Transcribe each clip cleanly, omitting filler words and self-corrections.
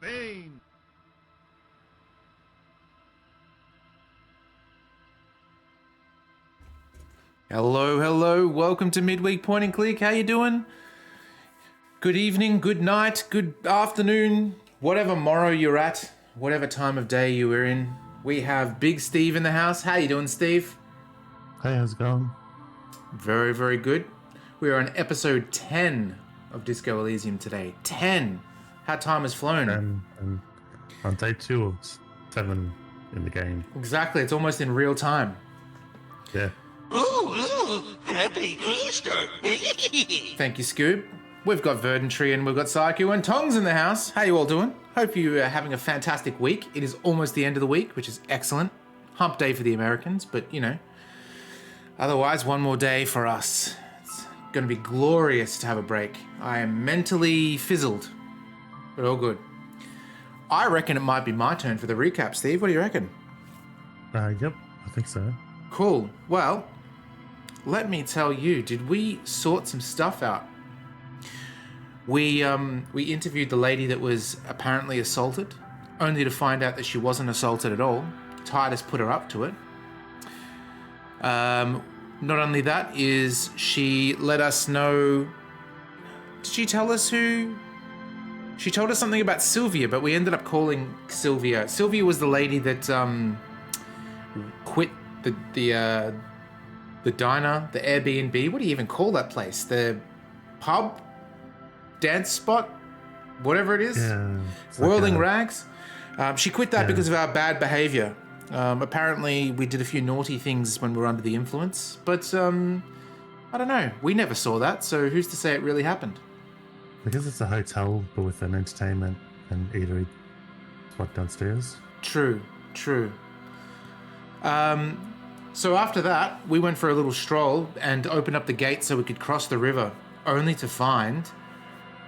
Bane. Hello, hello. Welcome to Midweek Point and Click. How you doing? Good evening, good night, good afternoon, whatever morrow you're at, whatever time of day you are in. We have Big Steve in the house. How you doing, Steve? Hey, how's it going? Very, very good. We are on episode 10 of Disco Elysium today. 10. How time has flown. And on day 2 of 7 in the game. Exactly. It's almost in real time. Yeah. Ooh, happy Easter! Thank you, Scoob. We've got Verdantry and we've got Saiku and Tongs in the house. How you all doing? Hope you are having a fantastic week. It is almost the end of the week, which is excellent. Hump day for the Americans, but you know. Otherwise, one more day for us. It's going to be glorious to have a break. I am mentally fizzled, but all good. I reckon it might be my turn for the recap, Steve. What do you reckon? Yep, I think so. Cool. Well, let me tell you, did we sort some stuff out? We interviewed the lady that was apparently assaulted, only to find out that she wasn't assaulted at all. Titus put her up to it. Not only that, is she let us know... Did she tell us who... She told us something about Sylvia, but we ended up calling Sylvia. Sylvia was the lady that quit the diner, the Airbnb. What do you even call that place? The pub? Dance spot? Whatever it is? Yeah. Whirling Rags? She quit that because of our bad behavior. Apparently, we did a few naughty things when we were under the influence, but I don't know. We never saw that, so who's to say it really happened? Because it's a hotel, but with an entertainment and eatery spot downstairs. True. So after that, we went for a little stroll and opened up the gate so we could cross the river, only to find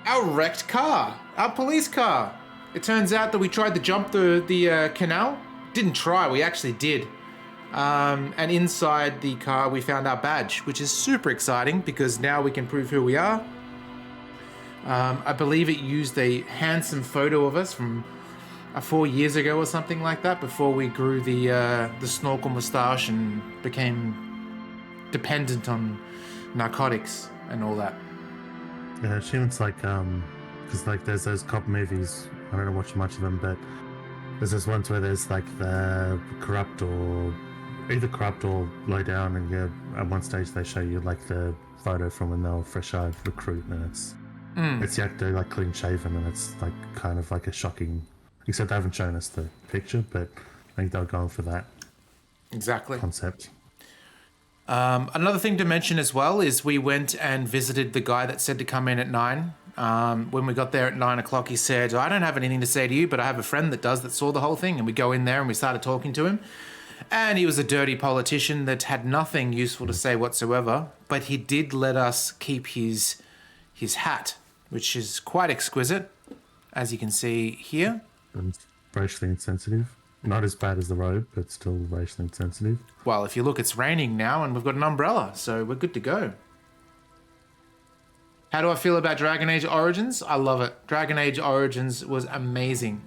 our wrecked car, our police car. It turns out that we tried to jump the canal. Didn't try, we actually did. And inside the car, we found our badge, which is super exciting because now we can prove who we are. I believe it used a handsome photo of us from 4 years ago or something like that, before we grew the snorkel moustache and became dependent on narcotics and all that. Yeah, she was like, because like there's those cop movies, I don't watch much of them, but there's this ones where there's like the corrupt or either corrupt or low down, and yeah, at one stage they show you like the photo from when they were fresh-eyed recruit, and it's the actor like clean shaven, and it's like kind of like a shocking. Except they haven't shown us the picture, but I think they're going for that Exactly. concept. Another thing to mention as well is we went and visited the guy that said to come in at 9. When we got there at 9 o'clock, he said, I don't have anything to say to you, but I have a friend that does, that saw the whole thing. And we go in there and we started talking to him. And he was a dirty politician that had nothing useful to say whatsoever. But he did let us keep his hat, which is quite exquisite, as you can see here. And racially insensitive. Not as bad as the robe, but still racially insensitive. Well, if you look, it's raining now and we've got an umbrella, so we're good to go. How do I feel about Dragon Age Origins? I love it. Dragon Age Origins was amazing.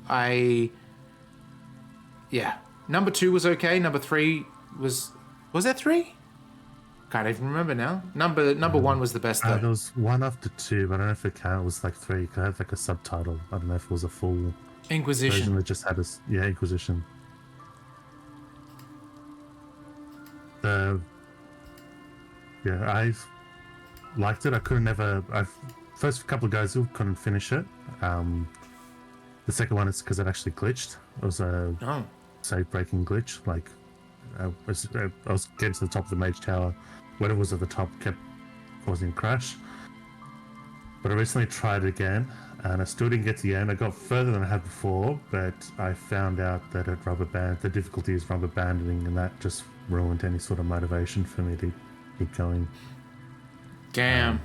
Number 2 was okay. Number 3 was there 3? Can't even remember now. Number 1 was the best though. There was one after 2, but I don't know if it counted. It was like 3. It had like a subtitle. I don't know if it was a full Inquisition. version that just had Inquisition. I liked it. First couple of guys who couldn't finish it. The second one is because it actually glitched. It was a save breaking glitch. Like I was getting to the top of the mage tower. Whatever was at the top kept causing a crash. But I recently tried it again, and I still didn't get to the end. I got further than I had before, but I found out that the difficulty is rubber banding, and that just ruined any sort of motivation for me to keep going. Damn.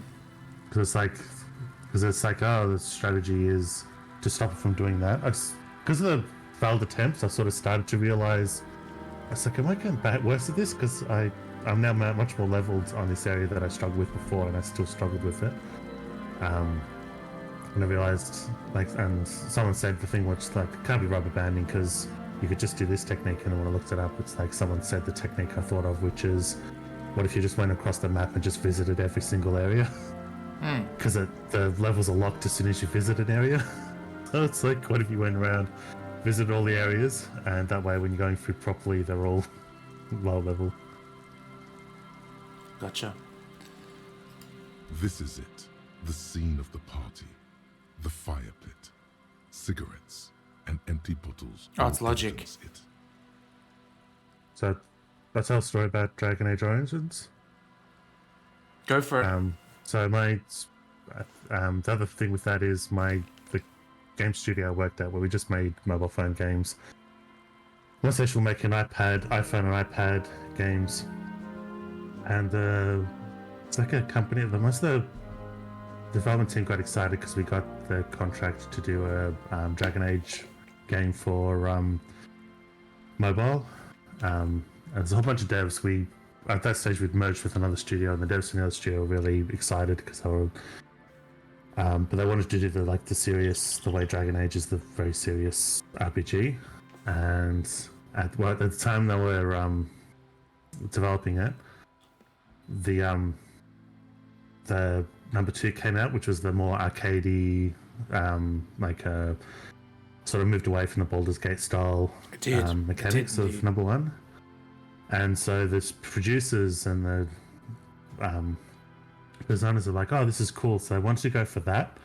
Because it's like, oh, the strategy is to stop it from doing that. Because of the failed attempts, I sort of started to realize, I was like, am I getting worse at this? Because I'm now much more leveled on this area that I struggled with before, and I still struggled with it. And I realized, like, and someone said the thing which, like, can't be rubber banding because you could just do this technique. And when I looked it up, it's like someone said the technique I thought of, which is, what if you just went across the map and just visited every single area? Because the levels are locked as soon as you visit an area. So it's like, what if you went around, visited all the areas, and that way when you're going through properly, they're all low level. Gotcha. This is it, the scene of the party. The fire pit, cigarettes, and empty bottles. Oh, it's logic. evidence it. So that's our story about Dragon Age Origins. Go for it. So my the other thing with that is the game studio I worked at, where we just made mobile phone games. One station we're making iPhone and iPad games, and it's like a company. Most of the development team got excited because we got the contract to do a Dragon Age game for mobile. And there's a whole bunch of devs. At that stage we'd merged with another studio, and the devs from the other studio were really excited because they were, but they wanted to do the way Dragon Age is the very serious RPG. And at the time they were developing it, the number 2 came out, which was the more arcadey, sort of moved away from the Baldur's Gate style mechanics of number 1. And so the producers and the designers are like, oh, this is cool. So I wanted to go for that.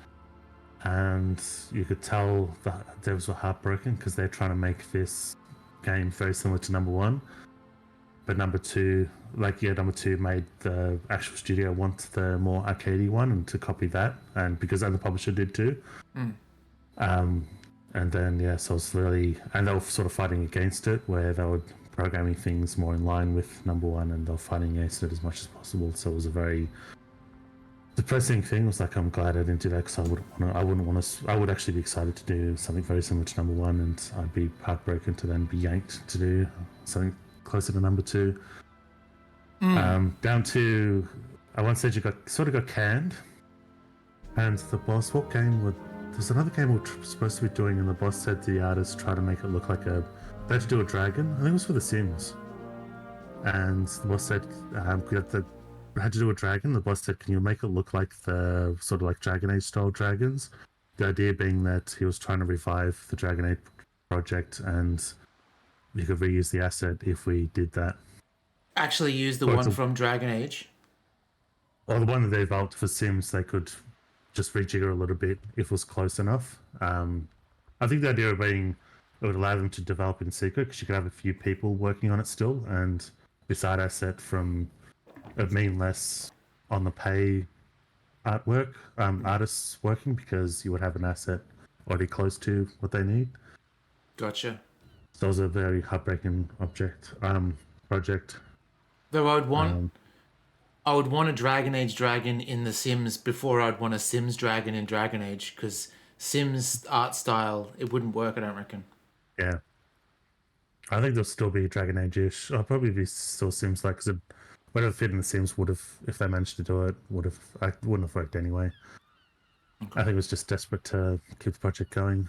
And you could tell the devs were heartbroken because they're trying to make this game very similar to number 1. But number 2 made the actual studio want the more arcadey one and to copy that, and because other publisher did too. And then so it's really, and they were sort of fighting against it, where they were programming things more in line with number 1, and they were fighting against it as much as possible. So it was a very depressing thing. It was like, I'm glad I didn't do that, because I would actually be excited to do something very similar to number 1, and I'd be heartbroken to then be yanked to do something closer to number 2. Down to, at one stage it got canned, and the boss, there's another game we were supposed to be doing, and the boss said to the artist, try to make it look like they had to do a dragon. I think it was for The Sims. And the boss said, we had to do a dragon. The boss said, can you make it look like the sort of like Dragon Age style dragons? The idea being that he was trying to revive the Dragon Age project, and you could reuse the asset if we did that. Actually use the one from Dragon Age? Or the one that they developed for Sims, they could just rejigger a little bit if it was close enough. I think the idea being it would allow them to develop in secret, because you could have a few people working on it still, and this art asset would mean less on the pay artwork, artists working, because you would have an asset already close to what they need. Gotcha. So it was a very heartbreaking project. Though I would want a Dragon Age dragon in The Sims before I'd want a Sims dragon in Dragon Age, because Sims art style, it wouldn't work, I don't reckon. Yeah. I think there'll still be Dragon Age-ish. I'll probably be still Sims, like, because whatever fit in The Sims would have, if they managed to do it, wouldn't have worked anyway. Okay. I think it was just desperate to keep the project going.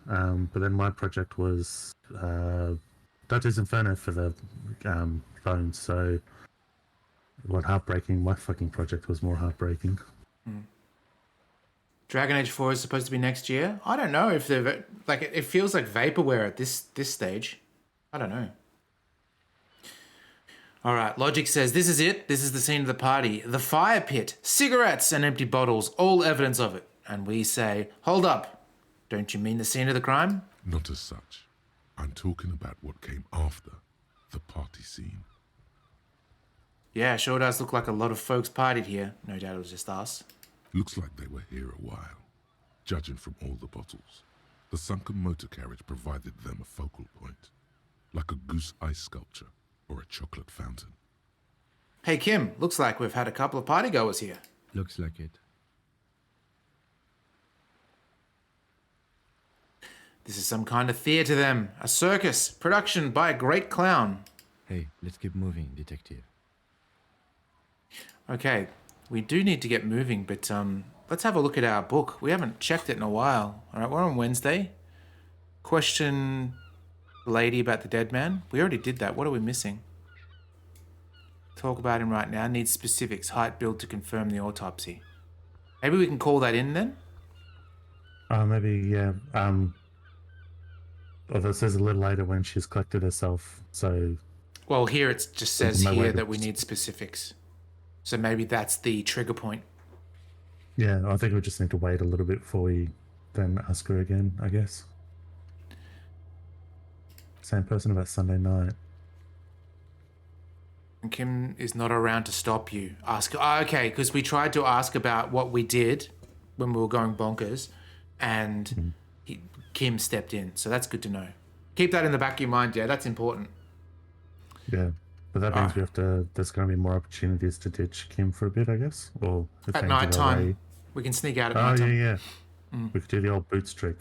But then my project was Dante's Inferno for the phones, so my fucking project was more heartbreaking. Dragon Age 4 is supposed to be next year? I don't know if they're, like, it feels like vaporware at this stage. I don't know. All right, Logic says, this is it. This is the scene of the party. The fire pit, cigarettes and empty bottles, all evidence of it. And we say, hold up. Don't you mean the scene of the crime? Not as such. I'm talking about what came after the party scene. Yeah, sure does look like a lot of folks partied here. No doubt it was just us. Looks like they were here a while, judging from all the bottles. The sunken motor carriage provided them a focal point, like a goose ice sculpture or a chocolate fountain. Hey Kim, looks like we've had a couple of partygoers here. Looks like it. This is some kind of theatre then. A circus, production by a great clown. Hey, let's keep moving, detective. Okay, we do need to get moving, but let's have a look at our book. We haven't checked it in a while. All right, we're on Wednesday. Question the lady about the dead man. We already did that. What are we missing? Talk about him right now. Needs specifics. Height, build to confirm the autopsy. Maybe we can call that in then? Maybe, yeah. Although it says a little later when she's collected herself, so... Well, here it just says no way here to- that we need specifics. So maybe that's the trigger point. Yeah, I think we just need to wait a little bit before we then ask her again, I guess. Same person about Sunday night. And Kim is not around to stop you. Ask. Oh, okay, because we tried to ask about what we did when we were going bonkers, and Kim stepped in. So that's good to know. Keep that in the back of your mind, yeah. That's important. Yeah, but that means we have to. There's going to be more opportunities to ditch Kim for a bit, I guess, or if At they night need to go time, away. we can sneak out at Oh night time. yeah. We could do the old boots trick.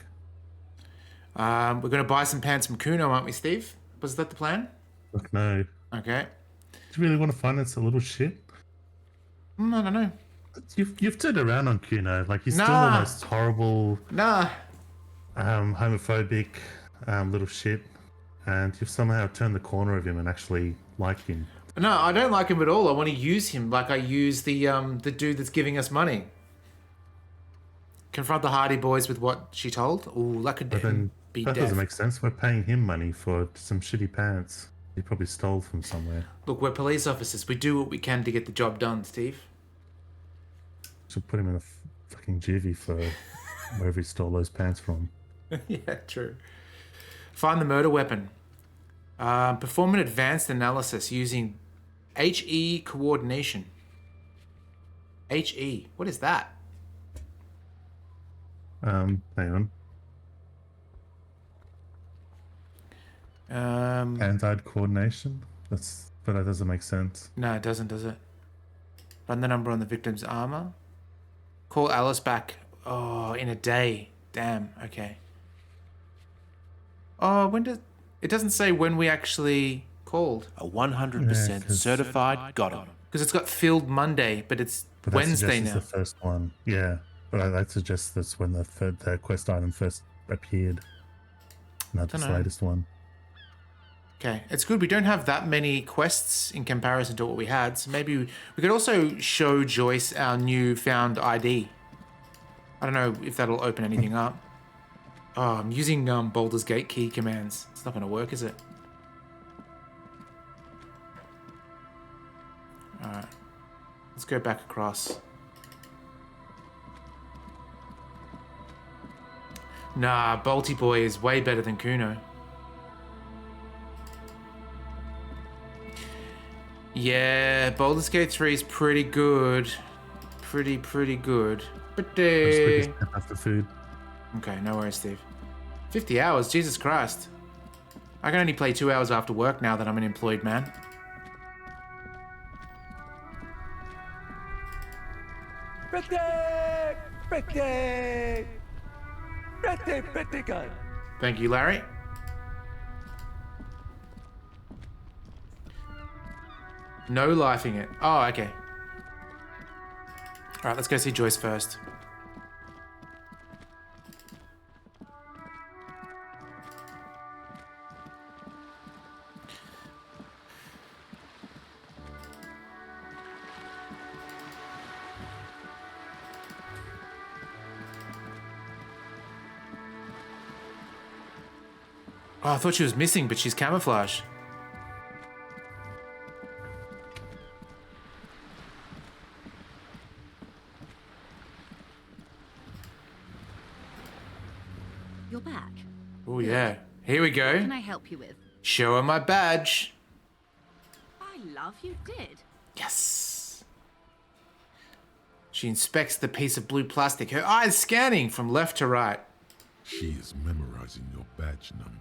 We're going to buy some pants from Kuno, aren't we, Steve? Was that the plan? Look, no. Okay. Do you really want to finance a little shit? I don't know. You've turned around on Kuno. Like he's still Nah. the most horrible, Nah. homophobic little shit, and you've somehow turned the corner of him and actually like him. No, I don't like him at all. I want to use him like I use the dude that's giving us money. Confront the Hardy Boys with what she told. Ooh, that could But then be that death. doesn't make sense. We're paying him money for some shitty pants he probably stole from somewhere. Look, we're police officers. We do what we can to get the job done, Steve. Should put him in a fucking juvie for wherever he stole those pants from. Yeah, true. Find the murder weapon. Perform an advanced analysis using HE coordination. HE. What is that? Hang on. Hand-eye coordination? But that doesn't make sense. No, it doesn't, does it? Run the number on the victim's armor. Call Alice back. Oh, in a day. Damn. Okay. Oh, when does... It doesn't say when we actually called. A 100% Yeah, 'cause- certified got him. Because it's got filled Monday, but it's But that Wednesday suggests now. it's the first one. Yeah, but that suggests that's when the quest item first appeared. Not this Dunno. latest one. Okay, it's good. We don't have that many quests in comparison to what we had, so maybe we could also show Joyce our newfound ID. I don't know if that'll open anything up. Oh, I'm using Baldur's Gate key commands. It's not going to work, is it? Alright. Let's go back across. Nah, Bolty Boy is way better than Kuno. Yeah, Baldur's Gate 3 is pretty good. Pretty good. Just Pretty. quickly after food. Okay, no worries, Steve. 50 hours? Jesus Christ. I can only play 2 hours after work now that I'm an employed man. Pretty good. Thank you, Larry. No lifing it. Oh, okay. Alright, let's go see Joyce first. Oh, I thought she was missing, but she's camouflage. You're back. Oh, yeah. Here we go. Can I help you with? Show her my badge. I love you did. Yes. She inspects the piece of blue plastic, her eyes scanning from left to right. She is memorizing your badge number.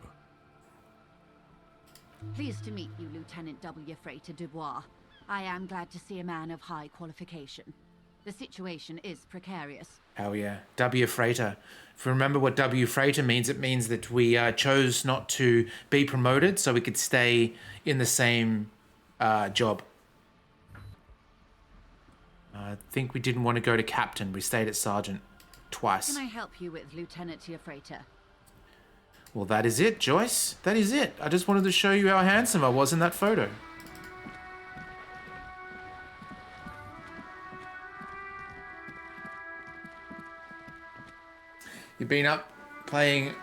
Pleased to meet you, Lieutenant W. Freighter Dubois. I am glad to see a man of high qualification. The situation is precarious. Hell yeah. W Freighter. If you remember what W Freighter means, it means that we chose not to be promoted so we could stay in the same job. I think we didn't want to go to captain. We stayed at sergeant twice. Can I help you with Lieutenant Tiafreta? Well, that is it, Joyce. That is it. I just wanted to show you how handsome I was in that photo. You've been up playing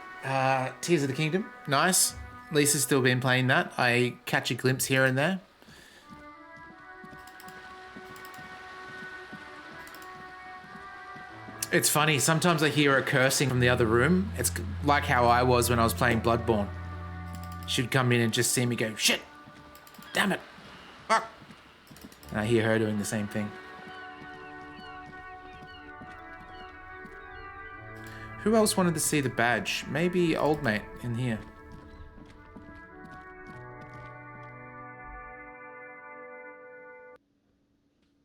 Tears of the Kingdom. Nice. Lisa's still been playing that. I catch a glimpse here and there. It's funny, sometimes I hear her cursing from the other room. It's like how I was when I was playing Bloodborne. She'd come in and just see me go, shit, damn it, fuck. And I hear her doing the same thing. Who else wanted to see the badge? Maybe old mate in here.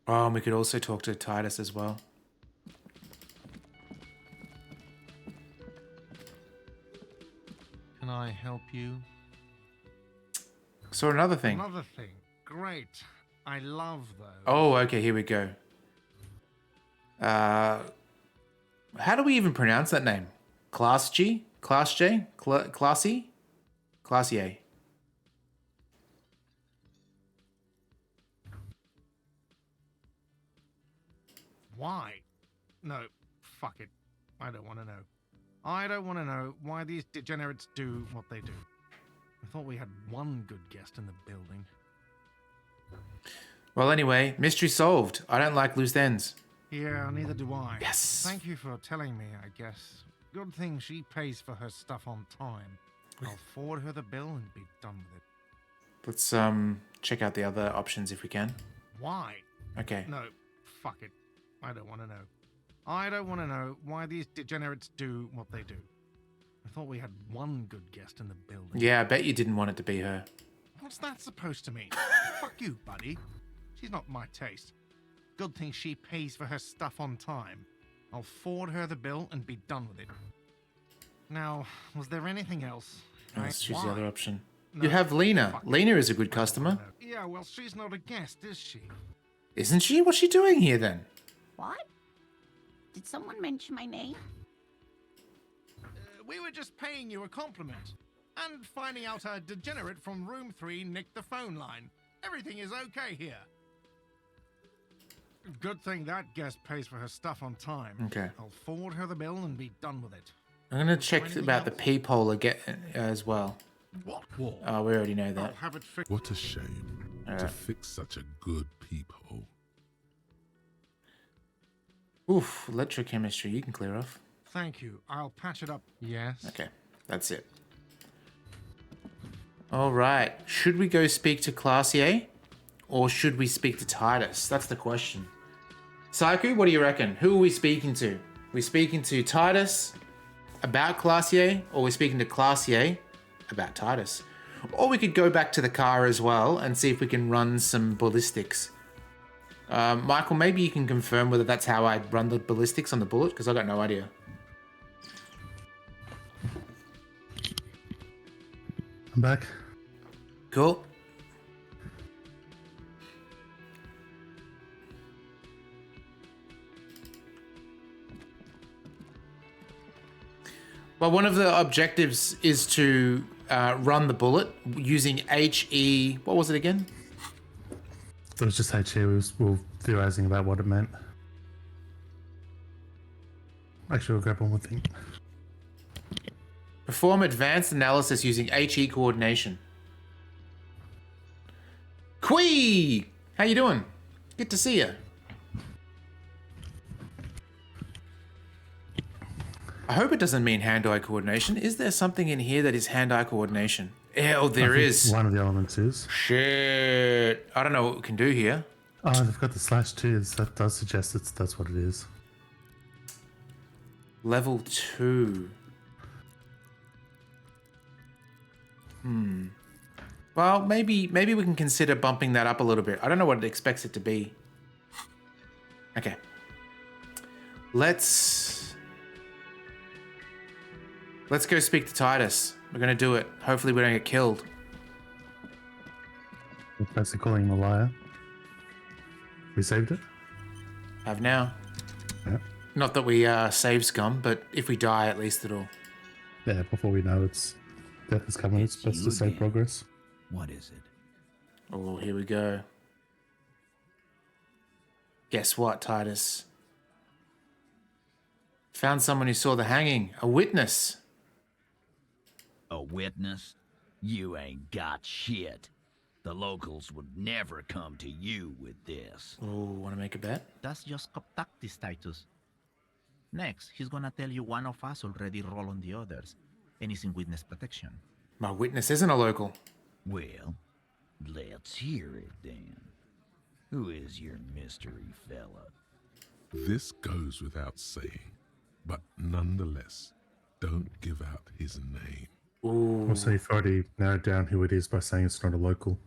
Oh, and we could also talk to Titus as well. Can I help you? So another thing. Another thing. Great. I love those. Oh, okay, here we go. How do we even pronounce that name? Class G? Class J? Classy? Classier. Why? No, fuck it. I don't want to know. I don't want to know why these degenerates do what they do. I thought we had one good guest in the building. Well, anyway, mystery solved. I don't like loose ends. Yeah, neither do I. Yes. Thank you for telling me, I guess. Good thing she pays for her stuff on time. I'll forward her the bill and be done with it. Let's check out the other options if we can. Why? Okay. No, fuck it. I don't want to know. I don't want to know why these degenerates do what they do. I thought we had one good guest in the building. Yeah, I bet you didn't want it to be her. What's that supposed to mean? Fuck you, buddy. She's not my taste. Good thing she pays for her stuff on time. I'll forward her the bill and be done with it. Now, was there anything else? Let's choose the Why? other option. No, You have Lena. fuck it. Lena is a good customer. Yeah, well, she's not a guest, is she? Isn't she? What's she doing here then? What? Did someone mention my name? We were just paying you a compliment. And finding out a degenerate from room 3 nicked the phone line. Everything is okay here. Good thing that guest pays for her stuff on time. Okay. I'll forward her the bill and be done with it. I'm going to check about the peephole again as well. What? War? Oh, we already know I'll that. have it fixed. What a shame to fix such a good peephole. Oof, electrochemistry, you can clear off. Thank you. I'll patch it up. Yes. Okay, that's it. All right, should we go speak to Classier or should we speak to Titus? That's the question. Psycho, what do you reckon? Who are we speaking to? We speaking to Titus about Classier, or we're speaking to Classier about Titus? Or we could go back to the car as well and see if we can run some ballistics. Michael, maybe you can confirm whether that's how I run the ballistics on the bullet, because I got no idea. I'm back. Cool. Well, one of the objectives is to run the bullet using HE. What was it again? It was just HE. We were theorizing about what it meant. Actually, we'll grab one more thing. Perform advanced analysis using HE coordination. Quee! How you doing? Good to see you. I hope it doesn't mean hand-eye coordination. Is there something in here that is hand-eye coordination? Oh, there I think is. One of the elements is. Shit. I don't know what we can do here. Oh, they've got the /2s. That does suggest that's what it is. Level 2. Well, maybe we can consider bumping that up a little bit. I don't know what it expects it to be. Okay. Let's go speak to Titus. We're gonna do it. Hopefully we don't get killed. We're basically calling him a liar. We saved it. Have now. Yeah. Not that we save scum, but if we die, at least it'll... Yeah, before we know it's death is coming, it's best to save progress. What is it? Oh, here we go. Guess what, Titus? Found someone who saw the hanging. A witness. A witness? You ain't got shit. The locals would never come to you with this. Oh, want to make a bet? That's just tactics, Titus. Next, he's gonna tell you one of us already rolled on the others, and he's in witness protection. My witness isn't a local. Well, let's hear it then. Who is your mystery fella? This goes without saying, but nonetheless, don't give out his name. Ooh. Also, you've already narrowed down who it is by saying it's not a local.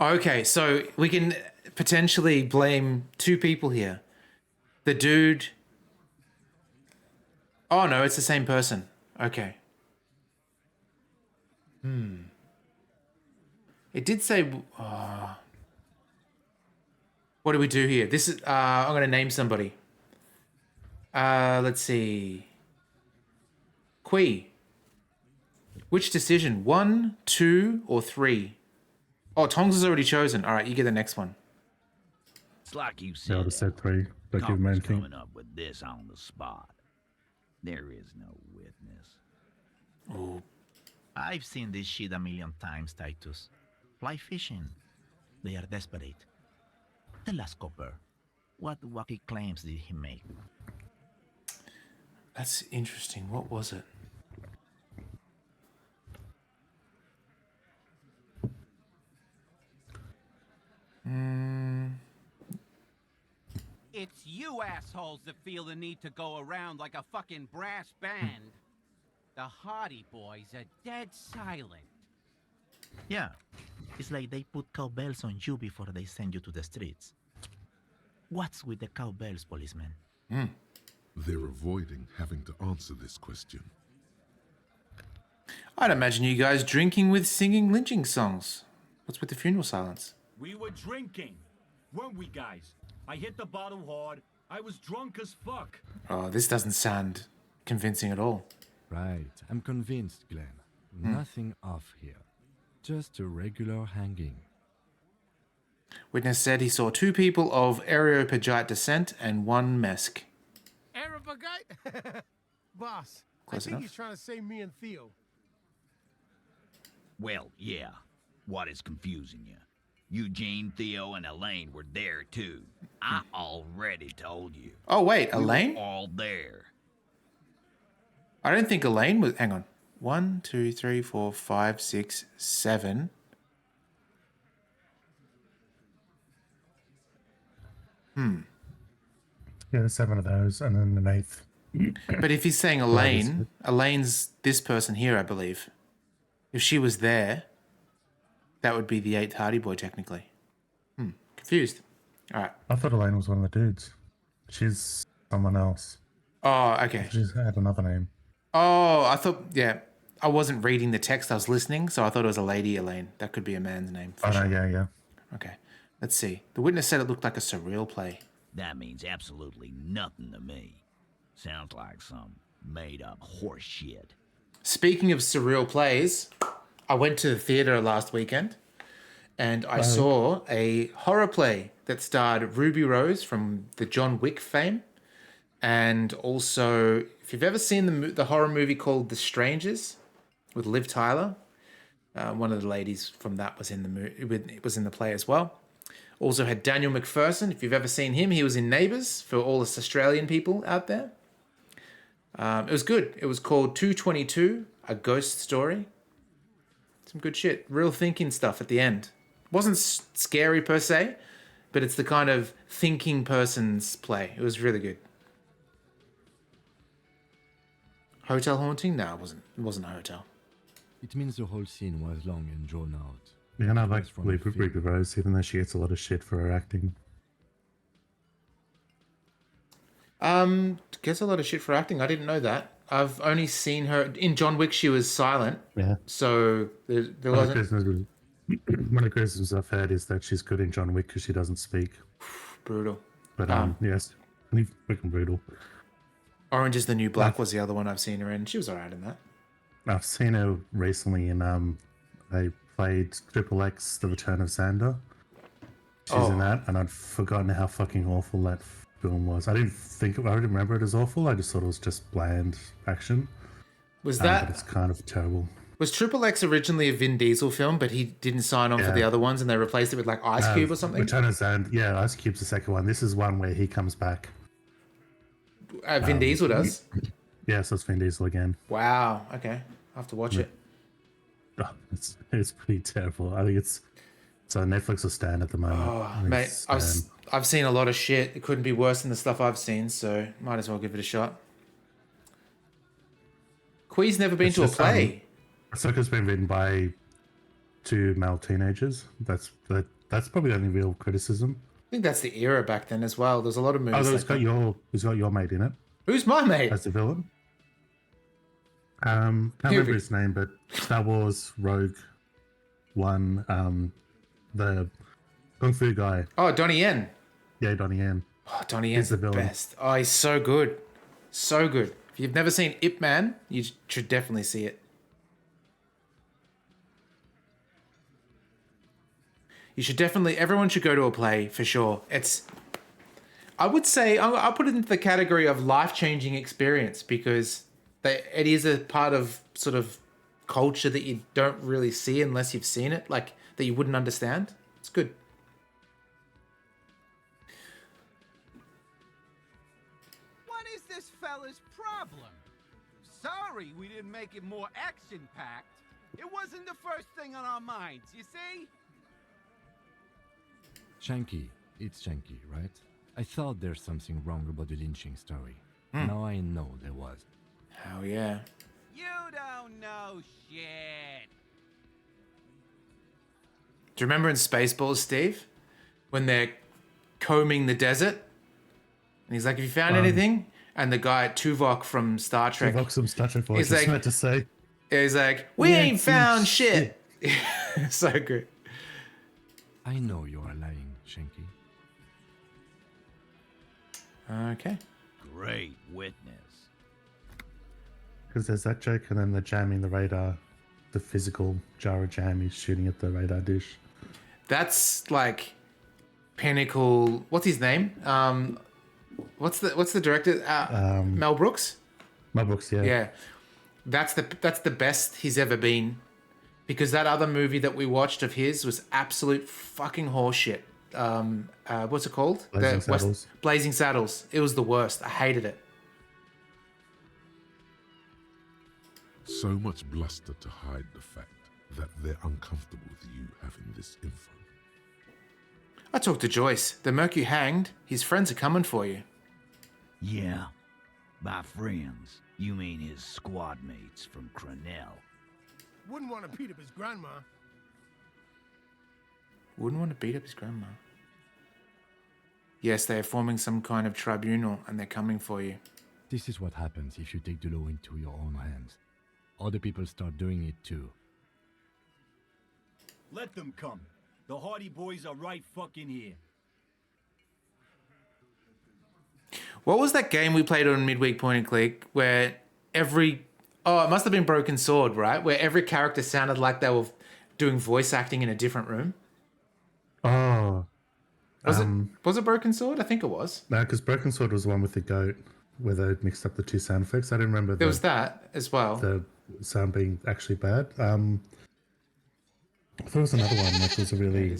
Okay, so we can potentially blame two people here. The dude... Oh, no, it's the same person. Okay. It did say... what do we do here? This is... I'm going to name somebody. Let's see. Qui. Which decision? 1, 2, or 3? Oh, Tongs is already chosen. All right, you get the next one. It's like you Yeah, I said. would have said 3, but give main king. Coming up with this on the spot. There is no witness. Oh, I've seen this shit a million times, Titus. Fly fishing. They are desperate. Tell us, Copper, what wacky claims did he make? that's interesting. What was it? It's you assholes that feel the need to go around like a fucking brass band. The Hardy Boys are dead silent. Yeah, it's like they put cowbells on you before they send you to the streets. What's with the cowbells, policeman? They're avoiding having to answer this question. I'd imagine you guys drinking with singing lynching songs. What's with the funeral silence? We were drinking, weren't we, guys? I hit the bottle hard. I was drunk as fuck. Oh, this doesn't sound convincing at all. Right, I'm convinced, Glenn. Nothing off here. Just a regular hanging. Witness said he saw 2 people of Areopagite descent and 1 Mesk. Areopagite? Boss, Close I think enough. he's trying to say me and Theo. Well, yeah. What is confusing you? Eugene, Theo, and Elaine were there too. I already told you. Oh, wait, We were Elaine? all there. I don't think Elaine was... Hang on. 1, 2, 3, 4, 5, 6, 7. Yeah, there's 7 of those, and then an 8th. But if he's saying Elaine, Elaine's this person here, I believe. If she was there, that would be the 8th Hardy Boy, technically. Confused. All right. I thought Elaine was one of the dudes. She's someone else. Oh, okay. She's had another name. Oh, I thought... Yeah. I wasn't reading the text. I was listening, so I thought it was a lady Elaine. That could be a man's name. For Oh, sure. no, yeah. Okay. Let's see. The witness said it looked like a surreal play. That means absolutely nothing to me. Sounds like some made-up horse shit. Speaking of surreal plays, I went to the theater last weekend and I saw a horror play that starred Ruby Rose from the John Wick fame. And also, if you've ever seen the horror movie called The Strangers with Liv Tyler, one of the ladies from that was in the play as well. Also had Daniel McPherson. If you've ever seen him, he was in Neighbours for all us Australian people out there. It was good. It was called 222, A Ghost Story. Some good shit. Real thinking stuff at the end. Wasn't scary per se, but it's the kind of thinking person's play. It was really good. Hotel haunting? No, it wasn't a hotel. It means the whole scene was long and drawn out. Yeah, and I like Just from the Ruby Rose, even though she gets a lot of shit for her acting. Gets a lot of shit for acting. I didn't know that. I've only seen her in John Wick. She was silent. Yeah. So there I like wasn't. there's One of the criticisms I've heard is that she's good in John Wick because she doesn't speak. Brutal. But yes, freaking brutal. Orange is the New Black was the other one I've seen her in. She was alright in that. I've seen her recently in they played Triple X: The Return of Xander. She's in that, and I'd forgotten how fucking awful that film was. I didn't remember it as awful. I just thought it was just bland action. Was that? But it's kind of terrible. Was Triple X originally a Vin Diesel film, but he didn't sign on for the other ones, and they replaced it with like Ice Cube or something? Return of Xander. Yeah, Ice Cube's the second one. This is one where he comes back. Vin Diesel does? Yeah, so it's Vin Diesel again. Wow. Okay. I'll have to watch it. Oh, it's pretty terrible. I think it's on Netflix or Stan at the moment. Oh, mate, I've seen a lot of shit. It couldn't be worse than the stuff I've seen, so might as well give it a shot. Quee's never been to a play. Ahsoka's been written by 2 male teenagers. That's probably the only real criticism. I think that's the era back then as well. There's a lot of movies. Oh, it's got your mate in it. Who's my mate? As the villain. Can't remember his name, but Star Wars Rogue One, the Kung Fu guy. Oh, Donnie Yen. Yeah, Donnie Yen. Oh, Donnie Yen's the best. Oh, he's so good. So good. If you've never seen Ip Man, you should definitely see it. Everyone should go to a play for sure. I would say, I'll put it into the category of life-changing experience because it is a part of sort of culture that you don't really see unless you've seen it, like that you wouldn't understand. It's good. What is this fella's problem? Sorry we didn't make it more action-packed. It wasn't the first thing on our minds, you see? Shanky, it's Shanky, right? I thought there's something wrong about the lynching story. Now I know there was. Hell yeah. You don't know shit. Do you remember in Spaceballs, Steve? When they're combing the desert? And he's like, have you found anything? And the guy, Tuvok from Star Trek. Tuvok from Star Trek voice. He's like, meant to say. He's like, we ain't found shit. So good. I know you are lying, Shanky. Okay. Great witness. Because there's that joke, and then the jamming the radar, the physical jar of jam he's shooting at the radar dish. That's like pinnacle. What's his name? What's the director? Mel Brooks. Mel Brooks, yeah. Yeah, that's the best he's ever been, because that other movie that we watched of his was absolute fucking horseshit. What's it called? Blazing Saddles. It was the worst. I hated it. So much bluster to hide the fact that they're uncomfortable with you having this info. I talked to Joyce. The Merc you hanged, his friends are coming for you. Yeah. By friends, you mean his squad mates from Crenell. Wouldn't want to beat up his grandma. Wouldn't want to beat up his grandma. Yes, they are forming some kind of tribunal and they're coming for you. This is what happens if you take the law into your own hands. Other people start doing it too. Let them come. The Hardy Boys are right fucking here. What was that game we played on Midweek Point and Click where it must have been Broken Sword, right? Where every character sounded like they were doing voice acting in a different room. Oh. Was it Broken Sword? I think it was. No, because Broken Sword was the one with the goat where they mixed up the 2 sound effects. I didn't remember there was that as well. The sound being actually bad. I thought it was another one that was a really...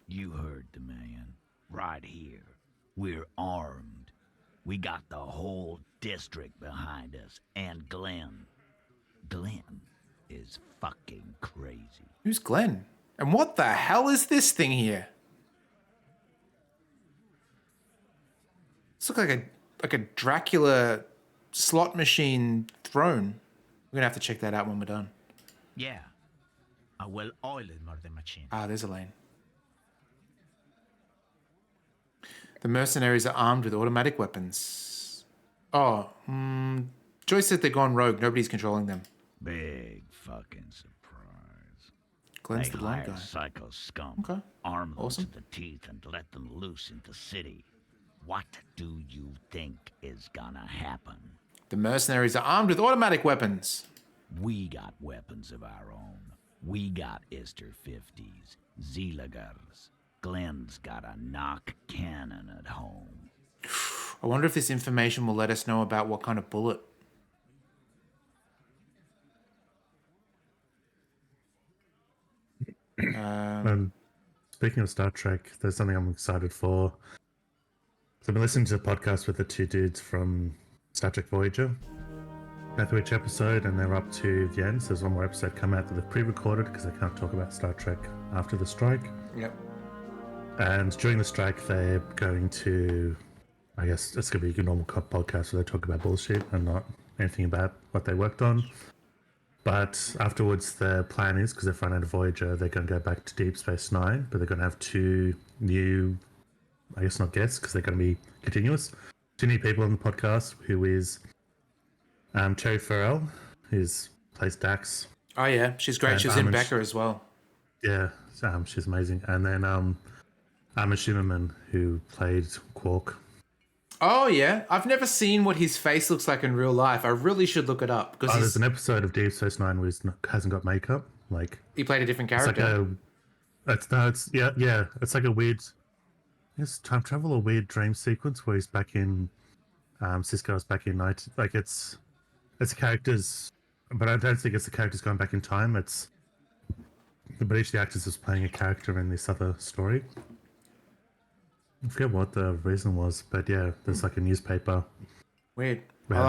You heard the man. Right here. We're armed. We got the whole district behind us. And Glenn. Glenn is fucking crazy. Who's Glenn? And what the hell is this thing here? This looks like a Dracula slot machine throne. We're gonna have to check that out when we're done. Yeah. A well-oiled murder machine. Ah, there's Elaine. The mercenaries are armed with automatic weapons. Oh, Joyce said they're gone rogue. Nobody's controlling them. Big fucking surprise. Glenn's They the blind hired guy. psycho scum, Okay. arm them Awesome. to the teeth, and let them loose into city. What do you think is gonna happen? The mercenaries are armed with automatic weapons. We got weapons of our own. We got Ister 50s, Zeelagers. Glenn's got a knock cannon at home. I wonder if this information will let us know about what kind of bullet. Speaking of Star Trek, there's something I'm excited for. So I've been listening to the podcast with the two dudes from Star Trek Voyager. Through each episode, and they're up to the end. So there's one more episode come out that they've pre-recorded because they can't talk about Star Trek after the strike. Yep. And during the strike, they're going to, I guess it's going to be a normal podcast where they talk about bullshit and not anything about what they worked on. But afterwards, the plan is, because they're flying out of Voyager, they're going to go back to Deep Space Nine, but they're going to have two new, I guess not guests, because they're going to be continuous. Two new people on the podcast, who is Cherry Farrell, who plays Dax. Oh yeah, she's great. And She was in Armin Becca as well. Yeah, she's amazing. And then Armin Shimmerman, who played Quark. Oh yeah, I've never seen what his face looks like in real life. I really should look it up because There's an episode of Deep Space Nine where he hasn't got makeup. Like he played a different it's character. It's like a weird, time travel or weird dream sequence where he's back in, Cisco's back in night. Like it's characters, but I don't think it's the characters going back in time. But each of the actors is playing a character in this other story. I forget what the reason was, but yeah, there's like a newspaper. Weird.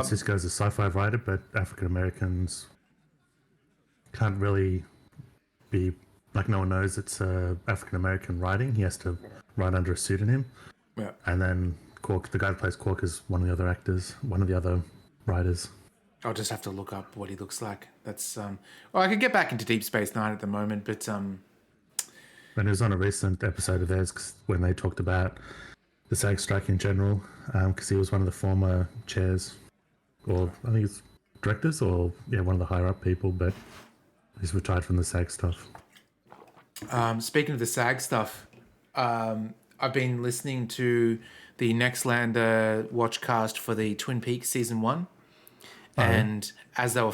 Cisco's a sci-fi writer, but African Americans can't really be like, no one knows it's African American writing. He has to write under a pseudonym. Yeah. And then Quark, the guy that plays Quark, is one of the other actors, one of the other writers. I'll just have to look up what he looks like. That's well, I could get back into Deep Space Nine at the moment, but And it was on a recent episode of theirs when they talked about the SAG strike in general, because he was one of the former chairs, or I think it's directors, or one of the higher up people, but he's retired from the SAG stuff. Speaking of the SAG stuff, I've been listening to the Nextlander watchcast for the Twin Peaks season 1, and as they were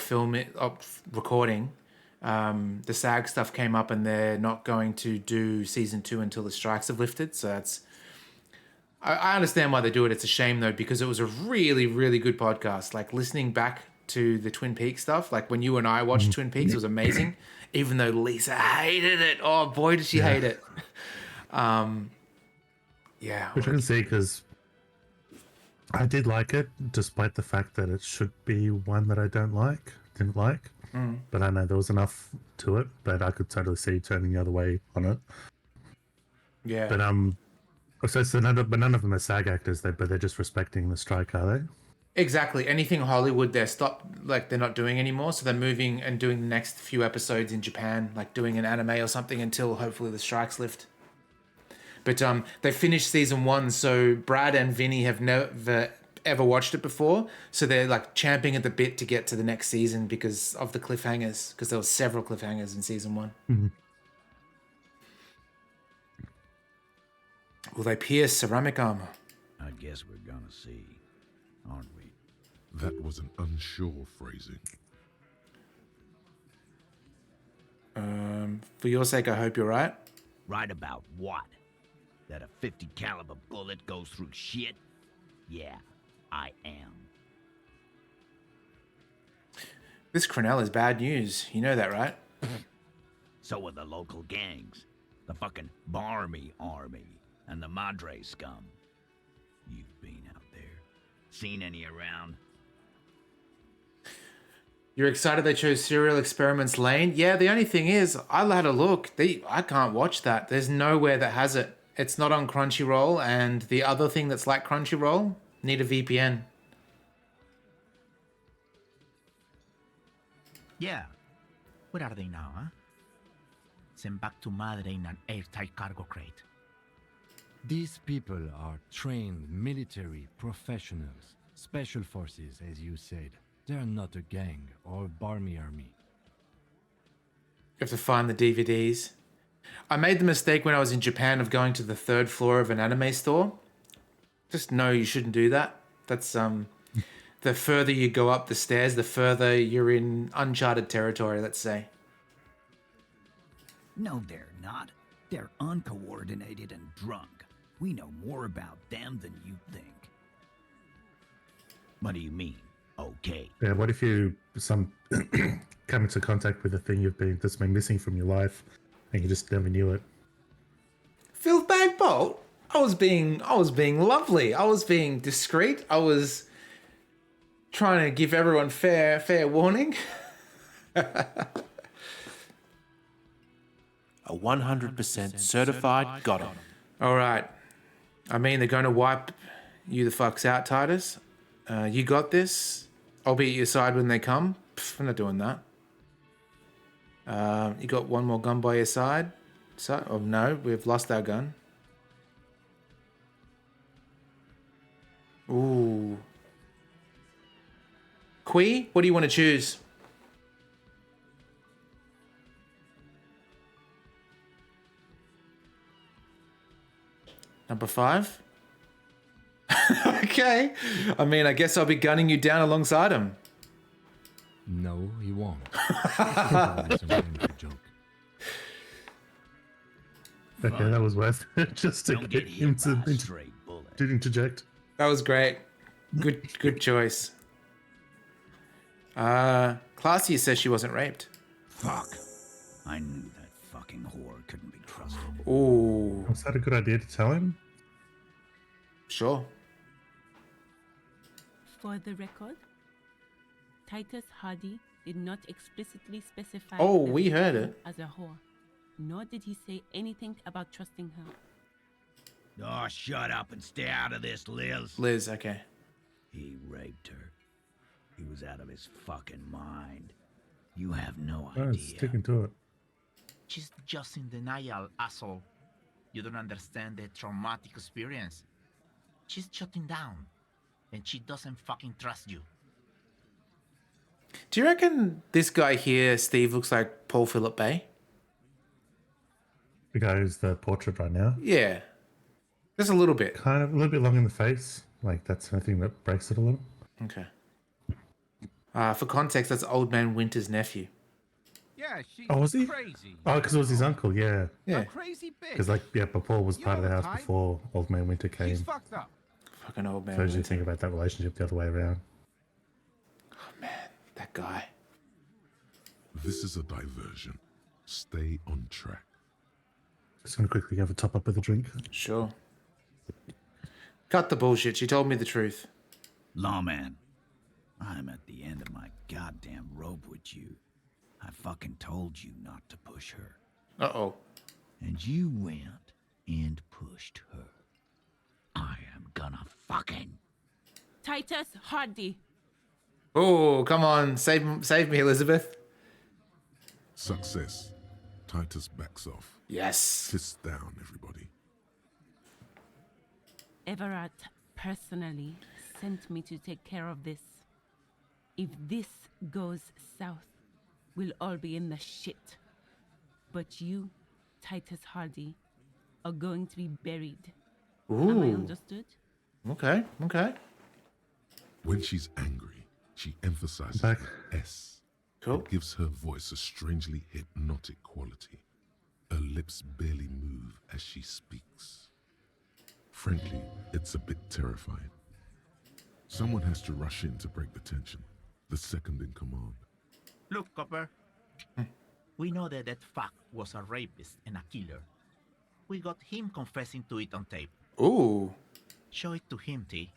recording, the SAG stuff came up, and they're not going to do season 2 until the strikes have lifted. So that's, I understand why they do it. It's a shame though, because it was a really, really good podcast. Like listening back to the Twin Peaks stuff, like when you and I watched Twin Peaks, it was amazing. Even though Lisa hated it. Oh boy, did she hate it. Which I can see, because I did like it, despite the fact that it should be one that I didn't like. But I know there was enough to it, but I could totally see turning the other way on it. Yeah. But none of them are SAG actors, but they're just respecting the strike, are they? Exactly. Anything Hollywood, they're not doing anymore. So they're moving and doing the next few episodes in Japan, like doing an anime or something until hopefully the strikes lift. But they finished season 1, so Brad and Vinny have never ever watched it before, so they're like champing at the bit to get to the next season because of the cliffhangers, because there were several cliffhangers in season 1. Mm-hmm. Will they pierce ceramic armor? I guess we're gonna see, aren't we? That was an unsure phrasing. For your sake, I hope you're right. Right about what? That a 50 caliber bullet goes through shit? Yeah, I am. This Cronell is bad news. You know that, right? So are the local gangs. The fucking Barmy Army and the Madre scum. You've been out there. Seen any around? You're excited they chose Serial Experiments Lane? Yeah, the only thing is, I had a look. I can't watch that. There's nowhere that has it. It's not on Crunchyroll, and the other thing that's like Crunchyroll, need a VPN. Yeah. Where are they now, huh? Sent back to Madre in an airtight cargo crate. These people are trained military professionals, special forces, as you said. They are not a gang or Barmy army. have to find the DVDs. I made the mistake when I was in Japan of going to the 3rd floor of an anime store. Just know you shouldn't do that. That's the further you go up the stairs, the further you're in uncharted territory, let's say. No, they're not. They're uncoordinated and drunk. We know more about them than you think. What do you mean? Okay. Yeah, what if you come into contact with a thing that's been missing from your life and you just never knew it? Filthbag Bolt? I was being lovely. I was being discreet. I was trying to give everyone fair warning. A 100% certified got him. All right. I mean, they're going to wipe you the fucks out, Titus. You got this. I'll be at your side when they come. Pff, I'm not doing that. You got one more gun by your side? Oh, no, we've lost our gun. Ooh. Quee, what do you want to choose? Number 5? Okay. I mean, I guess I'll be gunning you down alongside him. No, he won't. That's a good joke. Okay, that was worth it. Just to get him to interject. That was great. Good choice. Classy says she wasn't raped. Fuck. I knew that fucking whore couldn't be trusted. Ooh. Was that a good idea to tell him? Sure. For the record, Titus Hardy did not explicitly specify Oh, the we heard victim it. as a whore, nor did he say anything about trusting her. Oh, shut up and stay out of this, Liz. Liz, okay. He raped her. He was out of his fucking mind. You have no Oh, idea. sticking to it. She's just in denial, asshole. You don't understand the traumatic experience. She's shutting down, and she doesn't fucking trust you. Do you reckon this guy here, Steve, looks like Paul Philip Bay? The guy who's the portrait right now? Yeah. Just a little bit. Kind of a little bit long in the face. Like, that's the thing that breaks it a little. Okay. For context, that's Old Man Winter's nephew. Yeah, she's Oh, was he? crazy. Oh, because it was his uncle, yeah. Yeah. A crazy bitch. Because, like, yeah, but Paul was part of the house before Old Man Winter came. She's fucked up. Fucking Old Man So Winter. you think about that relationship the other way around. That guy. This is a diversion. Stay on track. Just going to quickly have a top up with a drink. Sure. Cut the bullshit. She told me the truth. Lawman, I'm at the end of my goddamn rope with you. I fucking told you not to push her. Uh-oh. And you went and pushed her. I am gonna fucking... Titus Hardy. Oh, come on. Save me, Elizabeth. Success. Titus backs off. Yes. Fist down, everybody. Everett personally sent me to take care of this. If this goes south, we'll all be in the shit. But you, Titus Hardy, are going to be buried. Am I Ooh. understood? Okay. When she's angry, she emphasizes Back. the S. Cool. It gives her voice a strangely hypnotic quality. Her lips barely move as she speaks. Frankly, it's a bit terrifying. Someone has to rush in to break the tension. The second in command. Look, Copper. We know that fuck was a rapist and a killer. We got him confessing to it on tape. Ooh. Show it to him, T.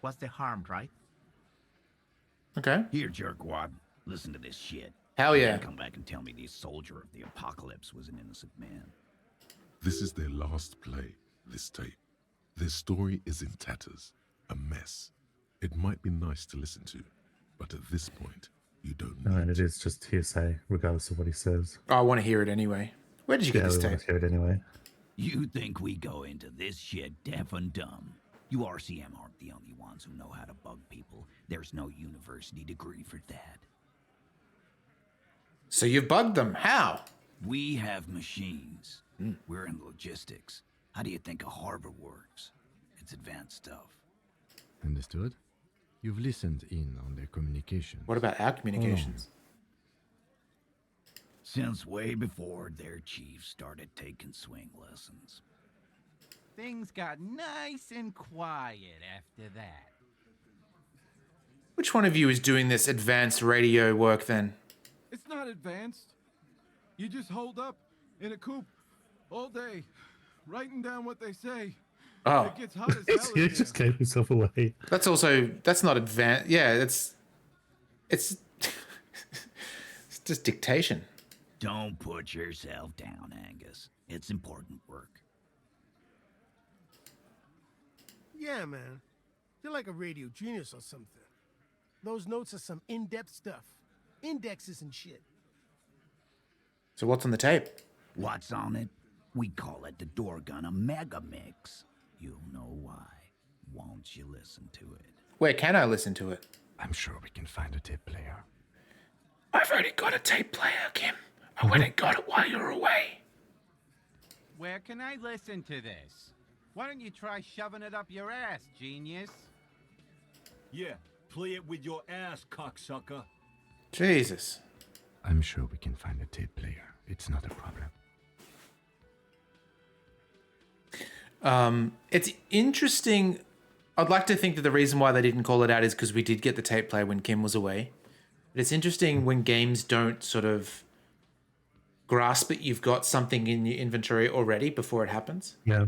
What's the harm, right? Okay. Here, jerkwad. Listen to this shit. Hell yeah. Then come back and tell me the soldier of the apocalypse was an innocent man. This is their last play, this tape. Their story is in tatters, a mess. It might be nice to listen to, but at this point, you don't No, and it is just hearsay, regardless of what he says. Oh, I want to hear it anyway. Where did you get Yeah, this we want tape? to hear it anyway. You think we go into this shit deaf and dumb? You RCM aren't the only ones who know how to bug people. There's no university degree for that. So you've bugged them. How? We have machines. We're in logistics. How do you think a harbor works? It's advanced stuff. Understood. You've listened in on their communications. What about our communications? Since way before their chief started taking swing lessons. Things got nice and quiet after that. Which one of you is doing this advanced radio work then? It's not advanced. You just hold up in a coop all day, writing down what they say. Oh. It gets hot as hell in You here. just gave yourself away. That's not advanced. Yeah, it's it's just dictation. Don't put yourself down, Angus. It's important work. Yeah, man. You're like a radio genius or something. Those notes are some in-depth stuff. Indexes and shit. So what's on the tape? What's on it? We call it the Dorgun a mega mix. You'll know why. Won't you listen to it? Where can I listen to it? I'm sure we can find a tape player. I've already got a tape player, Kim. I went and got it while you were away. Where can I listen to this? Why don't you try shoving it up your ass, genius? Yeah, play it with your ass, cocksucker. Jesus. I'm sure we can find a tape player. It's not a problem. It's interesting. I'd like to think that the reason why they didn't call it out is because we did get the tape player when Kim was away. But it's interesting when games don't sort of grasp that you've got something in your inventory already before it happens. Yeah.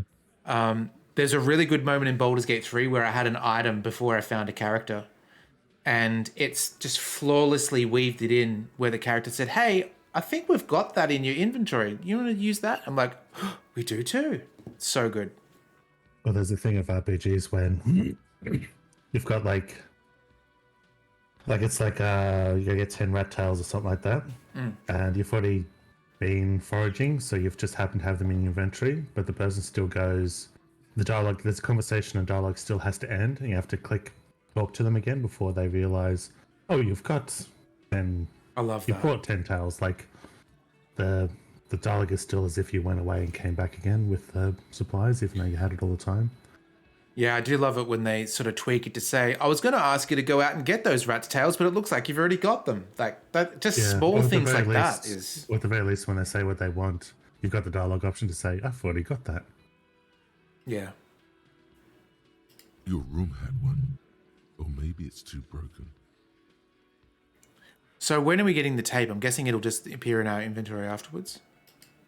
There's a really good moment in Baldur's Gate 3 where I had an item before I found a character. And it's just flawlessly weaved it in where the character said, hey, I think we've got that in your inventory. You want to use that? I'm like, oh, we do too. It's so good. Well, there's a thing of RPGs when you've got like it's like you get 10 rat tails or something like that, and you've already been foraging, so you've just happened to have them in your inventory, but the person still goes, there's a conversation and dialogue still has to end, and you have to talk to them again before they realize, oh, you've got 10. I love you that. brought 10 tails. Like the dialogue is still as if you went away and came back again with supplies, even though you had it all the time. Yeah, I do love it when they sort of tweak it to say, I was going to ask you to go out and get those rat tails, but it looks like you've already got them. Like that, just small things like that is. Or at the very least, when they say what they want, you've got the dialogue option to say, I've already got that. Yeah. Your room had one. Or maybe it's too broken. So when are we getting the tape? I'm guessing it'll just appear in our inventory afterwards.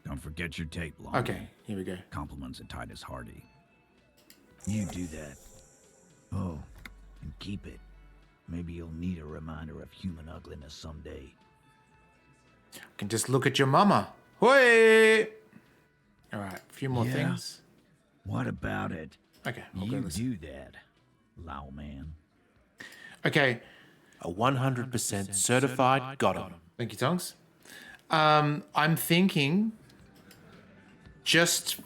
Don't forget your tape, Lonnie. Okay, here we go. Compliments of Titus Hardy. You do that. Oh, and keep it. Maybe you'll need a reminder of human ugliness someday. I can just look at your mama. Hoi! All right, a few more things. What about it? Okay, you do that, Lao man. Okay. A 100% certified got him. Thank you, Tongs. I'm thinking just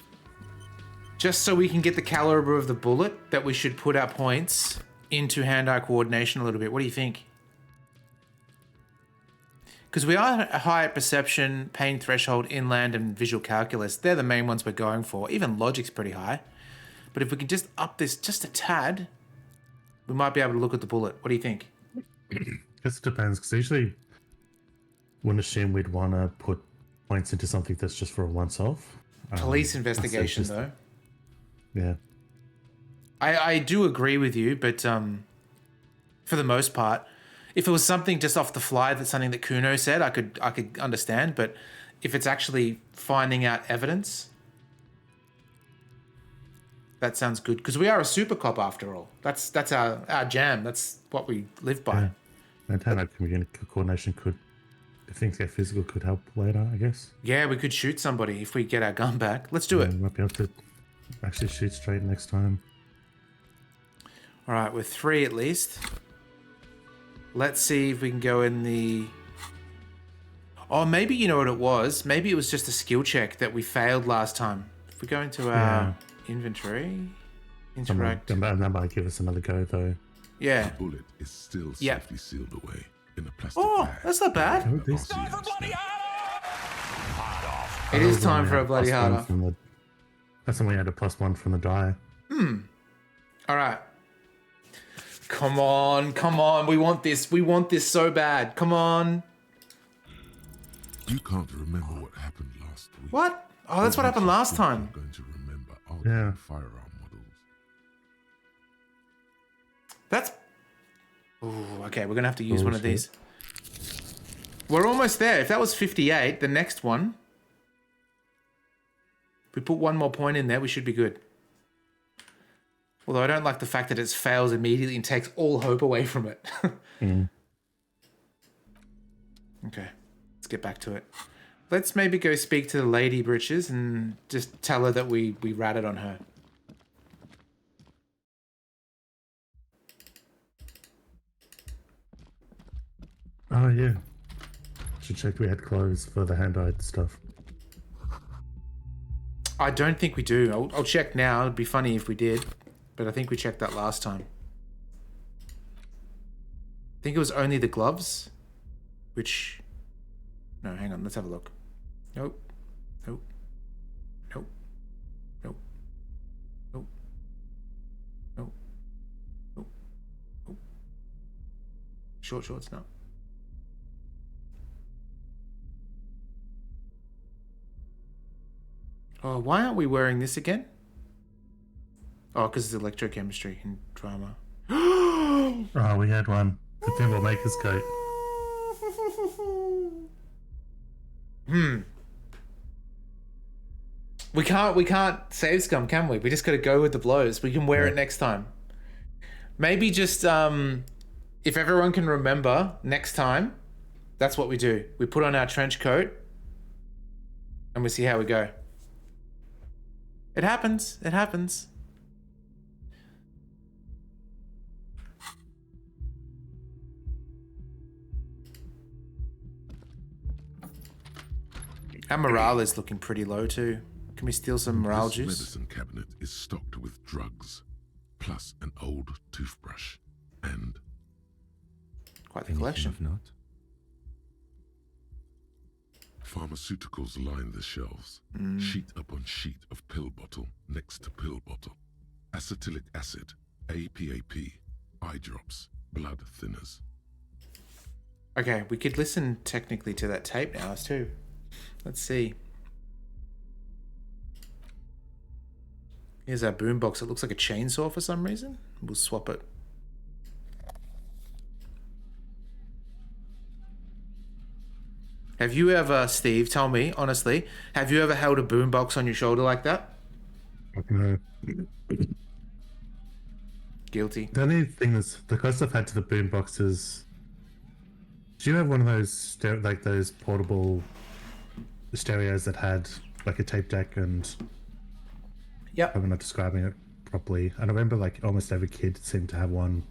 so we can get the caliber of the bullet, that we should put our points into hand-eye coordination a little bit. What do you think? Because we are high at perception, pain threshold, inland, and visual calculus. They're the main ones we're going for. Even logic's pretty high. But if we can just up this just a tad, we might be able to look at the bullet. What do you think? I guess it depends, because usually wouldn't assume we'd want to put points into something that's just for a once-off. Police investigation, though. Yeah. I do agree with you, but for the most part, if it was something just off the fly, that's something that Kuno said, I could understand. But if it's actually finding out evidence, that sounds good. Because we are a super cop after all. That's our jam. That's what we live by. Yeah. And hand-eye coordination could, if things get physical, could help later, I guess. Yeah, we could shoot somebody if we get our gun back. Let's do it. We might be able to actually shoot straight next time. All right, we're 3 at least. Let's see if we can go in the... Oh, maybe you know what it was. Maybe it was just a skill check that we failed last time. If we go into our inventory, interact... That might give us another go, though. Yeah. The bullet is still safely sealed away. in a plastic Oh, bag. that's not bad. Oh, this- It is time for a bloody hard off. That's when we had a +1 from the die. All right. Come on. We want this so bad. Come on. You can't remember what happened last week. What? Oh, that's what happened last time. You're going to remember our Yeah. firearm models. That's... Ooh, okay, we're going to have to use one of Bullshit. these. We're almost there. If that was 58, the next one... If we put one more point in there, we should be good. Although I don't like the fact that it fails immediately and takes all hope away from it. Okay, let's get back to it. Let's maybe go speak to the lady Britches and just tell her that we ratted on her. Oh, yeah. Should check we had clothes for the hand-dyed stuff. I don't think we do. I'll check now. It'd be funny if we did. But I think we checked that last time. I think it was only the gloves. Which... No, hang on. Let's have a look. Nope. Nope. Nope. Nope. Nope. Nope. Nope. Nope. Short shorts, no. Oh, why aren't we wearing this again? Oh, because it's electrochemistry and drama. Oh, we had one. The pinball maker's coat. We can't save scum, can we? We just got to go with the blows. We can wear it next time. Maybe just if everyone can remember next time, that's what we do. We put on our trench coat and we see how we go. It happens. It happens. Our morale is looking pretty low too. Can we steal some morale This juice? medicine cabinet is stocked with drugs, plus an old toothbrush, and Quite the collection. Of note? pharmaceuticals line the shelves, sheet upon sheet of pill bottle next to pill bottle, acetylic acid, APAP, eye drops, blood thinners. Okay, we could listen technically to that tape now too. Let's see. Here's our boombox. It looks like a chainsaw for some reason. We'll swap it. Have you ever, Steve, tell me, honestly, have you ever held a boombox on your shoulder like that? No. Guilty. The only thing is, the closest I've had to the boombox is... Do you have one of those, like those portable stereos that had like a tape deck and... Yep. I'm not describing it properly. I remember like almost every kid seemed to have one.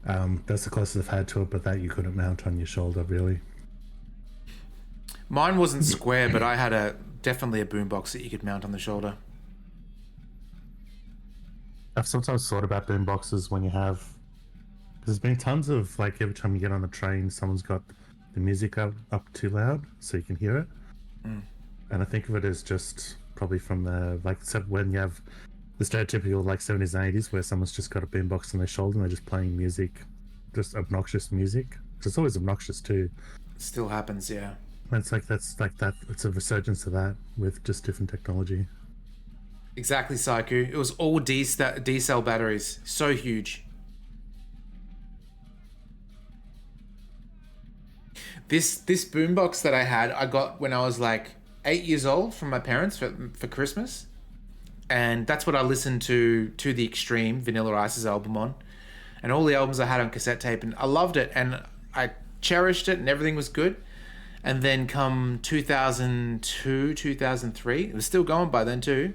That's the closest I've had to it, but that you couldn't mount on your shoulder, really. Mine wasn't square, but I had definitely a boombox that you could mount on the shoulder. I've sometimes thought about boomboxes when you have... There's been tons of, like, every time you get on the train, someone's got the music up too loud so you can hear it. And I think of it as just probably from the, like, when you have the stereotypical, like, 70s and 80s where someone's just got a boombox on their shoulder and they're just playing music, just obnoxious music. It's always obnoxious too. Still happens, yeah. It's like, that's like that, it's a resurgence of that with just different technology. Exactly, Saiku. It was all D-cell batteries. So huge. This boombox that I had, I got when I was like 8 years old from my parents for Christmas. And that's what I listened to the extreme, Vanilla Ice's album on. And all the albums I had on cassette tape. And I loved it. And I cherished it and everything was good. And then come 2002, 2003, it was still going by then too.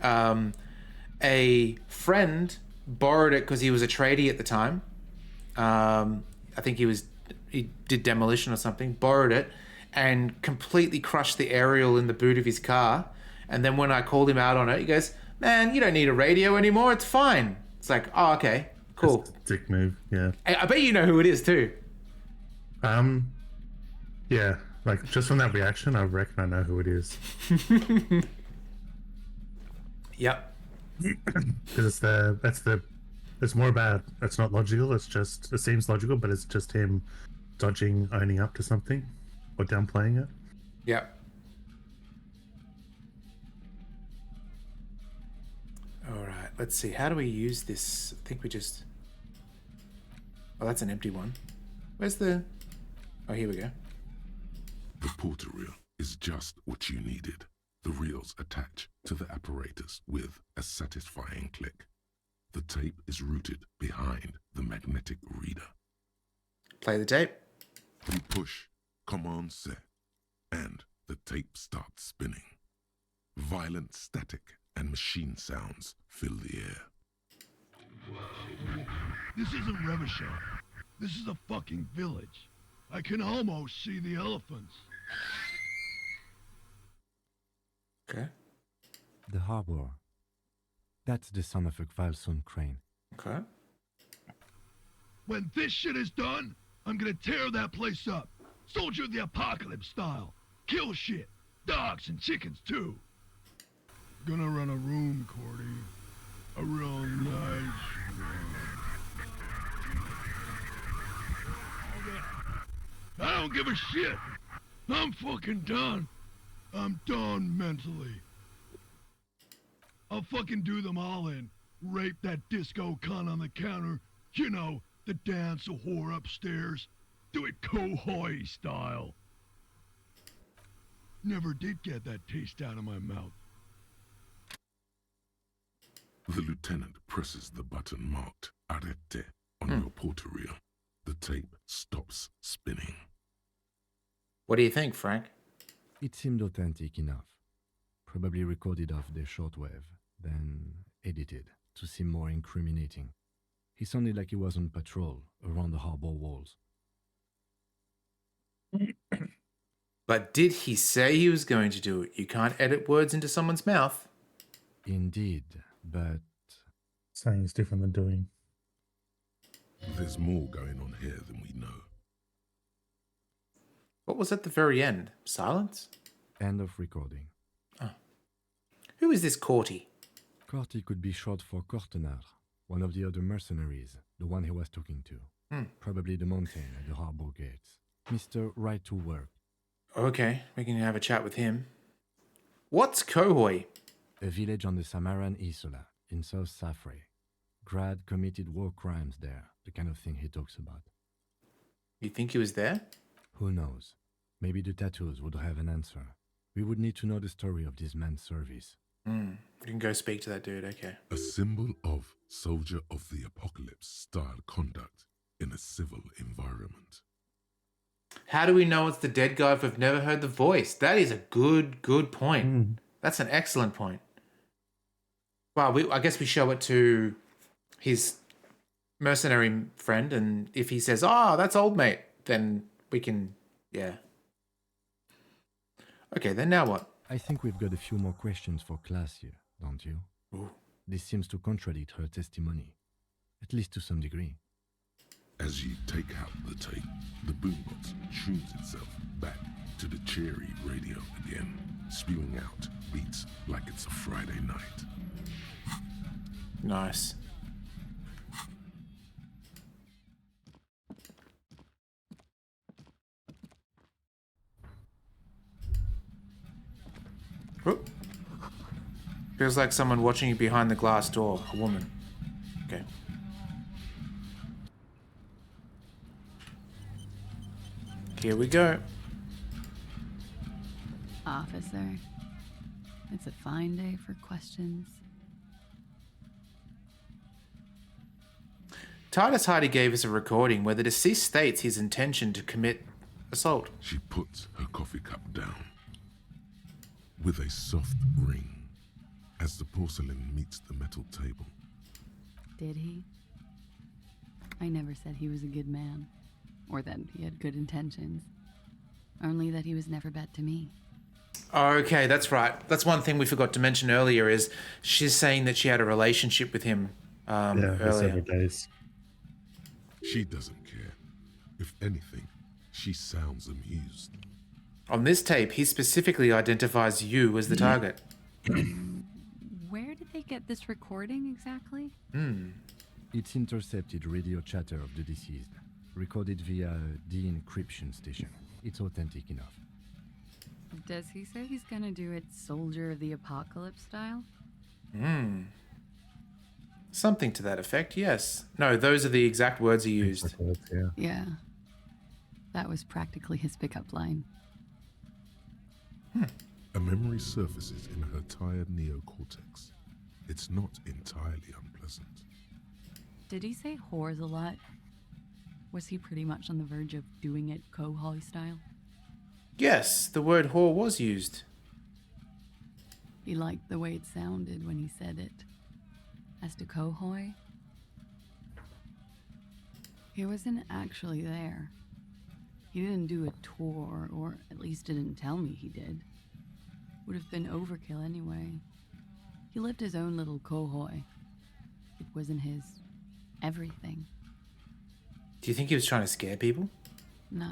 A friend borrowed it because he was a tradie at the time. I think he did demolition or something, borrowed it and completely crushed the aerial in the boot of his car. And then when I called him out on it, he goes, "Man, you don't need a radio anymore. It's fine." It's like, oh, okay, cool. That's a dick move, yeah. I bet you know who it is too. Yeah, like just from that reaction, I reckon I know who it is. Yep. Because it's more about, it's not logical, it seems logical, but it's just him dodging, owning up to something, or downplaying it. Yep. All right, let's see. How do we use this? I think we just... Oh, that's an empty one. Where's the... Oh, here we go. The porter reel is just what you needed. The reels attach to the apparatus with a satisfying click. The tape is routed behind the magnetic reader. Play the tape. You push command set, and the tape starts spinning. Violent static and machine sounds fill the air. This isn't Revachol. This is a fucking village. I can almost see the elephants. Okay. The harbor. That's the son of a Kvalsund crane. Okay. When this shit is done, I'm gonna tear that place up. Soldier of the Apocalypse style. Kill shit. Dogs and chickens too. Gonna run a room, Cordy. A real nice room. I don't give a shit. I'm fucking done. I'm done mentally. I'll fucking do them all in. Rape that disco cunt on the counter. You know, the dance a whore upstairs. Do it Kohoi style. Never did get that taste out of my mouth. The lieutenant presses the button marked Arrête on your porter reel. The tape stops spinning. What do you think, Frank? It seemed authentic enough. Probably recorded off the shortwave, then edited to seem more incriminating. He sounded like he was on patrol around the harbor walls. But did he say he was going to do it? You can't edit words into someone's mouth. Indeed, but... Saying is different than doing. There's more going on here than we know. What was at the very end? Silence? End of recording. Oh. Who is this Corty? Corty could be short for Cortenard, one of the other mercenaries, the one he was talking to. Probably the mountain at the harbor gates. Mr. Right to Work. Okay, we can have a chat with him. What's Kohoi? A village on the Samaran Isola, in South Safre. Grad committed war crimes there, the kind of thing he talks about. You think he was there? Who knows? Maybe the tattoos would have an answer. We would need to know the story of this man's service. We can go speak to that dude, okay. A symbol of soldier of the apocalypse style conduct in a civil environment. How do we know it's the dead guy if we've never heard the voice? That is a good point. That's an excellent point. Well, I guess we show it to his mercenary friend, and if he says, "Oh, that's old mate," then we can, yeah. Okay, then now what? I think we've got a few more questions for class here, don't you? Ooh. This seems to contradict her testimony, at least to some degree. As you take out the tape, the boombox tunes itself back to the cheery radio again, spewing out beats like it's a Friday night. Nice. Whoop. Feels like someone watching you behind the glass door. A woman. Okay. Here we go. Officer, it's a fine day for questions. Titus Hardy gave us a recording where the deceased states his intention to commit assault. She puts her coffee cup down with a soft ring as the porcelain meets the metal table. Did he? I never said he was a good man, or that he had good intentions. Only that he was never bad to me. Okay, that's right. That's one thing we forgot to mention earlier is she's saying that she had a relationship with him earlier. Several days. She doesn't care. If anything, She sounds amused. On this tape, he specifically identifies you as the target. Where did they get this recording exactly? It's intercepted radio chatter of the deceased, recorded via the encryption station. It's authentic enough. Does he say he's gonna do it Soldier of the Apocalypse style? Something to that effect, yes. No, those are the exact words he used. Yeah. That was practically his pickup line. A memory surfaces in her tired neocortex. It's not entirely unpleasant. Did he say whores a lot? Was he pretty much on the verge of doing it Kohoi style? Yes, the word whore was used. He liked the way it sounded when he said it. As to Kohoi, he wasn't actually there. He didn't do a tour, or at least didn't tell me he did. Would have been overkill anyway. He lived his own little Kohoi. It wasn't his everything. Do you think he was trying to scare people? No.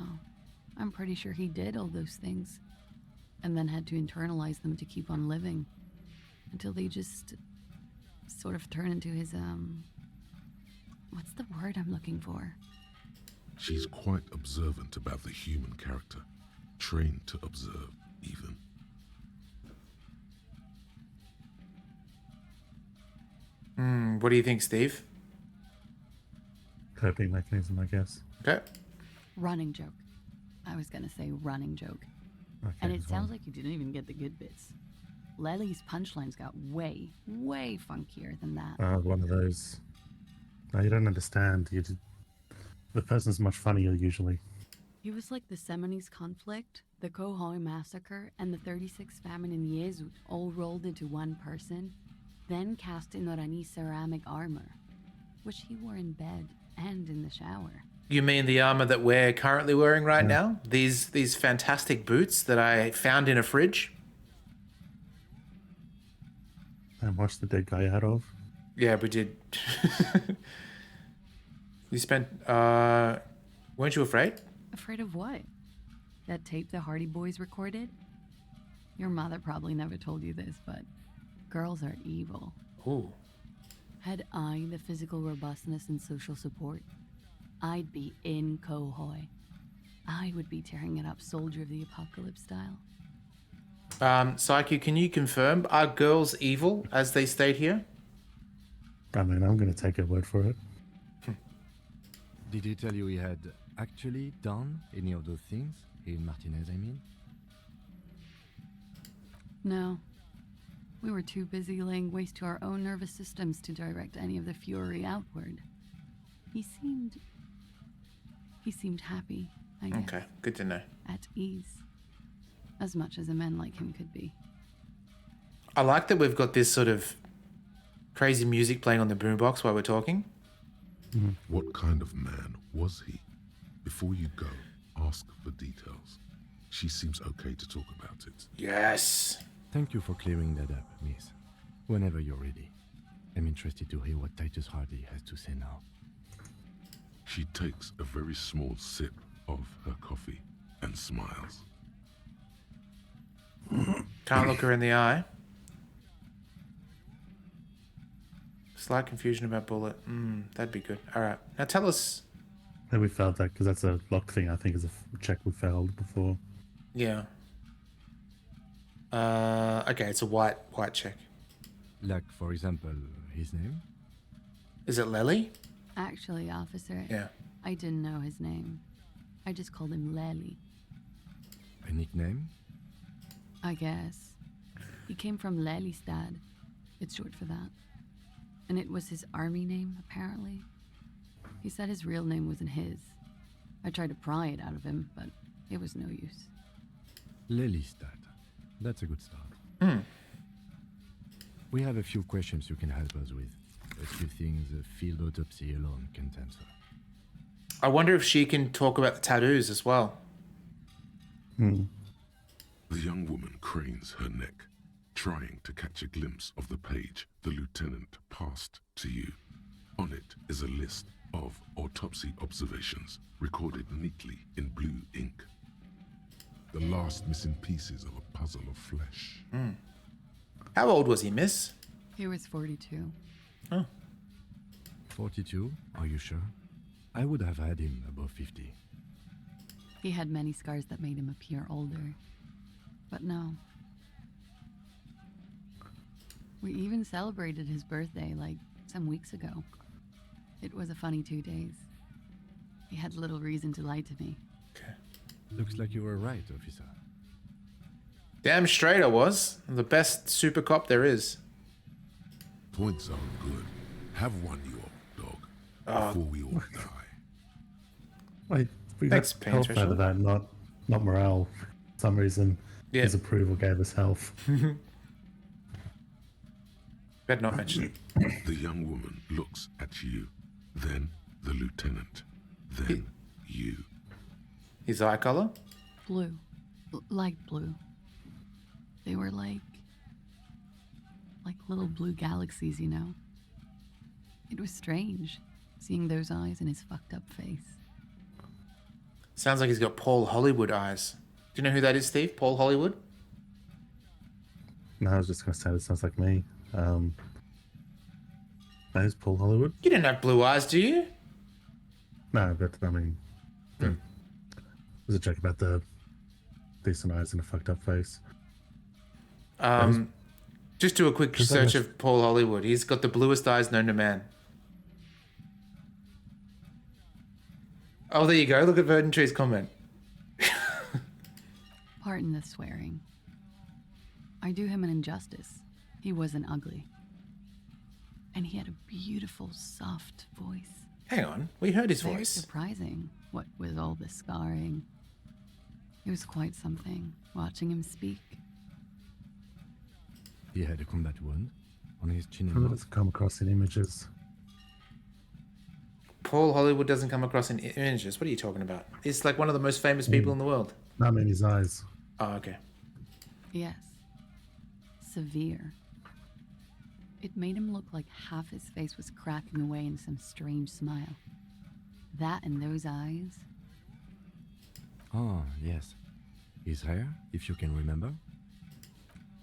I'm pretty sure he did all those things. And then had to internalize them to keep on living. Until they just sort of turn into his, what's the word I'm looking for? She's quite observant about the human character. Trained to observe, even. What do you think, Steve? Coping mechanism, I guess. Okay. Running joke. I was gonna say running joke. Okay, And it fine. sounds like you didn't even get the good bits. Lely's punchlines got way, way funkier than that. One of those. No, you don't understand. The person's much funnier usually. He was like the Seminoles conflict, the Kohoi massacre, and the 36 famine in Yezu all rolled into one person, then cast in Orani ceramic armor, which he wore in bed and in the shower. You mean the armor that we're currently wearing right now? These fantastic boots that I found in a fridge? And watch the dead guy out of. Yeah, we did. You spent, weren't you afraid? Afraid of what? That tape the Hardy Boys recorded? Your mother probably never told you this, but girls are evil. Ooh. Had I the physical robustness and social support, I'd be in Kohoi. I would be tearing it up Soldier of the Apocalypse style. Psyche, can you confirm, are girls evil as they state here? I mean, I'm going to take your word for it. Did he tell you he had actually done any of those things? In Martinez, I mean? No. We were too busy laying waste to our own nervous systems to direct any of the fury outward. He seemed happy, I guess. Okay, good to know. At ease. As much as a man like him could be. I like that we've got this sort of crazy music playing on the boombox while we're talking. What kind of man was he? Before you go, ask for details. She seems okay to talk about it. Yes. Thank you for clearing that up, miss. Whenever you're ready. I'm interested to hear what Titus Hardy has to say now. She takes a very small sip of her coffee and smiles. Can't look her in the eye. Slight confusion about bullet. That'd be good. All right. Now tell us. And we failed that because that's a lock thing. I think is a check we failed before. Yeah. Okay, it's a white check. Like, for example, his name? Is it Lely? Actually, officer, Yeah. I didn't know his name. I just called him Lely. A nickname? I guess. He came from Lelystad. It's short for that. And it was his army name, apparently. He said his real name wasn't his. I tried to pry it out of him, but it was no use. Lelystad. That's a good start. We have a few questions you can help us with. A few things a field autopsy alone can't answer. I wonder if she can talk about the tattoos as well. The young woman cranes her neck, trying to catch a glimpse of the page the lieutenant passed to you. On it is a list of autopsy observations recorded neatly in blue ink. The last missing pieces of a puzzle of flesh. How old was he, miss? He was 42. 42? Are you sure? I would have had him above 50. He had many scars that made him appear older. But no. We even celebrated his birthday like some weeks ago. It was a funny 2 days. He had little reason to lie to me. Looks like you were right, officer. Damn straight I was. I'm the best super cop there is. Points are good. Have one, you old dog, before we all die. Wait, we Thanks, got health out of that, not morale. For some reason, his approval gave us health. Better not mention it. The young woman looks at you, then the lieutenant, then you. His eye color? Blue. Light blue. They were like little blue galaxies, you know? It was strange, seeing those eyes in his fucked up face. Sounds like he's got Paul Hollywood eyes. Do you know who that is, Steve? Paul Hollywood? No, I was just going to say that sounds like me. Who's Paul Hollywood? You don't have blue eyes, do you? No, but I mean, it was a joke about the decent eyes and a fucked up face. Just do a quick search of Paul Hollywood. He's got the bluest eyes known to man. Oh, there you go. Look at Verdant Tree's comment. Pardon the swearing. I do him an injustice. He wasn't ugly. And he had a beautiful, soft voice. Hang on. We heard his Very voice. surprising, what with all the scarring. It was quite something, watching him speak. He had a combat wound on his chin and Who mouth. doesn't come across in images? Paul Hollywood doesn't come across in images. What are you talking about? He's like one of the most famous people in the world. Not in his eyes. Oh, okay. Yes. Severe. It made him look like half his face was cracking away in some strange smile. That and those eyes. Oh, yes. His hair, if you can remember.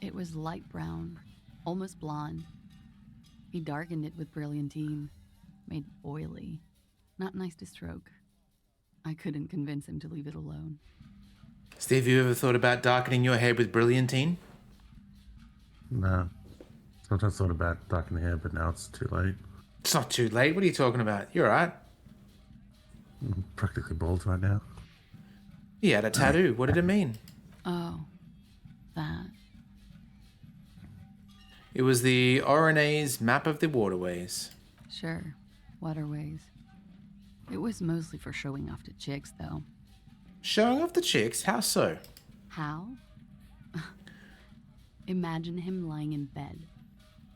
It was light brown, almost blonde. He darkened it with brilliantine, made oily. Not nice to stroke. I couldn't convince him to leave it alone. Steve, you ever thought about darkening your hair with brilliantine? No. Sometimes thought about darkening hair, but now it's too late. It's not too late. What are you talking about? You're alright. I'm practically bald right now. He had a tattoo. What did it mean? Oh, that. It was the RNA's map of the waterways. Sure, waterways. It was mostly for showing off to chicks, though. Showing off the chicks? How so? How? Imagine him lying in bed.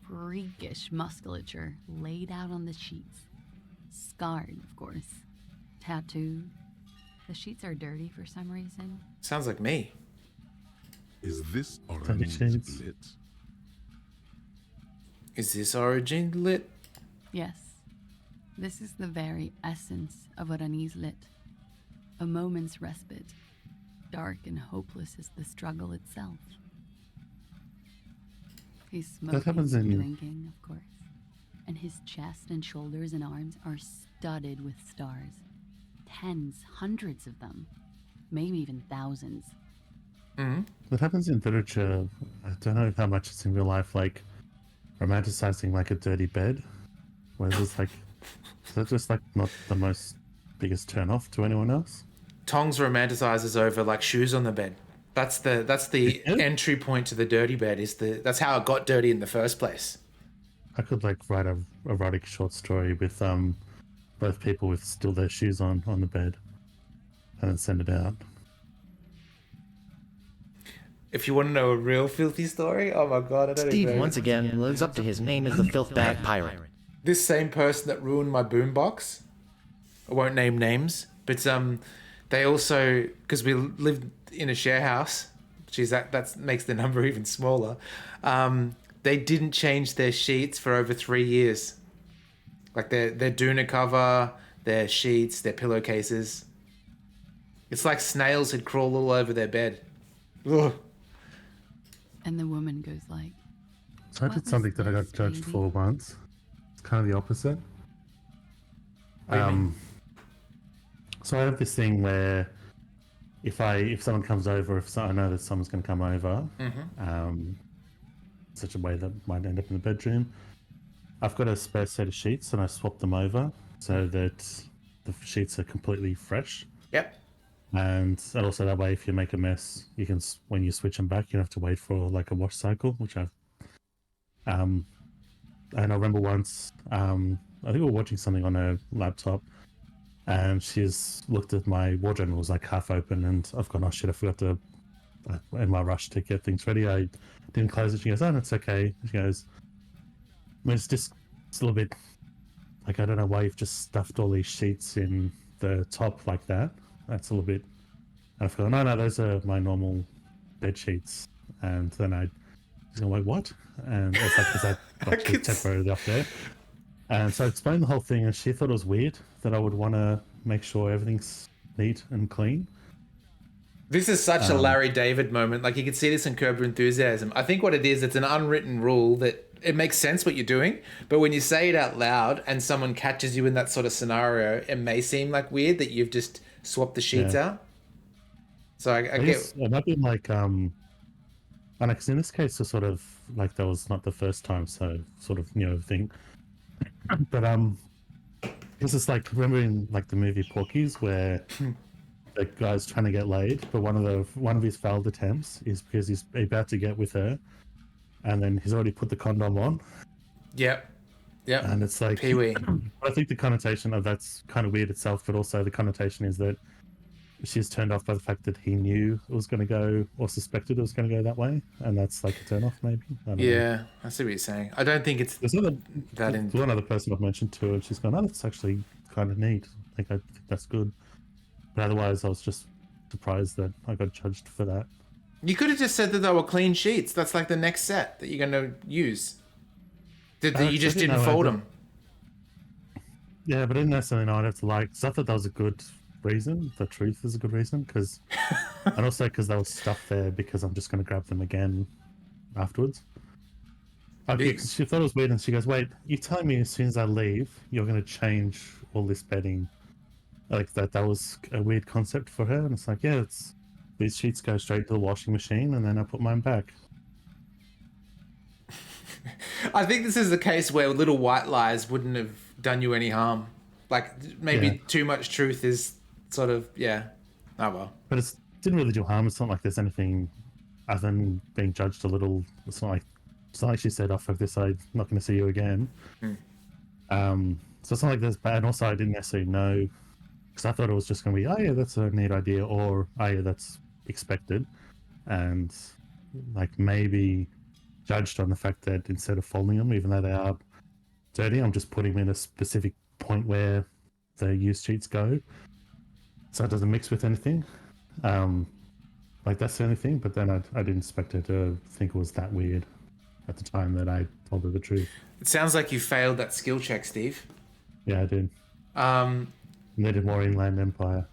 Freakish musculature laid out on the sheets. Scarred, of course. Tattooed. The sheets are dirty for some reason. Sounds like me. Is this Dirty orange sheets. lit? Is this origin lit? Yes. This is the very essence of what unease lit. A moment's respite. Dark and hopeless as the struggle itself. He's smoking happens and in- drinking, of course. And his chest and shoulders and arms are studded with stars. Tens, hundreds of them. Maybe even thousands. That happens in literature. I don't know how much it's in real life, like romanticizing like a dirty bed. Where it's like, is that just like not the most biggest turn off to anyone else? Tongs romanticizes over like shoes on the bed. That's the entry point to the dirty bed. That's how it got dirty in the first place. I could like write a erotic short story with both people with still their shoes on the bed, and then send it out. If you want to know a real filthy story, oh my god, I don't Steve, even know. once again, lives up to his name as the Filthbag Pirate. This same person that ruined my boombox, I won't name names, but they also, because we lived in a share house, geez, that makes the number even smaller. They didn't change their sheets for over 3 years. Like their doona cover, their sheets, their pillowcases. It's like snails had crawled all over their bed. Ugh. And the woman goes like, So I did something that I got judged for once. It's kind of the opposite. What do you mean? So I have this thing where if someone comes over, I know that someone's going to come over, such a way that might end up in the bedroom, I've got a spare set of sheets and I swap them over so that the sheets are completely fresh. Yep. And also that way, if you make a mess, you can, when you switch them back, you don't have to wait for like a wash cycle, which I've, and I remember once, I think we were watching something on her laptop and she's looked at my wardrobe and was like half open and I've gone, oh shit, I forgot to, in my rush to get things ready, I didn't close it. She goes, oh, it's okay. She goes, I mean, it's a little bit, like, I don't know why you've just stuffed all these sheets in the top like that. That's a little bit, and I thought, no, those are my normal bed sheets. And then I was like, what? And it's like, because I got temporarily up there. And so I explained the whole thing, and she thought it was weird that I would want to make sure everything's neat and clean. This is such a Larry David moment. Like, you can see this in Curb Your Enthusiasm. I think what it is, it's an unwritten rule that it makes sense what you're doing, but when you say it out loud and someone catches you in that sort of scenario, it may seem like weird that you've just swapped the sheets out. So I get... It might be like, I know, because in this case, it's sort of like that was not the first time, so sort of, thing. But, this is like, remember in like the movie Porky's where the guy's trying to get laid, but one of his failed attempts is because he's about to get with her, and then he's already put the condom on. Yep. And it's like, Pee-wee. I think the connotation of that's kind of weird itself, but also the connotation is that she's turned off by the fact that he knew it was going to go, or suspected it was going to go that way, and that's like a turn off, maybe. I don't know. I see what you're saying. I don't think it's There's one other person I've mentioned to, and she's gone, oh, that's actually kind of neat. I think that's good. But otherwise, I was just surprised that I got judged for that. You could have just said that they were clean sheets. That's like the next set that you're going to use. That you just didn't fold them. Yeah, but I didn't necessarily know I'd have to like. So I thought that was a good reason. The truth is a good reason, because, and also because there was stuff there. Because I'm just going to grab them again afterwards. She thought it was weird, and she goes, "Wait, you telling me as soon as I leave, you're going to change all this bedding?" Like that was a weird concept for her, and it's like, yeah, these sheets go straight to the washing machine, and then I put mine back. I think this is the case where little white lies wouldn't have done you any harm. Like, maybe too much truth is sort of, oh well. But it didn't really do harm. It's not like there's anything other than being judged a little. It's not like she said, oh, fuck this, I'm not going to see you again. So it's not like there's bad. And also, I didn't necessarily know, because I thought it was just going to be, oh yeah, that's a neat idea, or oh yeah, that's expected. And like maybe judged on the fact that instead of folding them, even though they are dirty, I'm just putting them in a specific point where the used sheets go, so it doesn't mix with anything. Like that's the only thing. But then I didn't expect her to think it was that weird at the time that I told her the truth. It sounds like you failed that skill check, Steve. Yeah, I did. Needed more Inland Empire.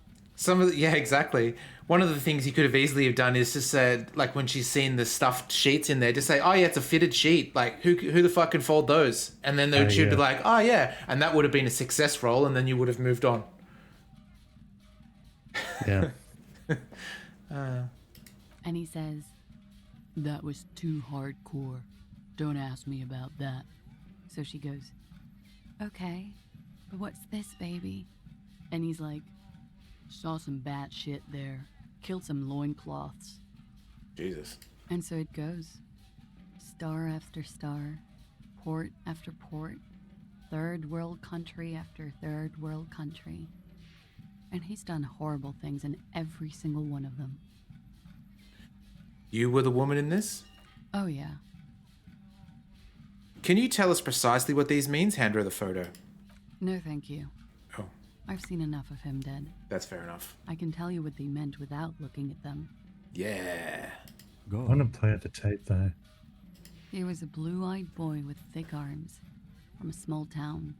Exactly. One of the things you could have easily have done is just said, like, when she's seen the stuffed sheets in there, just say, oh yeah, it's a fitted sheet. Like, who the fuck can fold those? And then she'd be like, oh yeah. And that would have been a success roll, and then you would have moved on. Yeah. And he says, that was too hardcore. Don't ask me about that. So she goes, okay, but what's this, baby? And he's like, saw some bat shit there. Killed some loincloths. Jesus. And so it goes. Star after star. Port after port. Third world country after third world country. And he's done horrible things in every single one of them. You were the woman in this? Oh, yeah. Can you tell us precisely what these means? Hand her the photo. No, thank you. Oh. I've seen enough of him dead. That's fair enough. I can tell you what they meant without looking at them. Yeah. Go. I want to play at the tape, though. He was a blue-eyed boy with thick arms from a small town.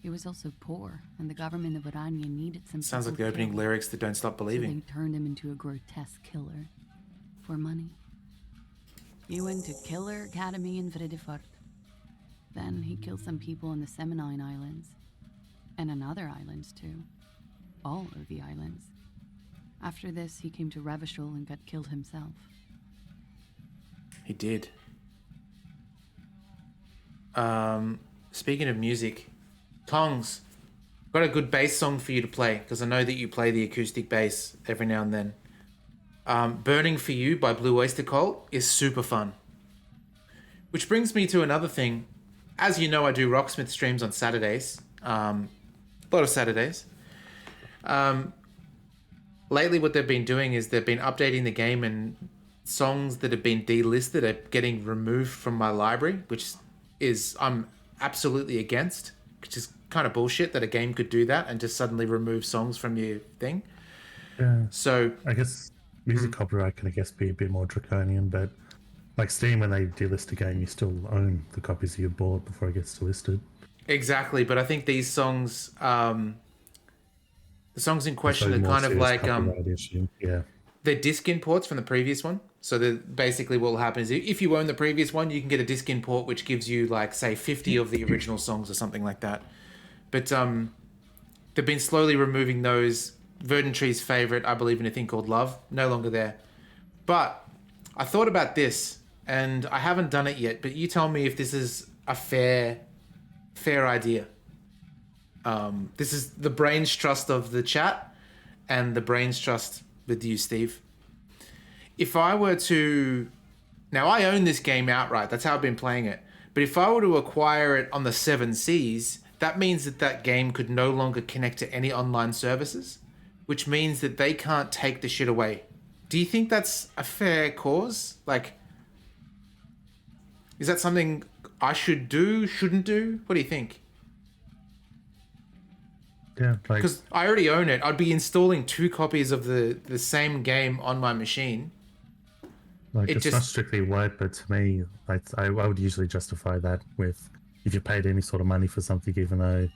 He was also poor, and the government of Orania needed some Sounds like the people opening killed. lyrics to Don't Stop So Believing. they turned him into a grotesque killer. For money. He went to Killer Academy in Vredefort. Then he killed some people in the Seminine Islands. And on other islands, too. All of the islands. After this, he came to Revachol and got killed himself. He did. Speaking of music, Tongs, got a good bass song for you to play, because I know that you play the acoustic bass every now and then. Burning for You by Blue Oyster Cult is super fun. Which brings me to another thing. As you know, I do Rocksmith streams on Saturdays. A lot of Saturdays. Lately, what they've been doing is they've been updating the game, and songs that have been delisted are getting removed from my library, which is I'm absolutely against, which is kind of bullshit that a game could do that and just suddenly remove songs from your thing. Yeah. So I guess music copyright can, I guess, be a bit more draconian, but like Steam, when they delist a game, you still own the copies you bought before it gets delisted. Exactly, but I think these songs, the songs in question are More kind of serious like copyright issue. Yeah. they're disc imports from the previous one. So basically what will happen is if you own the previous one, you can get a disc import which gives you like say 50 of the original songs or something like that. But they've been slowly removing those. Verdant Tree's favorite, I Believe in a Thing Called Love, no longer there. But I thought about this, and I haven't done it yet, but you tell me if this is a fair idea. This is the brains trust of the chat and the brains trust with you, Steve. If I were to... Now, I own this game outright. That's how I've been playing it. But if I were to acquire it on the 7 Seas, that means that game could no longer connect to any online services, which means that they can't take the shit away. Do you think that's a fair cause? Like, is that something I should do, shouldn't do? What do you think? Yeah, because I already own it. I'd be installing 2 copies of the same game on my machine. Like, it's not strictly right, but to me, like, I would usually justify that with if you paid any sort of money for something, even though,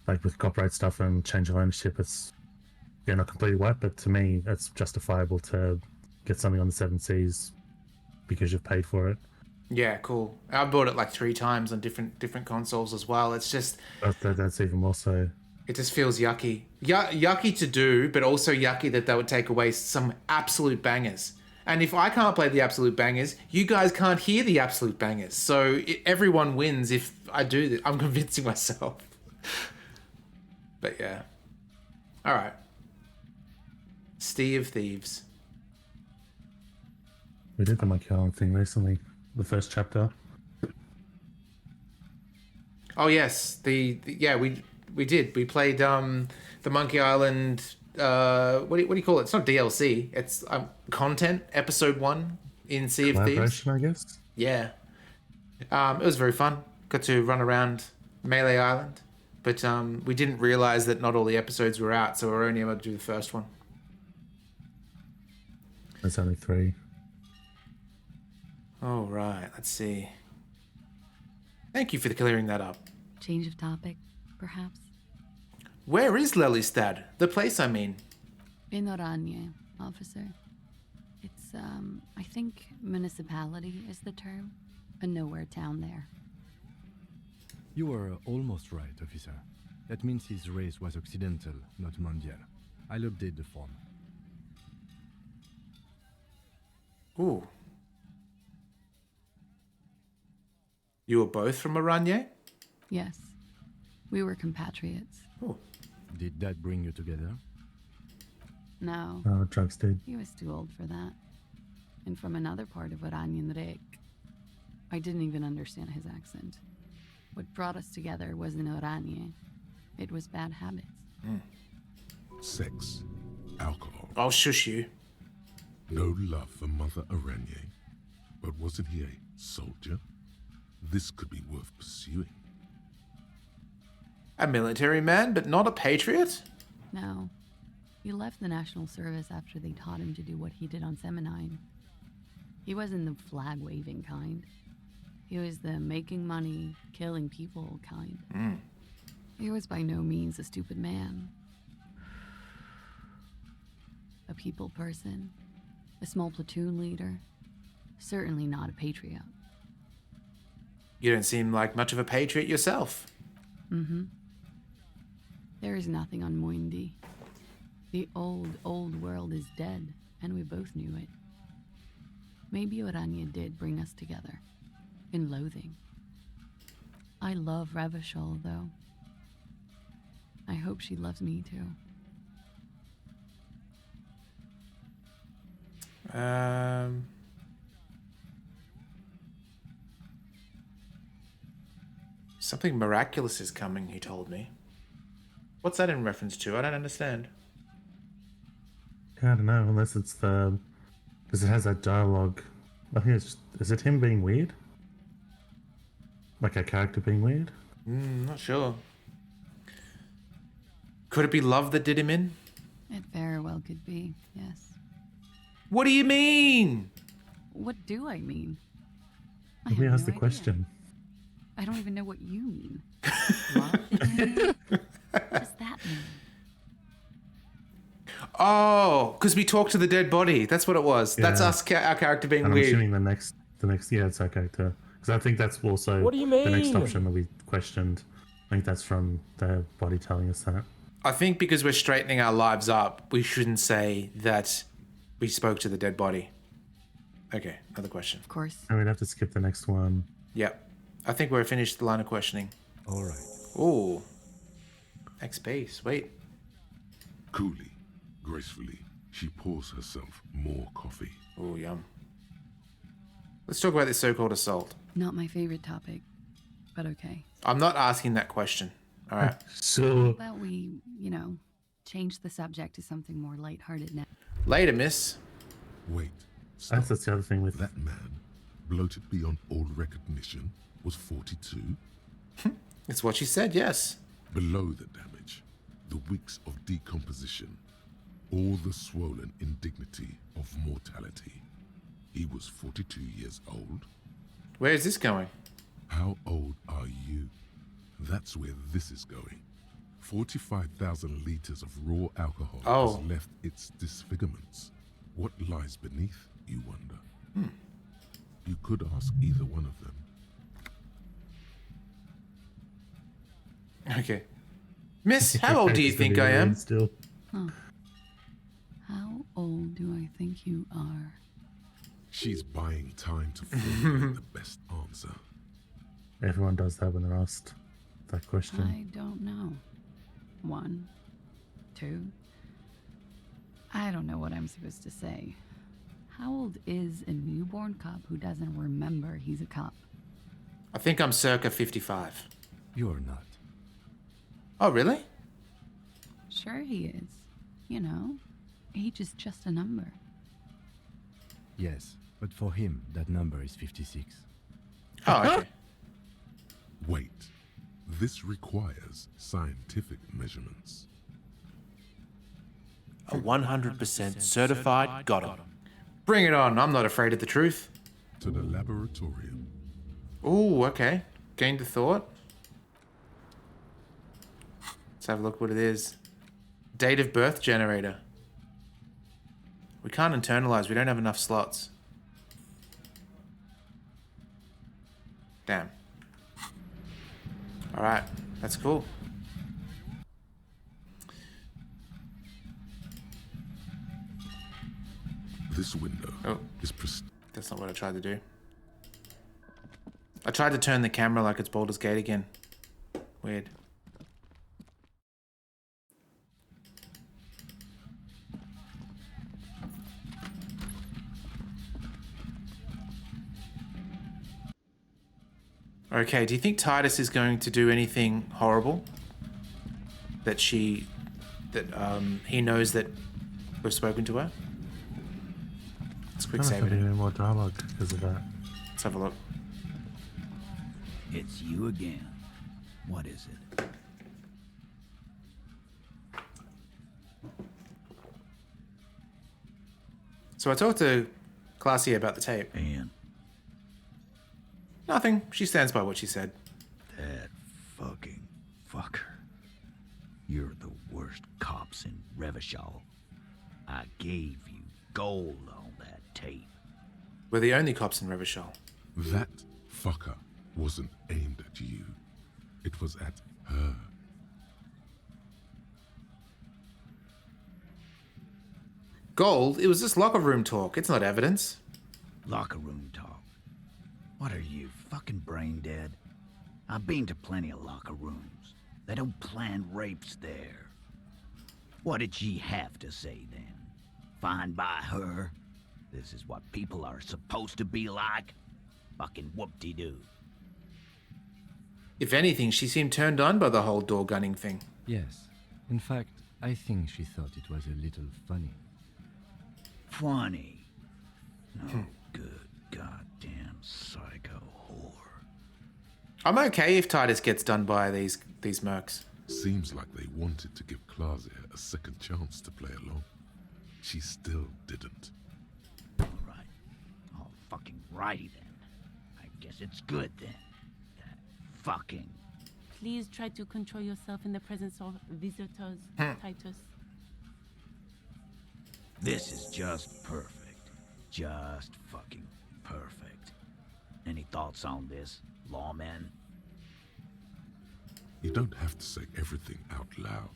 like with copyright stuff and change of ownership, it's not completely right, but to me, it's justifiable to get something on the 7 Seas because you've paid for it. Yeah, cool. I bought it like 3 times on different consoles as well. It's just... That's even more so. It just feels yucky. Yucky to do, but also yucky that they would take away some absolute bangers. And if I can't play the absolute bangers, you guys can't hear the absolute bangers. So everyone wins if I do that. I'm convincing myself. But yeah. All right. Sea of Thieves. We did the Monkey Island thing recently. The first chapter. Oh yes, we did. We played the Monkey Island. What do you call it? It's not DLC. It's content. Episode 1 in Sea of Thieves. I guess. Yeah. It was very fun. Got to run around Melee Island, but we didn't realize that not all the episodes were out, so we were only able to do the first one. There's only 3. All right. Let's see. Thank you for clearing that up. Change of topic, perhaps? Where is Lelystad? The place, I mean. In Oranje, officer. It's, I think municipality is the term. A nowhere town there. You were almost right, officer. That means his race was occidental, not mondial. I'll update the form. Ooh. You were both from Oranje? Yes. We were compatriots. Oh. Did that bring you together? No. Oh, drugs did. He was too old for that. And from another part of Oranjenrijk. I didn't even understand his accent. What brought us together wasn't Oranje. It was bad habits. Sex, alcohol. I'll shush you. No love for Mother Oranje. But wasn't he a soldier? This could be worth pursuing. A military man, but not a patriot? No. He left the National Service after they taught him to do what he did on Seminine. He wasn't the flag-waving kind. He was the making money, killing people kind. He was by no means a stupid man. A people person, a small platoon leader, certainly not a patriot. You don't seem like much of a patriot yourself. Mm-hmm. There is nothing on Moindi. The old world is dead, and we both knew it. Maybe Orania did bring us together, in loathing. I love Revachol, though. I hope she loves me, too. Something miraculous is coming, he told me. What's that in reference to? I don't understand. I don't know, unless it's the... Because it has that dialogue. I think it's just... Is it him being weird? Like a character being weird? Not sure. Could it be love that did him in? It very well could be, yes. What do you mean? What do I mean? Let me ask the question. I don't even know what you mean. What does that mean? Oh, because we talked to the dead body. That's what it was. Yeah. That's us, our character being And I'm weird. assuming the next, yeah, it's our character. Because I think that's also What do you the next mean? option that we questioned. I think that's from the body telling us that. I think because we're straightening our lives up, we shouldn't say that we spoke to the dead body. Okay, another question. Of course. And we'd have to skip the next one. Yep. I think we're finished the line of questioning. All right. Ooh. XP, sweet. Coolly, gracefully, she pours herself more coffee. Ooh, yum. Let's talk about this so-called assault. Not my favorite topic, but okay. I'm not asking that question. All right. So. How about we, change the subject to something more lighthearted now? Later, miss. Wait. That's the other thing with that man, bloated beyond all recognition, was 42. It's what she said, yes. Below the damage, the weeks of decomposition, all the swollen indignity of mortality. He was 42 years old. Where is this going? How old are you? That's where this is going. 45,000 liters of raw alcohol has left its disfigurements. What lies beneath, you wonder? You could ask either one of them. Okay. Miss, how old do you think I am? Still. Huh. How old do I think you are? She's buying time to formulate the best answer. Everyone does that when they're asked that question. I don't know. 1, 2. I don't know what I'm supposed to say. How old is a newborn cop who doesn't remember he's a cop? I think I'm circa 55. You're not. Oh, really? Sure he is. Age is just a number. Yes, but for him, that number is 56. Oh, okay. Wait. This requires scientific measurements. A 100% certified got 'em. Bring it on. I'm not afraid of the truth. To the laboratorium. Ooh, okay. Gained the thought. Let's have a look what it is. Date of birth generator. We can't internalize. We don't have enough slots. Damn. All right. That's cool. This window is That's not what I tried to do. I tried to turn the camera like it's Baldur's Gate again. Weird. Okay, do you think Titus is going to do anything horrible? That he knows that we've spoken to her? Let's quick I don't save know if it. I need any more dialogue because of that. Let's have a look. It's you again. What is it? So I talked to Claudia about the tape. And? Nothing. She stands by what she said. That fucking fucker. Revachol. I gave you gold on that tape. We're the only cops in Revachol. That fucker wasn't aimed at you. It was at her. Gold? It was just locker room talk. It's not evidence. Locker room talk. What are you, fucking brain dead? I've been to plenty of locker rooms. They don't plan rapes there. What did she have to say then? Fine by her? This is what people are supposed to be like? Fucking whoop-de-doo. If anything, she seemed turned on by the whole door gunning thing. Yes. In fact, I think she thought it was a little funny. Funny? No good goddamn psycho whore. I'm okay if Titus gets done by these mercs. Seems like they wanted to give Claudia a second chance to play along. She still didn't. Alright. Oh, fucking righty then. I guess it's good then. That fucking... Please try to control yourself in the presence of visitors, Titus. This is just perfect. Just fucking perfect. Any thoughts on this, lawman? You don't have to say everything out loud.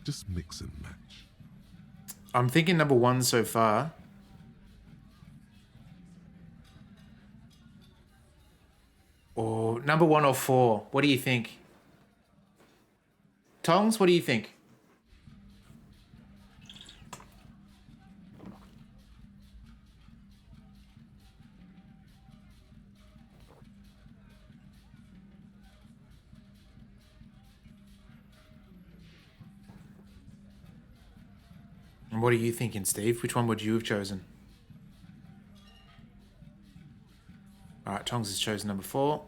Just mix and match. I'm thinking number 1 so far. Or number 1 or 4. What do you think? Tongs, what do you think? And what are you thinking, Steve? Which one would you have chosen? Alright, Tongs has chosen number 4.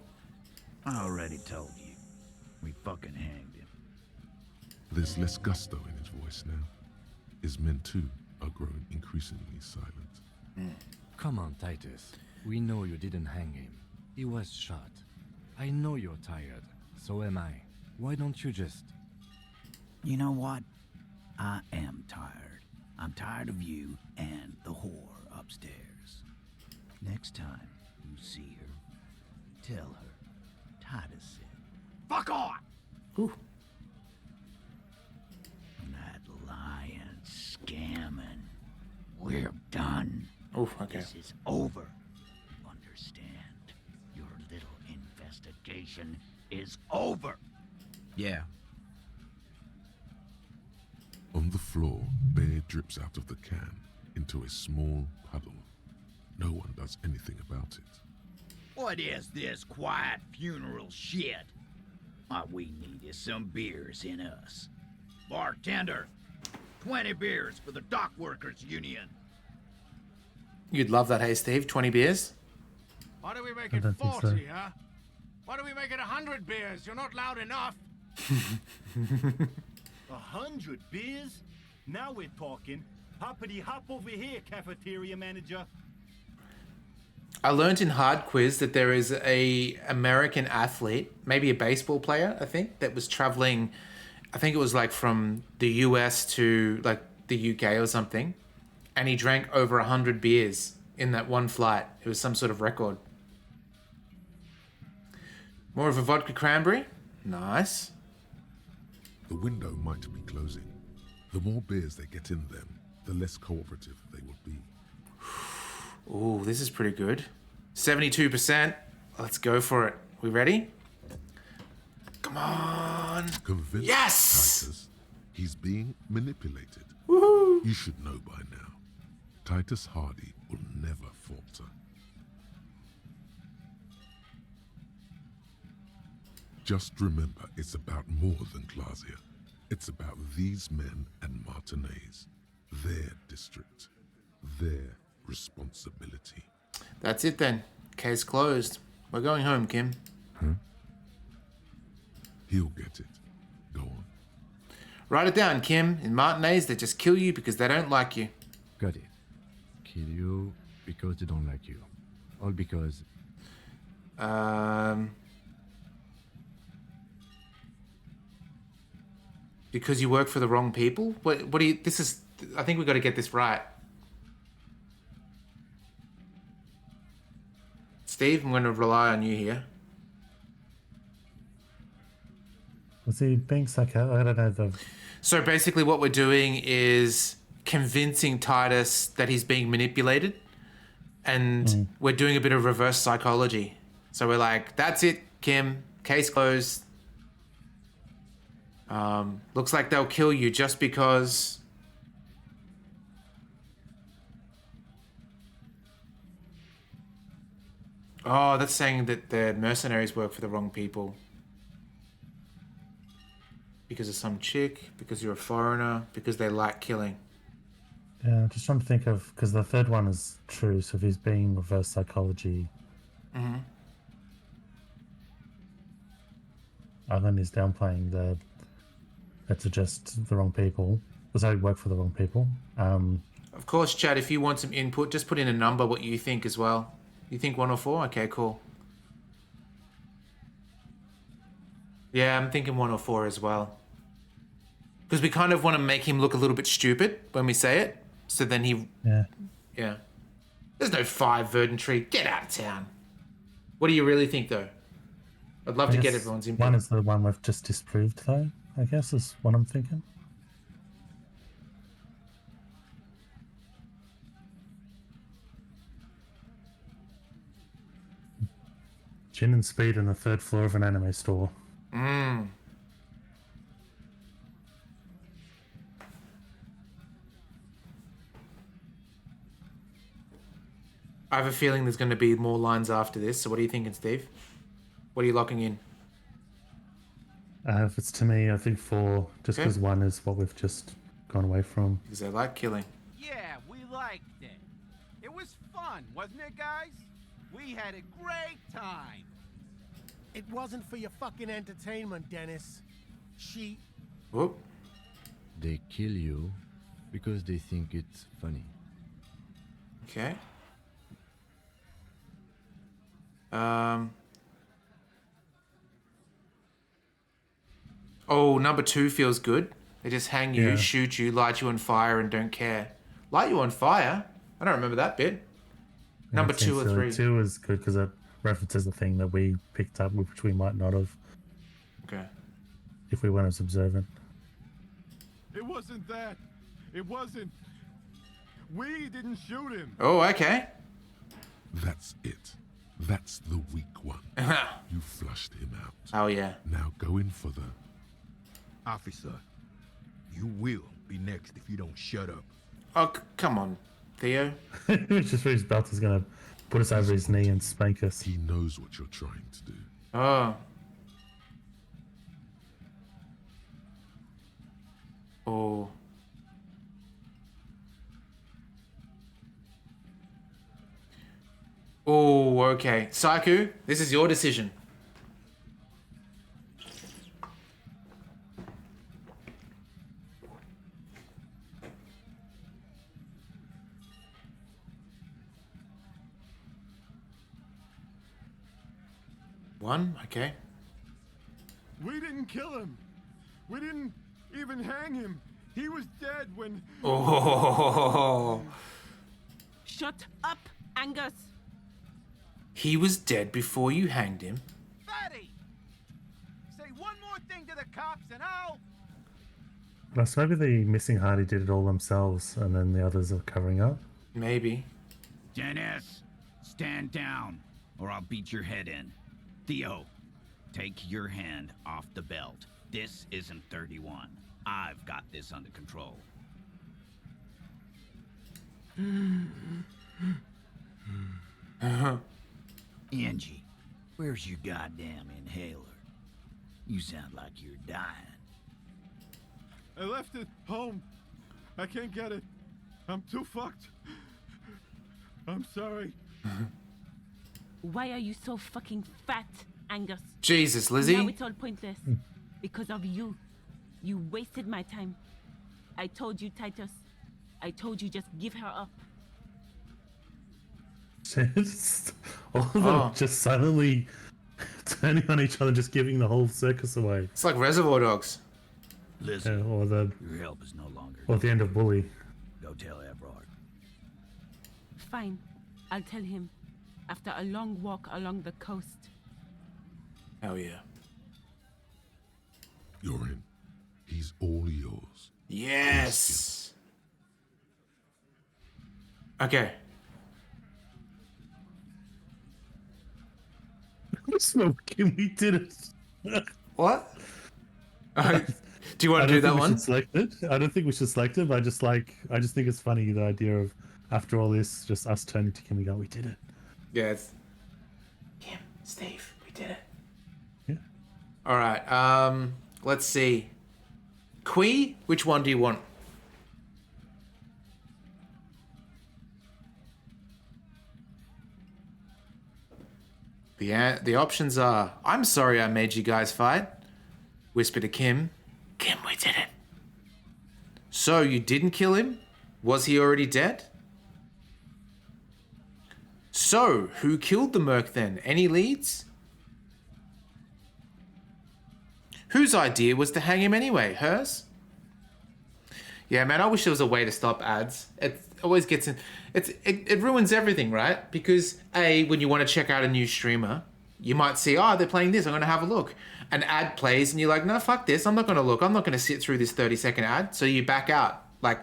I already told you. We fucking hanged him. There's less gusto in his voice now. His men too are growing increasingly silent. Come on, Titus. We know you didn't hang him. He was shot. I know you're tired. So am I. Why don't you just... You know what? I am tired. I'm tired of you and the whore upstairs. Next time you see her, tell her Titus said, "Fuck on!" Ooh. That lying, scamming. We're done. Oh, okay. This is over. You understand? Your little investigation is over. Yeah. On the floor, beer drips out of the can into a small puddle. No one does anything about it. What is this quiet funeral shit? What we need is some beers in us. Bartender, 20 beers for the Dock Workers Union. You'd love that, hey, Steve? 20 beers? Why do we make I it don't think 40, so. huh? Why do we make it 100 beers? You're not loud enough. 100 beers? Now we're talking. Hoppity hop over here, cafeteria manager. I learned in Hard Quiz that there is a American athlete, maybe a baseball player, I think, that was traveling, I think it was like from the US to like the UK or something. And he drank over 100 beers in that one flight. It was some sort of record. More of a vodka cranberry? Nice. The window might be closing. The more beers they get in them, the less cooperative they will be. Ooh, this is pretty good. 72%. Let's go for it. We ready? Come on. Convince Yes! Titus he's being manipulated. Woohoo! You should know by now. Titus Hardy will never falter. Just remember, it's about more than Claudia. It's about these men and Martinez. Their district. Their responsibility. That's it then. Case closed. We're going home, Kim. He'll get it. Go on. Write it down, Kim. In Martinez, they just kill you because they don't like you. Got it. Kill you because they don't like you. All because... Because you work for the wrong people? What do you... This is... I think we've got to get this right. Steve, I'm going to rely on you here. Was he being sarcastic? I don't know. So basically what we're doing is convincing Titus that he's being manipulated. And we're doing a bit of reverse psychology. So we're like, that's it, Kim. Case closed. Looks like they'll kill you just because... Oh, that's saying that the mercenaries work for the wrong people. Because of some chick, because you're a foreigner, because they like killing. Yeah, I'm just trying to think of... Because the third one is true, so if he's being reverse psychology... Mm-hmm. And then he's downplaying that to just the wrong people. So work for the wrong people. Of course, Chad, if you want some input, just put in a number what you think as well. You think 1 or 4? Okay, cool. Yeah, I'm thinking 1 or 4 as well. Because we kind of want to make him look a little bit stupid when we say it. So then he... Yeah. There's no 5, Verdant Tree. Get out of town. What do you really think, though? I'd love to get everyone's input. 1 is the one we've just disproved, though, I guess, is what I'm thinking. Gin and speed on the 3rd floor of an anime store. Mm. I have a feeling there's going to be more lines after this. So what are you thinking, Steve? What are you locking in? If it's to me, I think 4, just because 1 is what we've just gone away from. Because they like killing. Yeah, we liked it. It was fun, wasn't it, guys? We had a great time. It wasn't for your fucking entertainment, Dennis. She... Whoop. They kill you because they think it's funny. Okay. Oh, number 2 feels good. They just hang you, shoot you, light you on fire, and don't care. Light you on fire? I don't remember that bit. Number 2 or 3. 2 is good because it references the thing that we picked up, which we might not have. Okay. If we weren't as observant. It wasn't that. It wasn't. We didn't shoot him. Oh, okay. That's it. That's the weak one. You flushed him out. Oh, yeah. Now go in for the... Officer, you will be next if you don't shut up. Oh, come on, Theo. Just for his belt is going to put us over his knee and spank us. He knows what you're trying to do. Oh. Oh. Oh, okay. Saiku, this is your decision. One, okay. We didn't kill him. We didn't even hang him. He was dead when... Oh. Shut up, Angus. He was dead before you hanged him. Fatty! Say one more thing to the cops and I'll... So maybe the missing Hardy did it all themselves and then the others are covering up? Maybe. Dennis, stand down or I'll beat your head in. Theo, take your hand off the belt. This isn't 31. I've got this under control. Angie, where's your goddamn inhaler? You sound like you're dying. I left it home. I can't get it. I'm too fucked. I'm sorry. Why are you so fucking fat, Angus? Jesus, Lizzie. Now it's all pointless. Because of you. You wasted my time. I told you, Titus. I told you just give her up. All of them just suddenly turning on each other, just giving the whole circus away. It's like Reservoir Dogs. Listen, or the your help is no longer. or the end of Bully. Go tell Everard. Fine. I'll tell him. After a long walk along the coast. Hell yeah. You're in. He's all yours. Yes. Okay. Smoking, we did it. What? Do you want to do that one? Select it. I don't think we should select it, but I just think it's funny, the idea of after all this, just us turning to Kim and go, we did it. Yeah, it's Kim, Steve, we did it. Yeah. All right. Let's see. Quee, which one do you want? The options are, I'm sorry I made you guys fight. Whisper to Kim. Kim, we did it. So you didn't kill him? Was he already dead? So, who killed the merc then? Any leads? Whose idea was to hang him anyway? Hers? Yeah, man, I wish there was a way to stop ads. It always gets in... It ruins everything, right? Because, A, when you want to check out a new streamer, you might see, oh, they're playing this, I'm going to have a look. An ad plays and you're like, no, fuck this, I'm not going to look. I'm not going to sit through this 30-second ad. So you back out, like,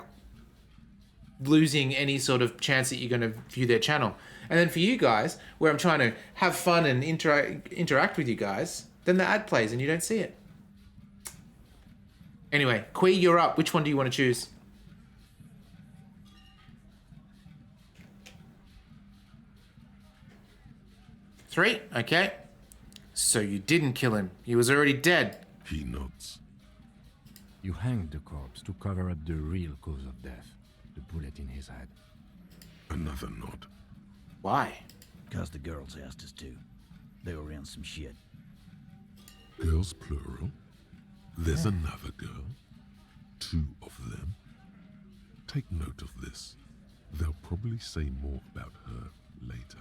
losing any sort of chance that you're going to view their channel. And then for you guys, where I'm trying to have fun and interact with you guys, then the ad plays and you don't see it. Anyway, Quee, you're up. Which one do you want to choose? Three? Okay. So you didn't kill him. He was already dead. He nods. You hanged the corpse to cover up the real cause of death. The bullet in his head. Another nod. Why? Because the girls asked us to. They were in some shit. Girls plural. There's another girl. 2 of them. Take note of this. They'll probably say more about her later.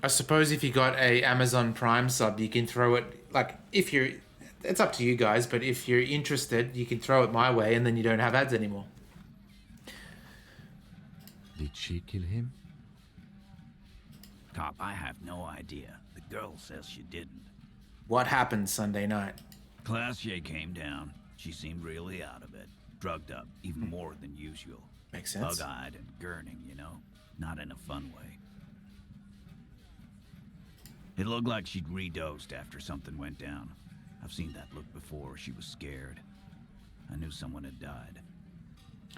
I suppose if you got a Amazon Prime sub, you can throw it, like, if you're... It's up to you guys, but if you're interested, you can throw it my way and then you don't have ads anymore. Did she kill him? Cop, I have no idea. The girl says she didn't. What happened Sunday night? Classier came down. She seemed really out of it. Drugged up, even more than usual. Makes sense. Bug-eyed and gurning, you know? Not in a fun way. It looked like she'd redosed after something went down. I've seen that look before. She was scared. I knew someone had died.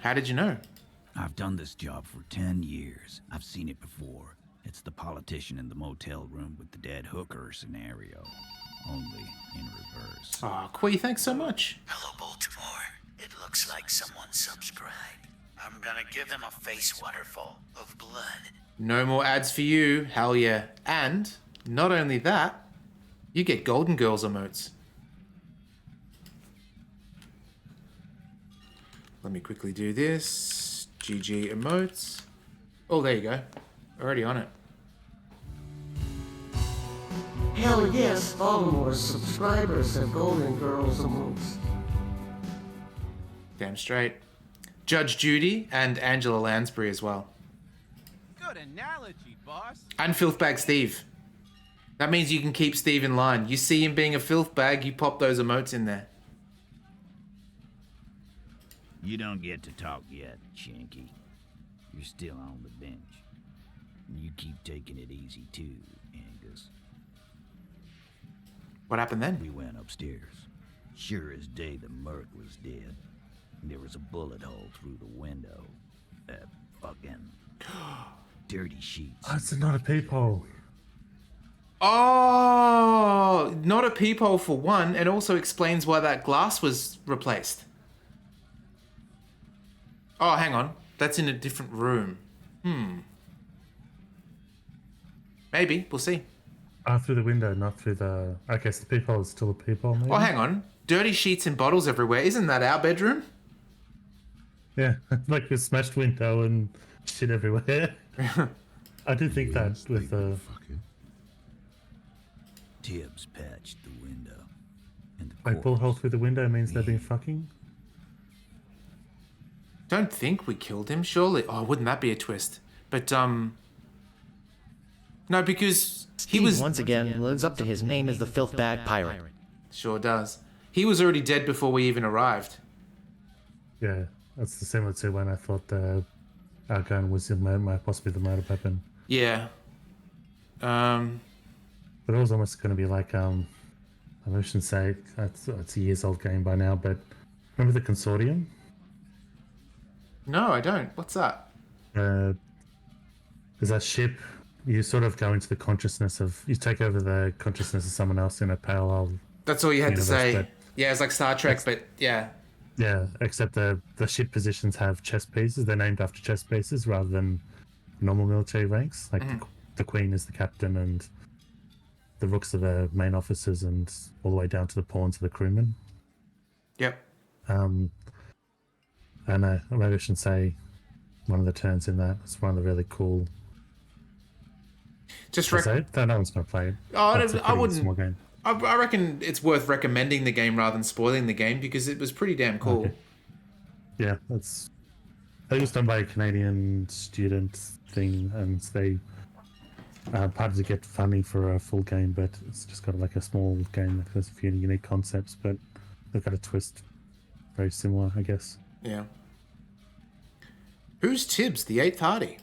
How did you know? I've done this job for 10 years. I've seen it before. It's the politician in the motel room with the dead hooker scenario. Only in reverse. Aw, Quee, thanks so much. Hello, Baltimore. It looks like someone subscribed. I'm gonna give them a face waterfall of blood. No more ads for you. Hell yeah. And, not only that, you get Golden Girls emotes. Let me quickly do this. GG emotes. Oh, there you go. Already on it. Hell yes, Baltimore's subscribers have Golden Girls emotes. Damn straight. Judge Judy and Angela Lansbury as well. Good analogy, boss. And Filthbag Steve. That means you can keep Steve in line. You see him being a filthbag, you pop those emotes in there. You don't get to talk yet, Shanky. You're still on the bench. You keep taking it easy too, Angus. What happened then? We went upstairs. Sure as day the merc was dead. There was a bullet hole through the window. Fucking dirty sheets. Oh, it's not a peephole. Oh, not a peephole for one, and also explains why that glass was replaced. Oh, hang on. That's in a different room. Maybe. We'll see. Through the window, not through the... I guess the peephole is still a peephole, maybe? Oh, hang on. Dirty sheets and bottles everywhere. Isn't that our bedroom? Yeah, like a smashed window and shit everywhere. I did think that with the... Tibbs patched the window. They pull a hole through the window means they've been fucking? Don't think we killed him, surely. Oh, wouldn't that be a twist? But, no, because he was... once again lives up to his name as the Filthbag Pirate. Sure does. He was already dead before we even arrived. Yeah, that's similar to when I thought our gun was possibly the murder weapon. Yeah. But it was almost going to be like, I shouldn't say it's a years old game by now, but remember the Consortium? No, I don't. What's that? There's that ship. You sort of go into the consciousness of... You take over the consciousness of someone else in a parallel... That's all you had to say. But, yeah, it's like Star Trek, but yeah. Yeah, except the ship positions have chess pieces. They're named after chess pieces rather than normal military ranks. Like the Queen is the captain and the rooks are the main officers and all the way down to the pawns of the crewmen. Yep. And maybe I shouldn't say one of the turns in that. It's one of the really cool... Just no one's going to play it. Oh, I wouldn't. Small game. I reckon it's worth recommending the game rather than spoiling the game because it was pretty damn cool. Okay. Yeah, I think it was done by a Canadian student thing, and they partly to get funding for a full game, but it's just got like a small game that has a few unique concepts, but they've got a twist very similar, I guess. Yeah. Who's Tibbs, the eighth Hardy?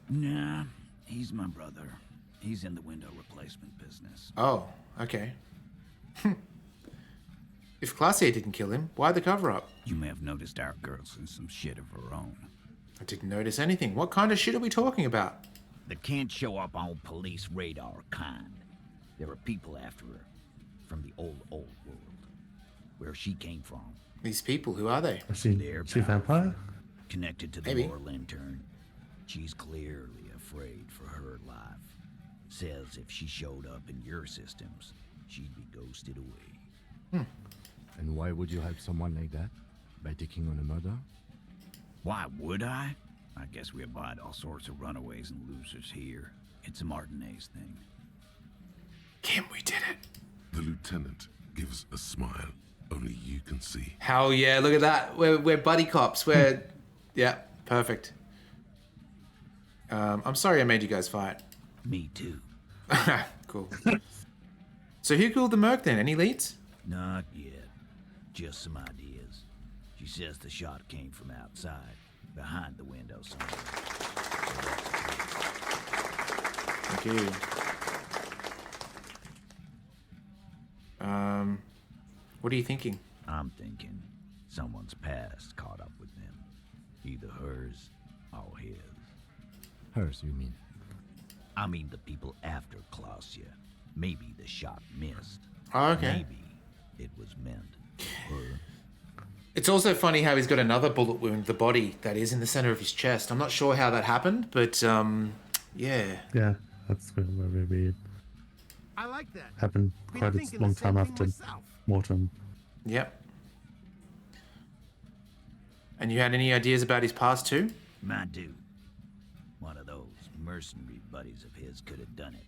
Nah, he's my brother. He's in the window replacement business. Oh, okay. If Class A didn't kill him, why the cover-up? You may have noticed our girl's in some shit of her own. I didn't notice anything. What kind of shit are we talking about? That can't show up on police radar kind. There are people after her. From the old world. Where she came from. These people, who are they? Is she a vampire? Connected to the War Lantern. She's clearly afraid for her life. Says if she showed up in your systems, she'd be ghosted away. And why would you help someone like that? By taking on a murder? Why would I? I guess we abide all sorts of runaways and losers here. It's a Martinez thing. Kim, we did it. The lieutenant gives a smile only you can see. Hell yeah, look at that. We're buddy cops. We're... yeah, perfect. I'm sorry I made you guys fight. Me too. Cool. So who killed the merc then? Any leads? Not yet. Just some ideas. She says the shot came from outside, behind the window somewhere. Thank you. What are you thinking? I'm thinking someone's past caught up with them. Either hers or his. Hers, you mean? I mean the people after Klausya. Maybe the shot missed. Oh, okay. Maybe it was meant for her. It's also funny how he's got another bullet wound, the body, that is in the center of his chest. I'm not sure how that happened, but, yeah. Yeah, that's very weird. I like that. Happened quite a long time after Mortem. Yep. And you had any ideas about his past too? I do. One of those mercenary buddies of his could have done it.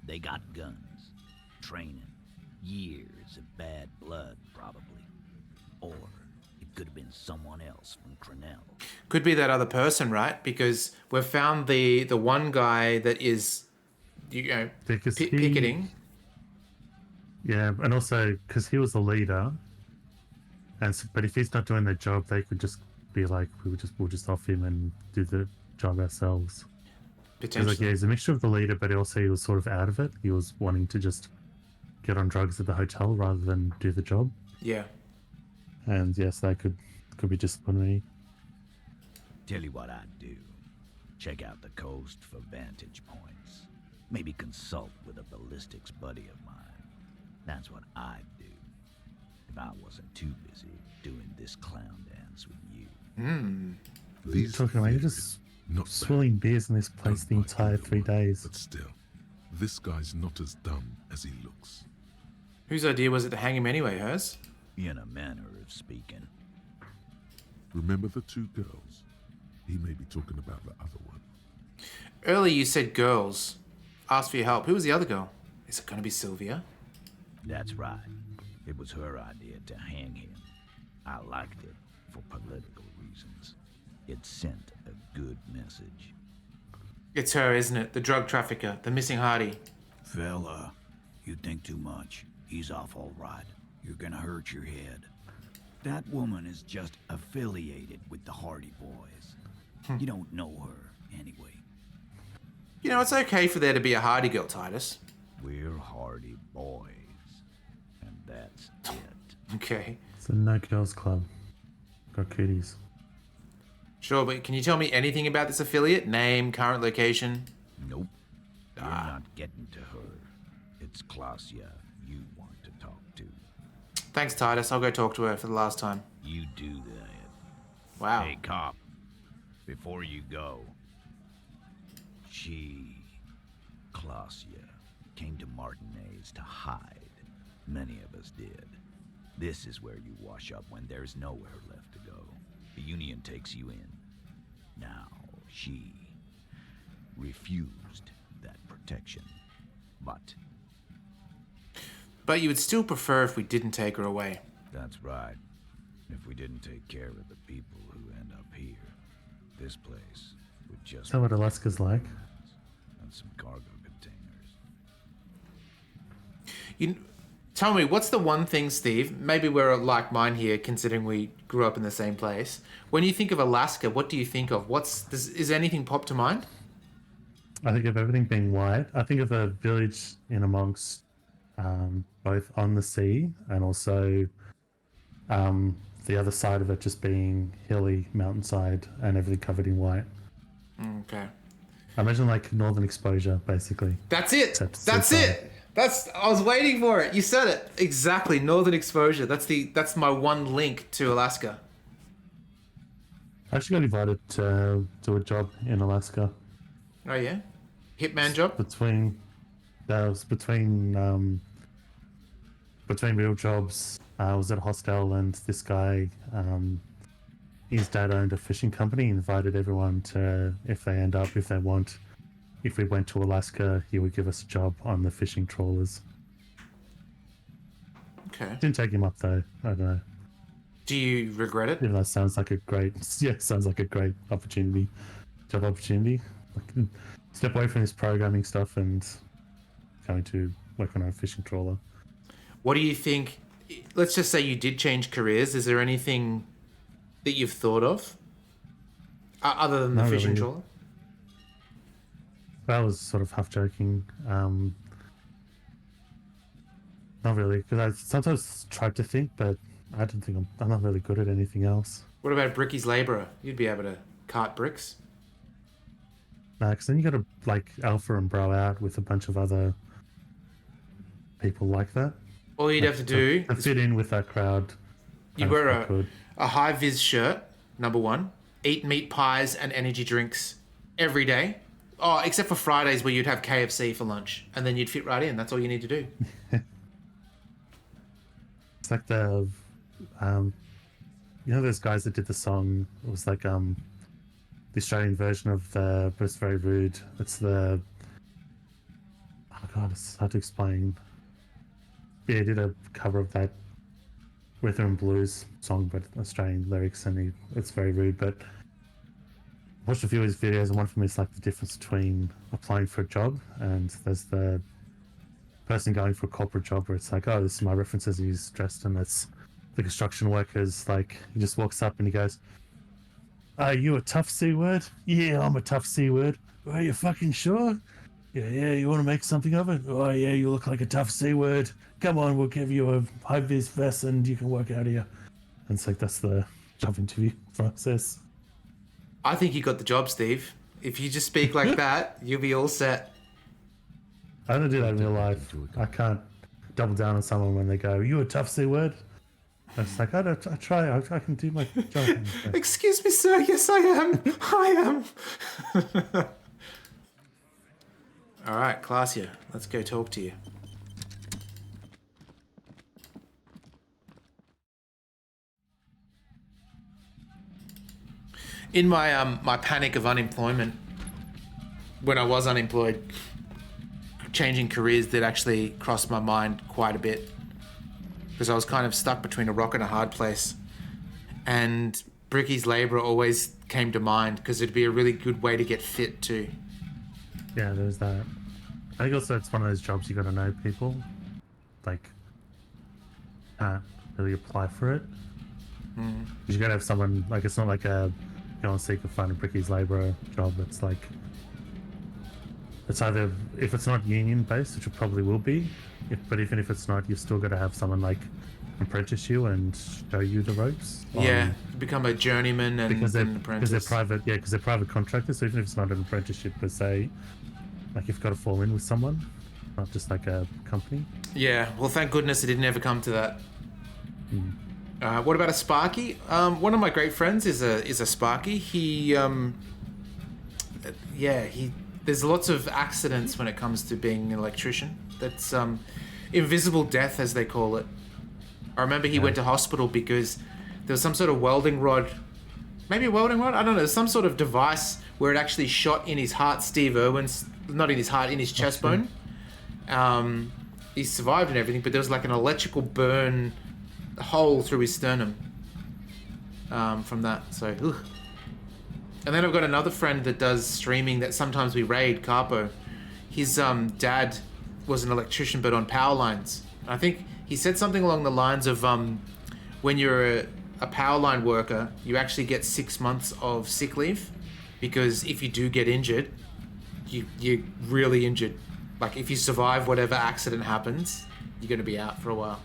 They got guns, training, years of bad blood, probably. Or it could have been someone else from Crenell. Could be that other person, right? Because we've found the one guy that is, you know, picketing. Yeah, and also because he was the leader, but if he's not doing their job, they could just be like, we'll just off him and do the job ourselves. Potentially. Like, yeah, he's a mixture of the leader, but also he was sort of out of it. He was wanting to just get on drugs at the hotel rather than do the job. Yeah. And yes, that could be disciplinary. Tell you what I'd do. Check out the coast for vantage points. Maybe consult with a ballistics buddy of mine. That's what I'd do. If I wasn't too busy doing this clown dance with you. You're talking about, you're just swilling beers in this place the entire 3 days. But still, this guy's not as dumb as he looks. Whose idea was it to hang him anyway, hers? In a manner of speaking. Remember the two girls? He may be talking about the other one. Earlier you said girls. Asked for your help. Who was the other girl? Is it going to be Sylvia? That's right. It was her idea to hang him. I liked it for political reasons. It sent a good message. It's her, isn't it? The drug trafficker, the missing Hardy. Fella, you think too much. He's off all right. You're gonna hurt your head. That woman is just affiliated with the Hardy Boys. You don't know her, anyway. You know, it's okay for there to be a Hardy girl, Titus. We're Hardy Boys. And that's it. Okay. It's a no girls club. Got cooties. Sure, but can you tell me anything about this affiliate? Name, current location? Nope. You're not getting to her. It's Klasia you want to talk to. Thanks, Titus. I'll go talk to her for the last time. You do that. Wow. Hey, cop. Before you go, Klasia, came to Martinez to hide. Many of us did. This is where you wash up when there's nowhere left to go. The Union takes you in. Now, she refused that protection. But you would still prefer if we didn't take her away. That's right. If we didn't take care of the people who end up here, this place would just... Is that what Alaska's like? And some cargo containers. Tell me, what's the one thing, Steve, maybe we're like mine here, considering we grew up in the same place. When you think of Alaska, what do you think of? Is anything pop to mind? I think of everything being white. I think of a village in amongst both on the sea and also the other side of it just being hilly mountainside and everything covered in white. Okay. I imagine like northern exposure, basically. That's it. That's it. I was waiting for it. You said it exactly. Northern exposure. That's my one link to Alaska. I actually got invited to do a job in Alaska. Oh yeah, hitman job. Between real jobs, I was at a hostel and this guy, his dad owned a fishing company. He invited everyone to, if we went to Alaska, he would give us a job on the fishing trawlers. Okay. Didn't take him up though. I don't know. Do you regret it? Even though it sounds like a great opportunity, job opportunity. Like, step away from this programming stuff and going to work on a fishing trawler. What do you think? Let's just say you did change careers. Is there anything that you've thought of other than the Not fishing really. trawler? I was sort of half joking. Not really, because I sometimes tried to think, but I don't think I'm not really good at anything else. What about Bricky's labourer? You'd be able to cart bricks. Nah, because then you got to like alpha and bro out with a bunch of other people like that. All you'd have to do to fit in with that crowd. You wear a high-vis shirt, number one, eat meat pies and energy drinks every day. Oh, except for Fridays where you'd have KFC for lunch, and then you'd fit right in. That's all you need to do. It's like the, those guys that did the song. It was like the Australian version of the, but it's very rude. It's the, oh god, it's hard to explain. Yeah, he did a cover of that rhythm and blues song, but Australian lyrics, and it's very rude. But I watched a few of his videos, and one of them is like the difference between applying for a job and there's the person going for a corporate job where it's like, oh, this is my references. He's dressed, and it's the construction workers. Like he just walks up and he goes, "Are you a tough C word?" "Yeah, I'm a tough C word." "Are you fucking sure?" Yeah, you want to make something of it?" "Oh yeah, you look like a tough C word. Come on, we'll give you a high-vis vest and you can work out here." And it's like, that's the job interview process. I think you got the job, Steve. If you just speak like that, you'll be all set. I don't do that in real life. I can't double down on someone when they go, "You a tough C word?" It's like, I try. I can do my job. Excuse me, sir. Yes, I am. I am. All right, Klasia, let's go talk to you. In my my panic of unemployment, when I was unemployed, changing careers did actually cross my mind quite a bit. because I was kind of stuck between a rock and a hard place. And Bricky's Labourer always came to mind because it'd be a really good way to get fit too. Yeah, there's that. I think also it's one of those jobs you got to know people. Like, really apply for it. Mm. You got to have someone, like, it's not like a go and seek and find a Bricky's Labourer job. It's like, it's either, if it's not union based, which it probably will be, but even if it's not, you've still got to have someone like apprentice you and show you the ropes. Yeah, become a journeyman and because an apprentice. Because they're private contractors. So even if it's not an apprenticeship per se, like you've got to fall in with someone, not just like a company. Yeah, well, thank goodness it didn't ever come to that. What about a Sparky? One of my great friends is a Sparky. There's lots of accidents when it comes to being an electrician. That's invisible death, as they call it. I remember he went to hospital because there was some sort of welding rod, maybe a welding rod? I don't know, some sort of device where it actually shot in his heart, Steve Irwin's, not in his heart, in his chest bone. He survived and everything, but there was like an electrical burn hole through his sternum from that, so, ugh. And then I've got another friend that does streaming that sometimes we raid, Carpo. His dad was an electrician, but on power lines. I think he said something along the lines of when you're a power line worker, you actually get 6 months of sick leave, because if you do get injured, you're really injured. Like if you survive whatever accident happens, you're going to be out for a while.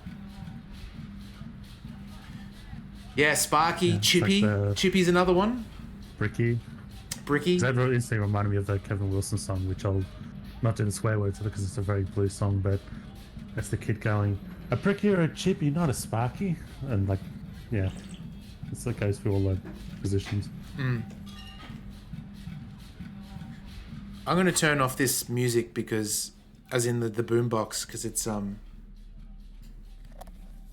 Yeah, Sparky, Yeah, Chippy. like Chippy's another one. Bricky. That really instantly reminded me of the Kevin Wilson song, which I'll not do the swear words because it's a very blue song, but that's the kid going, a Bricky or a Chippy, not a Sparky. And like, yeah, it's like goes through all the positions. I'm going to turn off this music because, as in the boombox, because it's But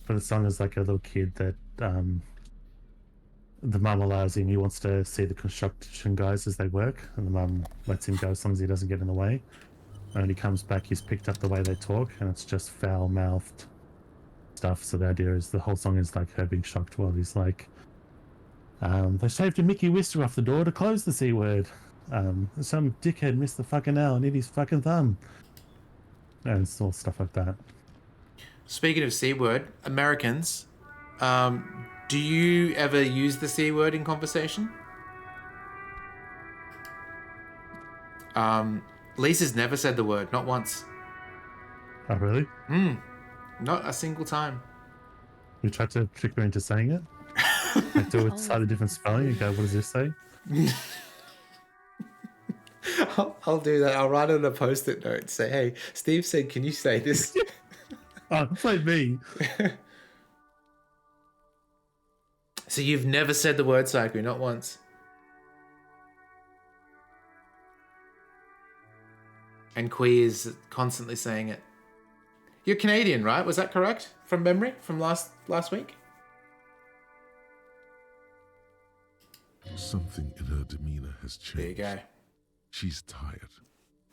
the song is like a little kid that the mum allows him. He wants to see the construction guys as they work, and the mum lets him go as long as he doesn't get in the way. And when he comes back, he's picked up the way they talk, and it's just foul-mouthed stuff. So the idea is the whole song is like her being shocked while he's like, they shaved a Mickey Wister off the door to close the C word. Some dickhead missed the fucking L and hit his fucking thumb. And it's all stuff like that. Speaking of C word, Americans, do you ever use the C word in conversation? Lisa's never said the word, not once. Oh, really? Not a single time. You tried to trick her into saying it? Like do a slightly different spelling and go, what does this say? I'll do that. I'll write on a post-it note and say, hey, Steve said, can you say this? Oh, play me. So you've never said the word psycho, not once. And Quee is constantly saying it. You're Canadian, right? Was that correct? From memory? From last week? Something in her demeanor has changed. There you go. She's tired,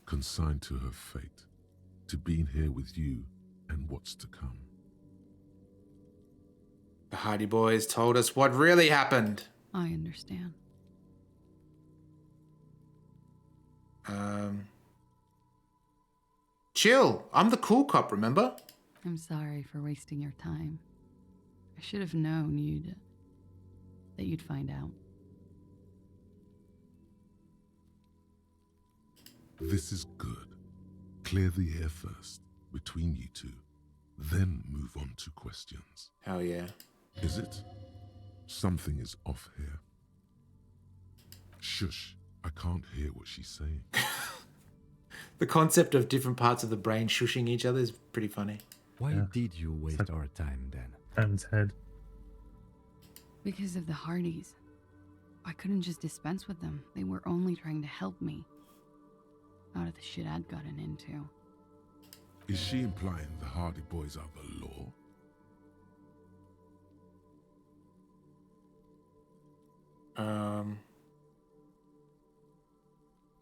consigned to her fate, to being here with you and what's to come. The Hardy Boys told us what really happened. I understand. Chill. I'm the cool cop, remember? I'm sorry for wasting your time. I should have known that you'd find out. This is good. Clear the air first, between you two, then move on to questions. Hell yeah. Is it? Something is off here. Shush, I can't hear what she's saying. The concept of different parts of the brain shushing each other is pretty funny. Why did you waste our time then? Hands head. Because of the Hardys. I couldn't just dispense with them. They were only trying to help me out of the shit I'd gotten into. Is she implying the Hardy Boys are the law?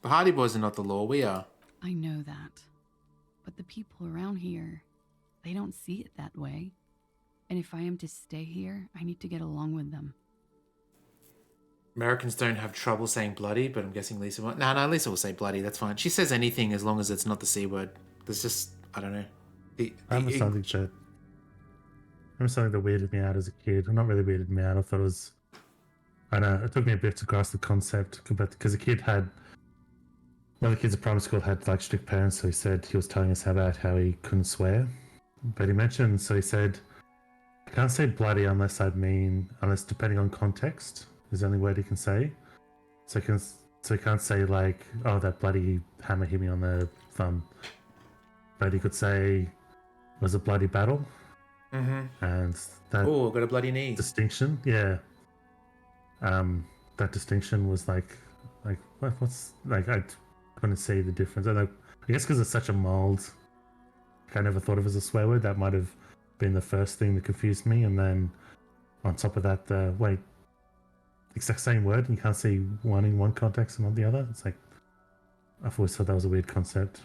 The Hardy Boys are not the law, we are. I know that. But the people around here, they don't see it that way. And if I am to stay here, I need to get along with them. Americans don't have trouble saying bloody, but I'm guessing Lisa won't. No, Lisa will say bloody. That's fine. She says anything as long as it's not the C word. There's just, I don't know. I remember something that weirded me out as a kid. Well, not really weirded me out. I thought it was... I know, it took me a bit to grasp the concept, because one of the kids at primary school had like strict parents, so he was telling us about how he couldn't swear. But he said, I can't say bloody unless depending on context is the only word he can say. So he can't say like, oh, that bloody hammer hit me on the thumb. But he could say, it was a bloody battle. Mm-hmm. And that... Oh, got a bloody knee. Distinction, yeah. That distinction was like what's like I couldn't see the difference. I guess because it's such a mild, I never thought of it as a swear word. That might have been the first thing that confused me, and then on top of that, exact same word, and you can't see one in one context and not the other. It's like I've always thought that was a weird concept.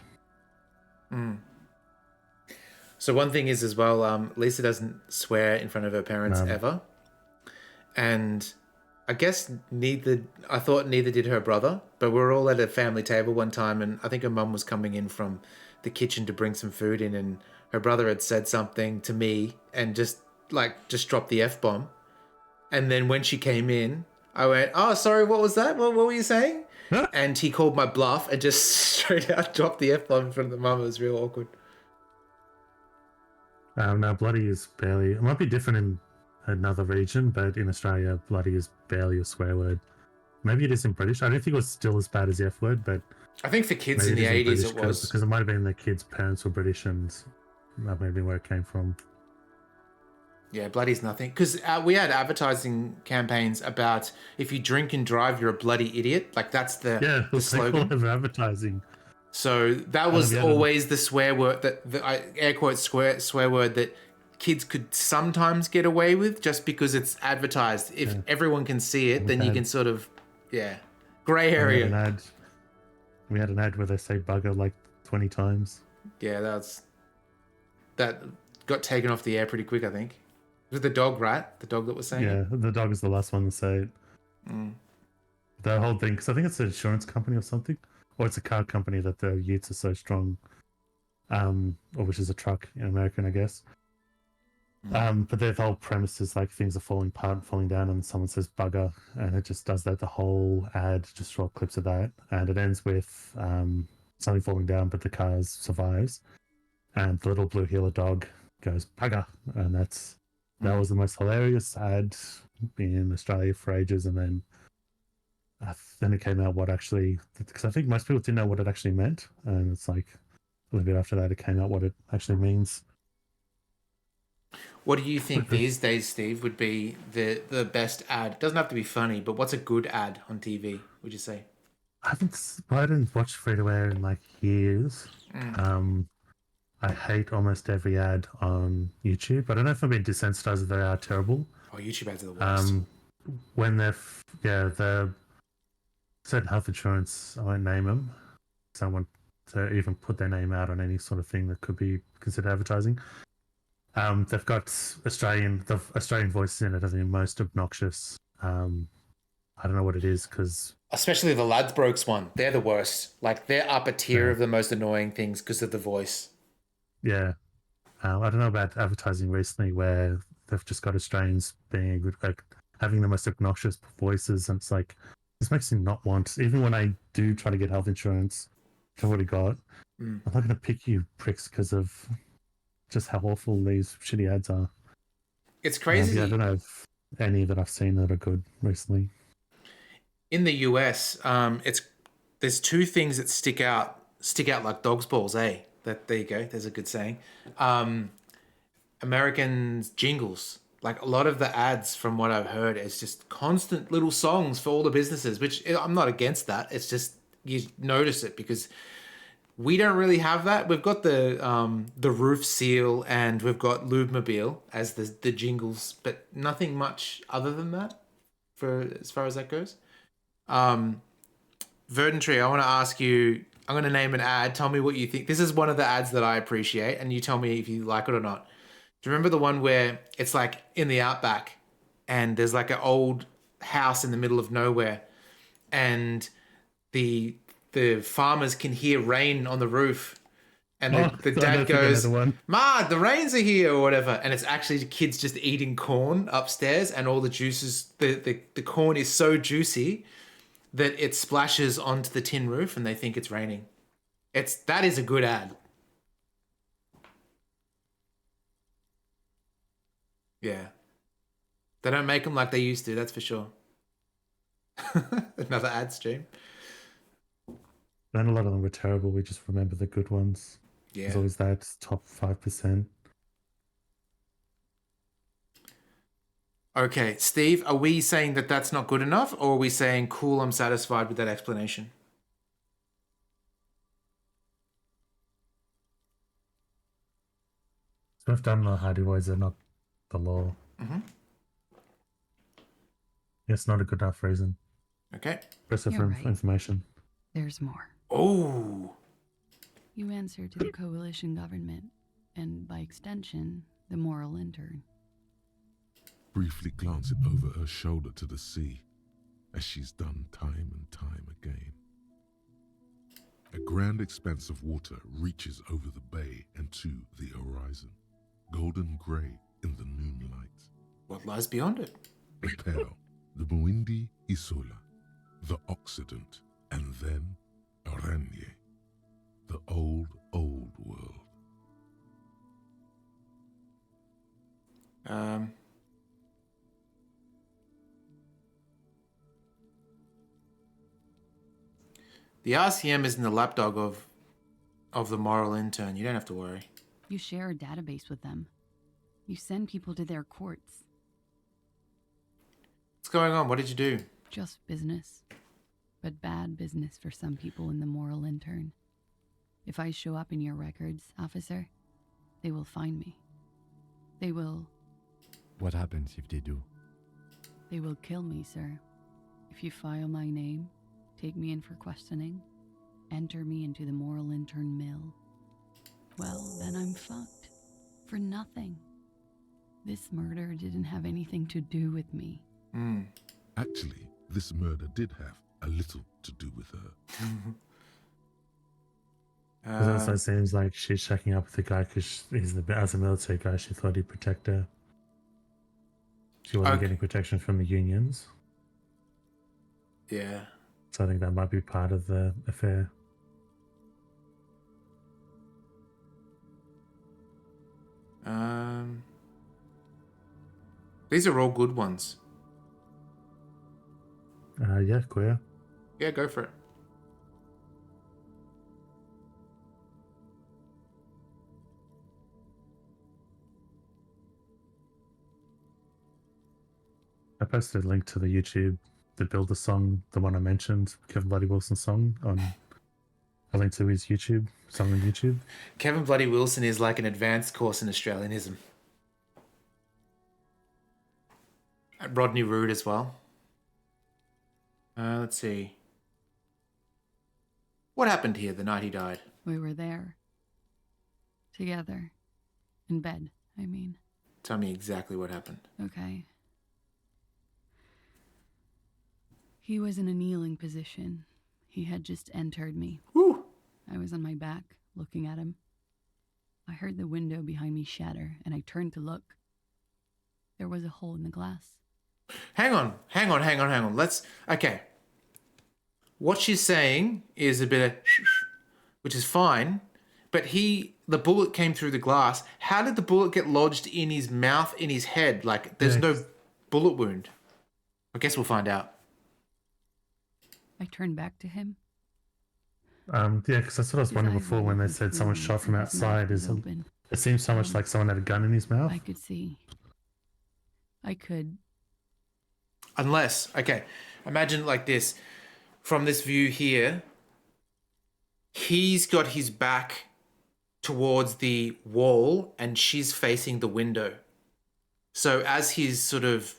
So one thing is as well, Lisa doesn't swear in front of her parents ever, and I guess neither did her brother, but we were all at a family table one time, and I think her mum was coming in from the kitchen to bring some food in, and her brother had said something to me and just dropped the F-bomb. And then when she came in, I went, oh, sorry, what was that? What were you saying? And he called my bluff and just straight out dropped the F-bomb in front of the mum. It was real awkward. No, bloody is barely... It might be different in another region, but in Australia, bloody is barely a swear word. Maybe it is in British. I don't think it was still as bad as the F word, but I think for kids in the 80s it was. Because it might have been the kids' parents were British, and that may have been where it came from. Yeah, bloody's nothing. Because we had advertising campaigns about if you drink and drive, you're a bloody idiot. Like that's the slogan. Of advertising. So that was always the swear word, the air quotes swear word that kids could sometimes get away with just because it's advertised. If everyone can see it, then you can sort of, grey area. We had an ad where they say bugger like 20 times. Yeah, that got taken off the air pretty quick, I think. It was the dog, right? The dog that was saying it? Yeah, the dog is the last one to say it. The whole thing, because I think it's an insurance company or something, or it's a car company that the utes are so strong, or which is a truck in American, I guess. But their whole premise is like things are falling apart and falling down, and someone says bugger, and it just does that. The whole ad, just short clips of that, and it ends with something falling down, but the car survives, and the little blue heeler dog goes bugger, and that was the most hilarious ad in Australia for ages, and then it came out because I think most people didn't know what it actually meant, and it's like a little bit after that it came out what it actually means. What do you think these days, Steve, would be the best ad? It doesn't have to be funny, but what's a good ad on TV, would you say? I didn't watch free-to-air in like years. I hate almost every ad on YouTube. I don't know if I'm being desensitized if they are terrible. Oh, YouTube ads are the worst. When they're certain health insurance, I won't name them. So I want to even put their name out on any sort of thing that could be considered advertising. They've got Australian voices in it. I think most obnoxious. I don't know what it is because especially the Ladbrokes one, they're the worst. Like they're up a tier of the most annoying things because of the voice. Yeah, I don't know about advertising recently where they've just got Australians being like having the most obnoxious voices, and it's like this makes me not want. Even when I do try to get health insurance, I've already got. I'm not going to pick you pricks because of just how awful these shitty ads are. It's crazy. I don't know if any that I've seen that are good recently. In the US, there's two things that stick out like dog's balls, eh? There you go. There's a good saying. American jingles. Like a lot of the ads, from what I've heard, is just constant little songs for all the businesses, which I'm not against that. It's just you notice it because we don't really have that. We've got the roof seal and we've got Lubemobile as the jingles, but nothing much other than that for as far as that goes. Verdantree, I want to ask you, I'm going to name an ad. Tell me what you think. This is one of the ads that I appreciate, and you tell me if you like it or not. Do you remember the one where it's like in the outback and there's like an old house in the middle of nowhere and the farmers can hear rain on the roof and the dad goes, "Ma, the rains are here," or whatever, and it's actually the kids just eating corn upstairs and all the juices, the corn is so juicy that it splashes onto the tin roof and they think it's raining. That is a good ad. Yeah. They don't make them like they used to, that's for sure. Another ad stream. And a lot of them were terrible. We just remember the good ones. Yeah. There's always that top 5%. Okay, Steve, are we saying that that's not good enough, or are we saying, cool, I'm satisfied with that explanation? So we've done the Hardy Boys are not the law. Mm-hmm. It's not a good enough reason. Okay. Impressive You're right. information. There's more. Oh. You answer to the coalition government, and by extension, the moral intern. Briefly glance it over her shoulder to the sea, as she's done time and time again. A grand expanse of water reaches over the bay and to the horizon, golden grey in the noonlight. What lies beyond it? The Pale, the Muindi Isola, the Occident, and then Aranye, the old world. The RCM isn't the lapdog of the moral intern. You don't have to worry. You share a database with them. You send people to their courts. What's going on? What did you do? Just business. But bad business for some people in the moral intern. If I show up in your records, officer, they will find me. They will... What happens if they do? They will kill me, sir. If you file my name, take me in for questioning, enter me into the moral intern mill, well, then I'm fucked. For nothing. This murder didn't have anything to do with me. Actually, this murder did have a little to do with her. It also seems like she's checking up with the guy because as a military guy, she thought he'd protect her. She wasn't getting protection from the unions. Yeah. So I think that might be part of the affair. These are all good ones. Yeah, queer. Yeah, go for it. I posted a link to the YouTube that build the song, the one I mentioned, Kevin Bloody Wilson's song on a link to his YouTube, song on YouTube. Kevin Bloody Wilson is like an advanced course in Australianism. Rodney Rood as well. Let's see. What happened here the night he died? We were there. Together. In bed, I mean. Tell me exactly what happened. Okay. He was in a kneeling position. He had just entered me. Woo! I was on my back, looking at him. I heard the window behind me shatter, and I turned to look. There was a hole in the glass. Hang on. Okay. What she's saying is a bit of, which is fine, but the bullet came through the glass. How did the bullet get lodged in his mouth, in his head? Like, there's no bullet wound. I guess we'll find out. I turned back to him. Yeah, because that's what I was wondering before when they said someone shot from outside. It seems so much like someone had a gun in his mouth. I could see. I could. Unless, okay, imagine like this. From this view here, he's got his back towards the wall and she's facing the window. So as he's sort of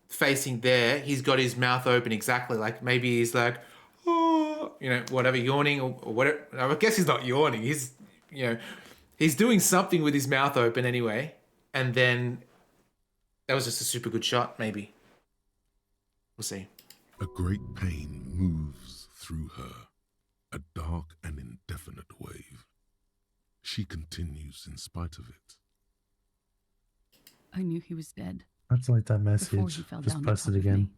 facing there, he's got his mouth open exactly like maybe he's like, oh, whatever, yawning or whatever. I guess he's not yawning. He's He's doing something with his mouth open anyway. And then that was just a super good shot, maybe. We'll see. A great pain moves through her, a dark and indefinite wave. She continues in spite of it. I knew he was dead. That's like that Before message. he fell Just down post on it top of again. me.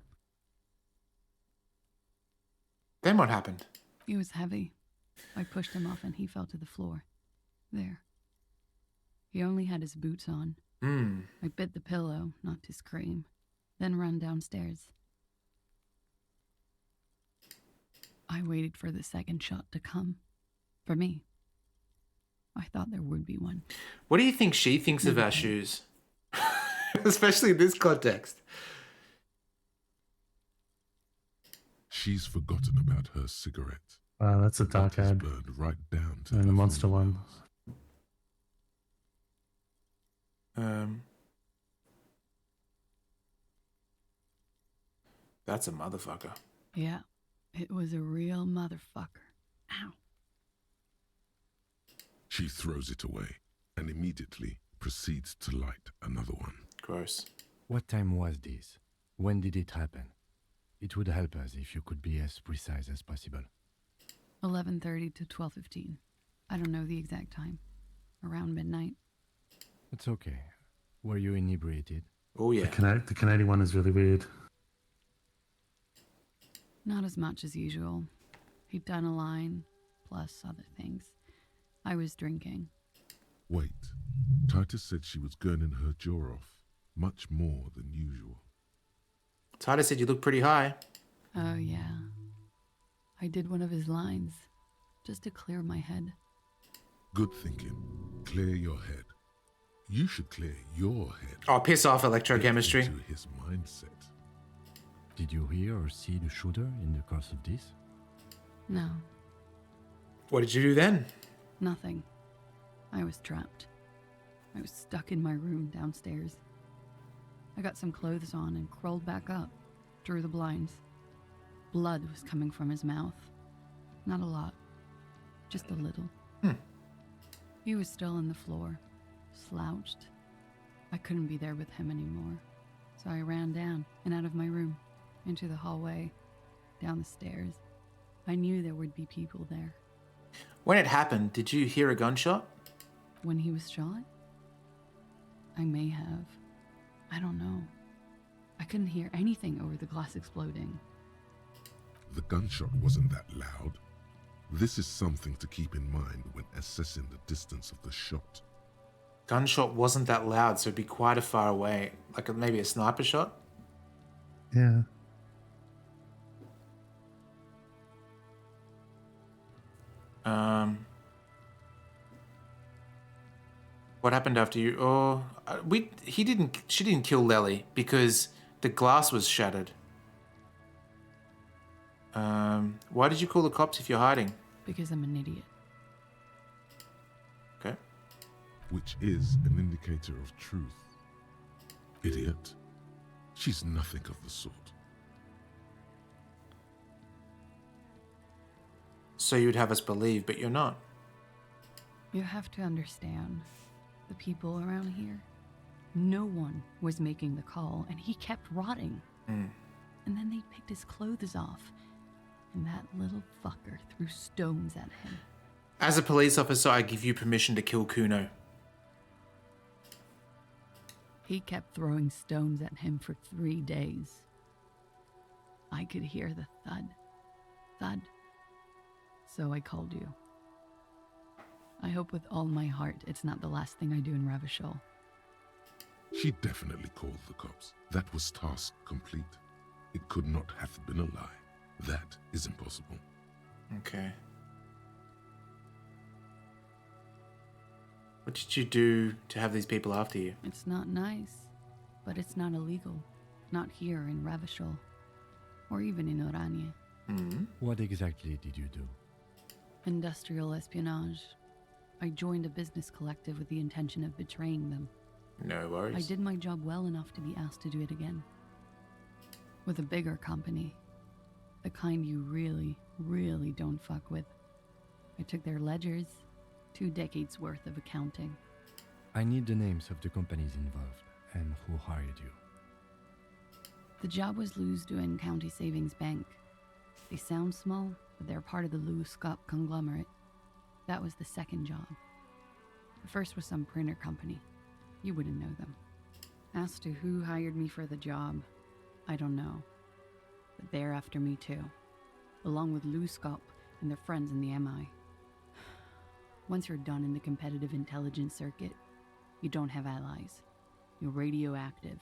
Then what happened? He was heavy. I pushed him off and he fell to the floor. There. He only had his boots on. I bit the pillow, not to scream, then ran downstairs. I waited for the second shot to come. For me. I thought there would be one. What do you think she thinks of our shoes? Especially in this context. She's forgotten about her cigarette. Wow, that's a dark ad. Burned right down to And the monster one. That's a motherfucker. Yeah, it was a real motherfucker. Ow. She throws it away and immediately proceeds to light another one. Gross. What time was this? When did it happen? It would help us if you could be as precise as possible. 11:30 to 12:15. I don't know the exact time. Around midnight. It's okay. Were you inebriated? Oh, yeah. The Canadian one is really weird. Not as much as usual. He'd done a line, plus other things. I was drinking. Wait. Titus said she was gurning her jaw off much more than usual. Titus said you look pretty high. Oh, yeah. I did one of his lines, just to clear my head. Good thinking. Clear your head. You should clear your head. Oh, piss off, electrochemistry. Get into his mindset. Did you hear or see the shooter in the course of this? No, What did you do then? nothing. I was trapped. I was stuck in my room downstairs. I got some clothes on and crawled back up, drew the blinds. Blood was coming from his mouth. Not a lot, just a little. He was still on the floor, slouched. I couldn't be there with him anymore, so I ran down and out of my room, into the hallway, down the stairs. I knew there would be people there. When it happened, did you hear a gunshot? When he was shot? I may have. I don't know. I couldn't hear anything over the glass exploding. The gunshot wasn't that loud. This is something to keep in mind when assessing the distance of the shot. Gunshot wasn't that loud, so it'd be quite a far away. Like maybe a sniper shot? Yeah. What happened after you? Oh, she didn't kill Lely because the glass was shattered. Why did you call the cops if you're hiding? Because I'm an idiot. Okay. Which is an indicator of truth. Idiot. She's nothing of the sort. So you'd have us believe, but you're not. You have to understand, the people around here, no one was making the call, and he kept rotting. And then they picked his clothes off, and that little fucker threw stones at him. As a police officer, I give you permission to kill Kuno. He kept throwing stones at him for 3 days. I could hear the thud, thud. So I called you. I hope with all my heart it's not the last thing I do in Ravishol. She definitely called the cops. That was task complete. It could not have been a lie. That is impossible. Okay. What did you do to have these people after you? It's not nice, but it's not illegal. Not here in Ravishol, or even in Oranje. What exactly did you do? Industrial espionage. I joined a business collective with the intention of betraying them. No worries. I did my job well enough to be asked to do it again. With a bigger company. The kind you really, really don't fuck with. I took their ledgers, 2 decades worth of accounting. I need the names of the companies involved and who hired you. The job was Lou's County Savings Bank. They sound small, but they're part of the Lou Scott conglomerate. That was the second job. The first was some printer company. You wouldn't know them. As to who hired me for the job, I don't know. But they're after me too, along with Lou Scott and their friends in the MI. Once you're done in the competitive intelligence circuit, you don't have allies. You're radioactive.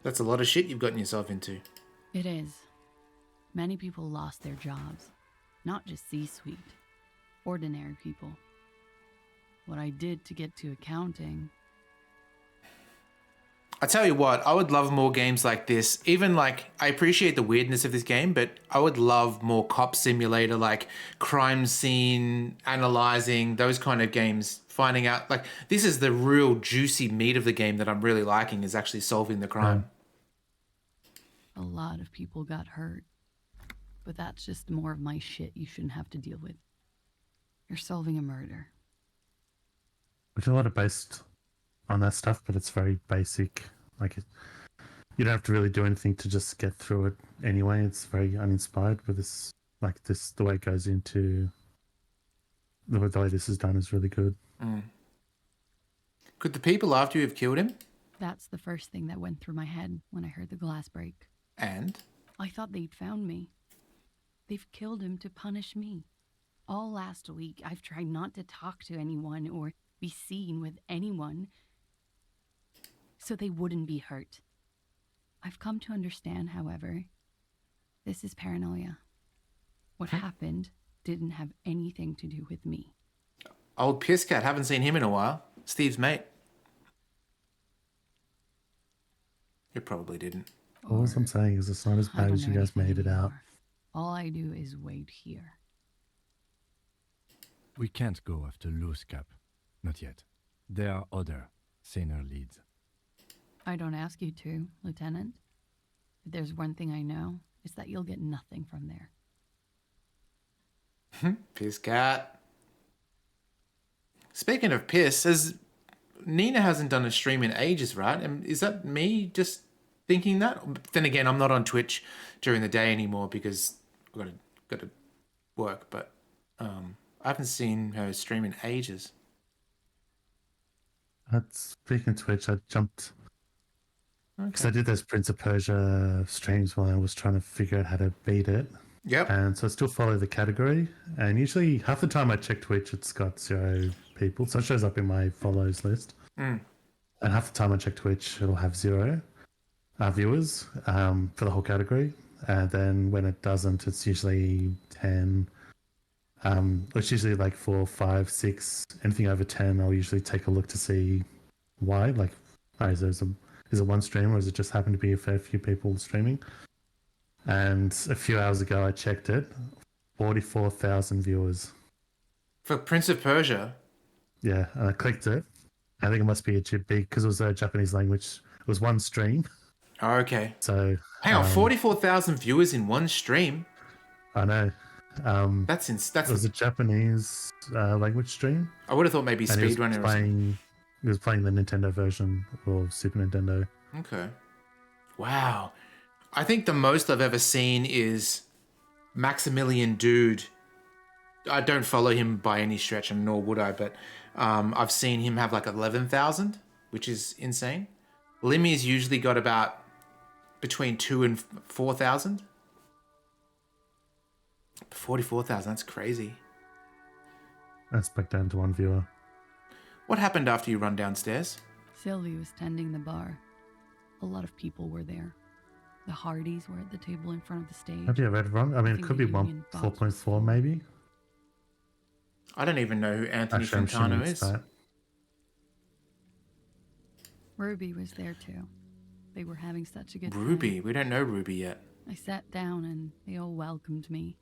That's a lot of shit you've gotten yourself into. It is. Many people lost their jobs. Not just C-suite. Ordinary people. What I did to get to accounting... I tell you what, I would love more games like this. Even like, I appreciate the weirdness of this game, but I would love more cop simulator, like crime scene, analyzing, those kind of games. Finding out, like, this is the real juicy meat of the game that I'm really liking, is actually solving the crime. A lot of people got hurt. But that's just more of my shit you shouldn't have to deal with. You're solving a murder. Which a lot of based on that stuff, but it's very basic. Like, you don't have to really do anything to just get through it anyway. It's very uninspired, but this, like this, the way it goes into the way this is done is really good. Mm. Could the people after you have killed him? That's the first thing that went through my head when I heard the glass break. And? I thought they'd found me. They've killed him to punish me. All last week, I've tried not to talk to anyone or be seen with anyone so they wouldn't be hurt. I've come to understand, however, this is paranoia. What happened didn't have anything to do with me. Old Pisscat, haven't seen him in a while. Steve's mate. You probably didn't. All I'm saying is it's not as bad as you guys made it out. All I do is wait here. We can't go after Loose Cap. Not yet. There are other, saner leads. I don't ask you to, Lieutenant. If there's one thing I know, it's that you'll get nothing from there. Pisscat. Speaking of piss, Nina hasn't done a stream in ages, right? And is that me just thinking that? Then again, I'm not on Twitch during the day anymore because I've got to work, but I haven't seen her stream in ages. Speaking of Twitch, I jumped because Okay. I did those Prince of Persia streams while I was trying to figure out how to beat it. Yep. And so I still follow the category. And usually half the time I check Twitch, it's got 0 people. So it shows up in my follows list. Mm. And half the time I check Twitch, it'll have 0 viewers for the whole category. And then when it doesn't, it's usually 10. It's usually like 4, 5, 6. Anything over 10, I'll usually take a look to see why. Like, is it one stream or does it just happen to be a fair few people streaming? And a few hours ago, I checked it. 44,000 viewers. For Prince of Persia? Yeah, and I clicked it. I think it must be a big, because it was a Japanese language. It was one stream. Oh, okay. So hang on, 44,000 viewers in one stream? I know. That's it was a Japanese language stream. I would have thought maybe And speedrunner or something. He was playing the Nintendo version or Super Nintendo. Okay. Wow. I think the most I've ever seen is Maximilian Dude. I don't follow him by any stretch, and nor would I, but I've seen him have like 11,000, which is insane. Limmy's usually got about between 2 and 4,000. 44,000, that's crazy. That's back down to one viewer. What happened after you run downstairs? Sylvie was tending the bar. A lot of people were there. The Hardys were at the table in front of the stage. Maybe I read it wrong. I mean, it think could the be union box was 4.4 maybe. I don't even know who Anthony Actually, I'm assuming Fontano it's is. that. Ruby was there too. They were having such a good Ruby? time. We don't know Ruby yet. I sat down and they all welcomed me.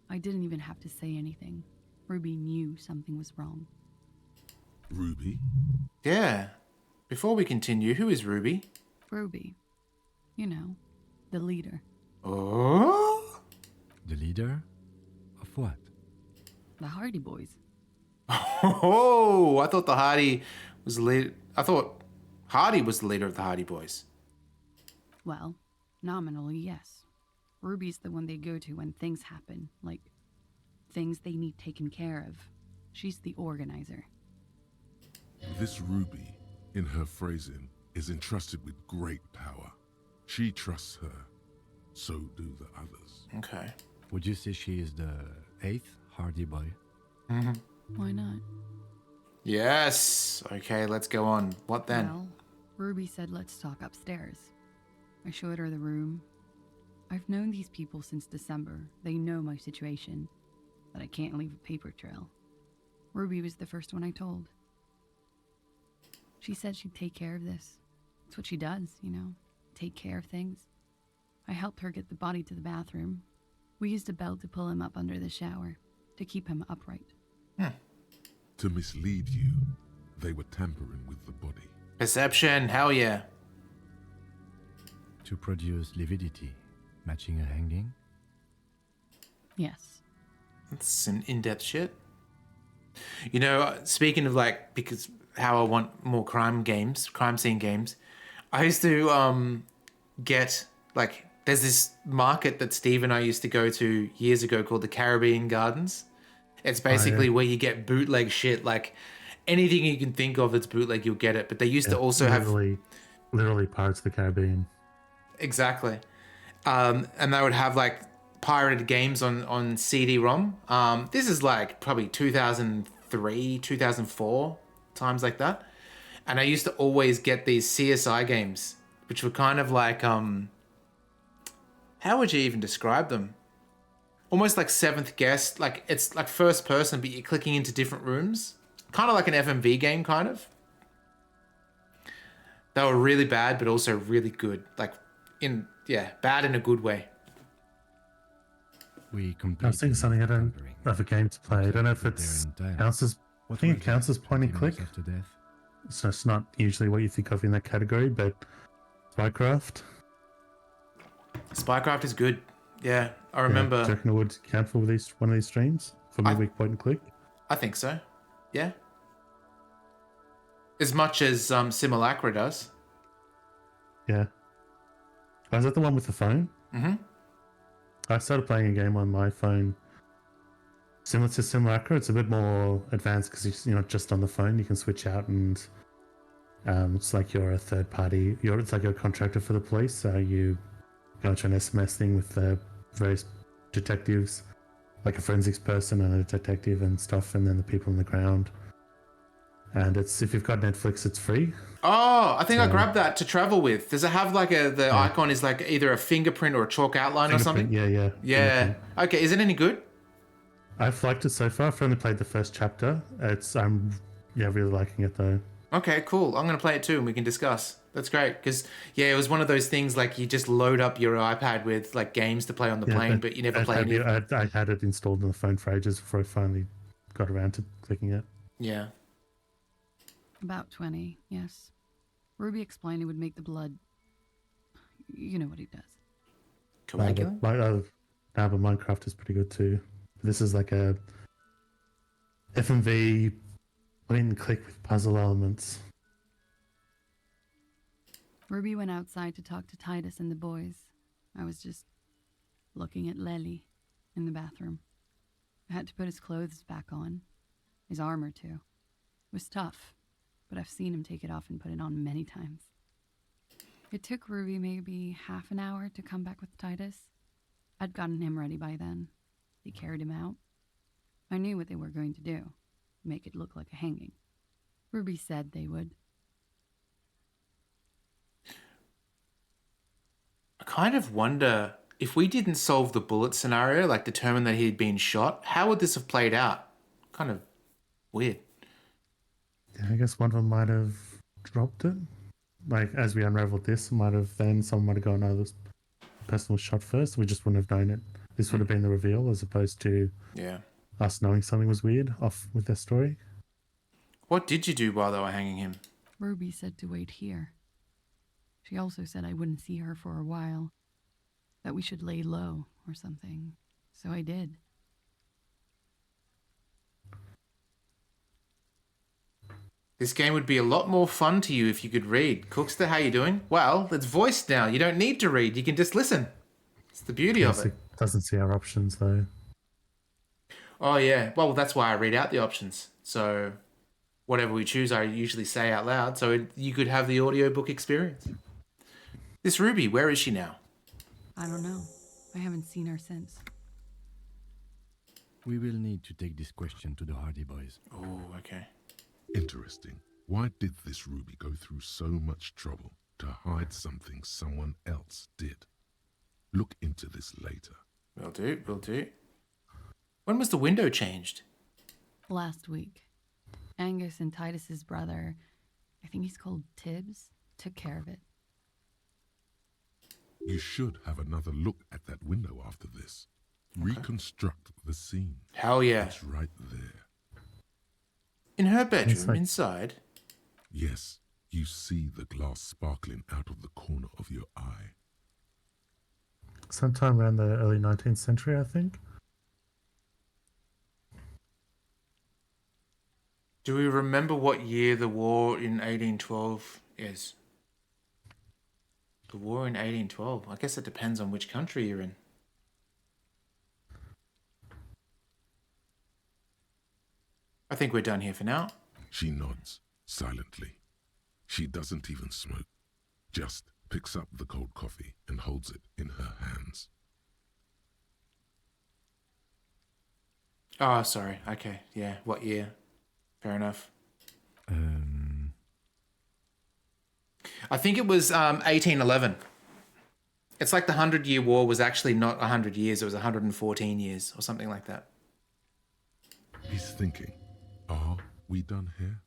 I didn't even have to say anything. Ruby knew something was wrong. Ruby? Yeah. Before we continue, who is Ruby? Ruby. You know, the leader. Oh? The leader? Of what? The Hardy Boys. Oh, I thought the Hardy was the leader. I thought Hardy was the leader of the Hardy Boys. Well, nominally, yes. Ruby's the one they go to when things happen, like things they need taken care of. She's the organizer. This Ruby, in her phrasing, is entrusted with great power. She trusts her. So do the others. Okay. Would you say she is the 8th Hardy Boy? Mm-hmm. Why not? Yes. Okay, let's go on. What then? Well, Ruby said let's talk upstairs. I showed her the room. I've known these people since December. They know my situation, but I can't leave a paper trail. Ruby was the first one I told. She said she'd take care of this. It's what she does, you know, take care of things. I helped her get the body to the bathroom. We used a belt to pull him up under the shower, to keep him upright. To mislead you, they were tampering with the body. Perception, hell yeah. To produce lividity, matching a hanging? Yes. That's some in-depth shit. You know, speaking of like, because how I want more crime scene games, I used to get like, there's this market that Steve and I used to go to years ago called the Caribbean Gardens. It's basically where you get bootleg shit, like anything you can think of that's bootleg, you'll get it. But they used to also literally Pirates of the Caribbean. Exactly. And they would have like pirated games on CD-ROM. This is like probably 2003, 2004, times like that. And I used to always get these CSI games, which were kind of like, how would you even describe them? Almost like Seventh Guest, like it's like first person, but you're clicking into different rooms. Kind of like an FMV game, kind of. They were really bad, but also really good. Like, bad in a good way. I was thinking something. I don't have a game to play. I don't know if it's counts as. I think it counts as point and click. So it's not usually what you think of in that category, but Spycraft. Spycraft is good. Yeah, I remember. Do you reckon it would count for one of these streams for midweek point and click? I think so. Yeah. As much as Simulacra does. Yeah. Oh, is that the one with the phone? Mm-hmm. I started playing a game on my phone similar to Simulacra. It's a bit more advanced because you're not just on the phone. You can switch out and it's like you're a third party. It's like you're a contractor for the police. So you go to an SMS thing with the various detectives, like a forensics person and a detective and stuff, and then the people on the ground. And it's, if you've got Netflix, it's free. Oh, I think I grabbed that to travel with. Does it have like the icon is like either a fingerprint or a chalk outline or something? Yeah. Yeah. Okay, is it any good? I've liked it so far. I've only played the first chapter. I'm really liking it though. Okay, cool. I'm going to play it too and we can discuss. That's great. Because, it was one of those things like you just load up your iPad with like games to play on the plane, but you never play any. I had it installed on the phone for ages before I finally got around to clicking it. Yeah. About 20, yes. Ruby explained it would make the blood. You know what he does. Coagulate? But Minecraft is pretty good too. This is like a FMV point and click with puzzle elements. Ruby went outside to talk to Titus and the boys. I was just looking at Lely in the bathroom. I had to put his clothes back on. His armor too. It was tough, but I've seen him take it off and put it on many times. It took Ruby maybe half an hour to come back with Titus. I'd gotten him ready by then. They carried him out. I knew what they were going to do. Make it look like a hanging. Ruby said they would. I kind of wonder if we didn't solve the bullet scenario, like determine that he'd been shot, how would this have played out? Kind of weird. Yeah, I guess one of them might have dropped it. Like, as we unraveled this, someone might have gone, oh, this person was shot first. We just wouldn't have known it. This would have been the reveal as opposed to us knowing something was weird off with their story. What did you do while they were hanging him? Ruby said to wait here. She also said I wouldn't see her for a while, that we should lay low or something. So I did. This game would be a lot more fun to you if you could read. Cookster, how you doing? Well, it's voiced now. You don't need to read. You can just listen. It's the beauty of it. Doesn't see our options though. Oh, yeah. Well, that's why I read out the options. So whatever we choose, I usually say out loud. So you could have the audiobook experience. This Ruby, where is she now? I don't know. I haven't seen her since. We will need to take this question to the Hardy Boys. Oh, okay. Interesting. Why did this Ruby go through so much trouble to hide something someone else did? Look into this later. Will do, will do. When was the window changed? Last week. Angus and Titus's brother, I think he's called Tibbs, took care of it. You should have another look at that window after this. Okay. Reconstruct the scene. Hell yeah. It's right there. In her bedroom, inside? Yes. You see the glass sparkling out of the corner of your eye. Sometime around the early 19th century, I think. Do we remember what year the war in 1812 is? The war in 1812? I guess it depends on which country you're in. I think we're done here for now. She nods, silently. She doesn't even smoke. Just picks up the cold coffee and holds it in her hands. Oh, sorry. Okay, yeah. What year? Fair enough. I think it was 1811. It's like the 100-Year War was actually not 100 years. It was 114 years or something like that. He's thinking, are we done here?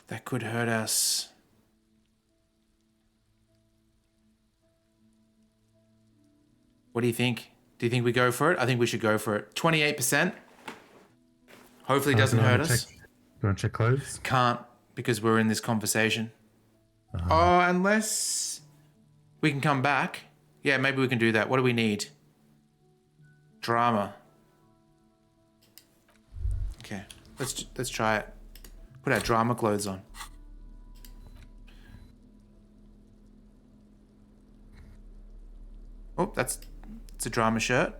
That could hurt us. What do you think? Do you think we go for it? I think we should go for it. 28%. Hopefully it doesn't hurt us. You want to check clothes? Can't, because we're in this conversation. Oh, unless we can come back. Yeah, maybe we can do that. What do we need? Drama. Okay, let's try it. Put our drama clothes on. Oh, it's a drama shirt.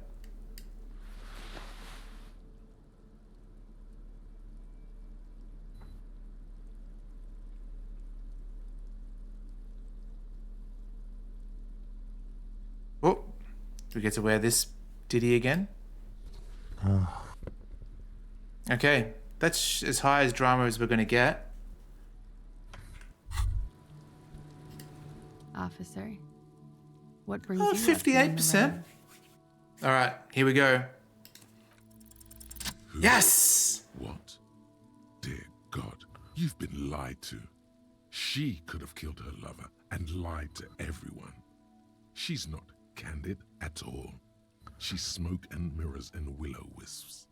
Oh, do we get to wear this ditty again? Okay, that's as high as drama as we're going to get. Officer, what brings Oh, you up here in the 58%. rain? All right, here we go. Yes! What? Dear God, you've been lied to. She could have killed her lover and lied to everyone. She's not candid at all. She's smoke and mirrors and will-o-wisps.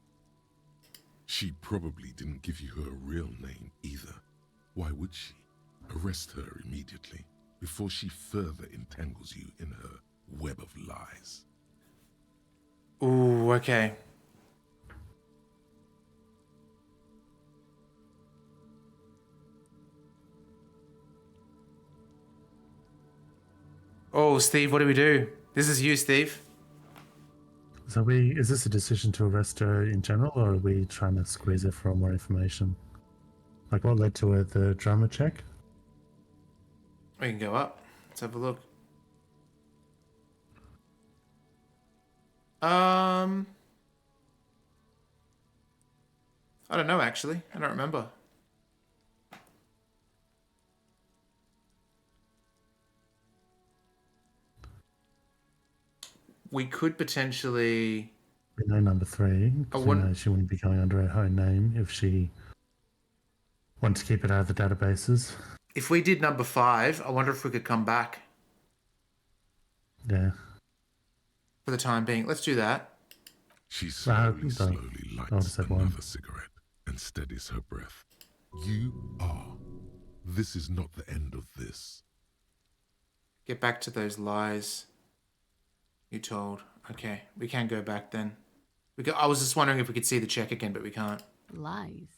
She probably didn't give you her real name either. Why would she? Arrest her immediately before she further entangles you in her web of lies. Ooh, okay. Oh, Steve, what do we do? This is you, Steve. So is this a decision to arrest her in general, or are we trying to squeeze her for more information? Like what led to the drama check? We can go up. Let's have a look. I don't know, actually. I don't remember. We could potentially... We know number 3. 'Cause we know she wouldn't be going under her own name if she wanted to keep it out of the databases. If we did number 5, I wonder if we could come back. Yeah. For the time being. Let's do that. She I'll slowly just lights have another one. cigarette and steadies her breath. You are. This is not the end of this. Get back to those lies you told. Okay, we can't go back then. I was just wondering if we could see the check again, but we can't. Lies.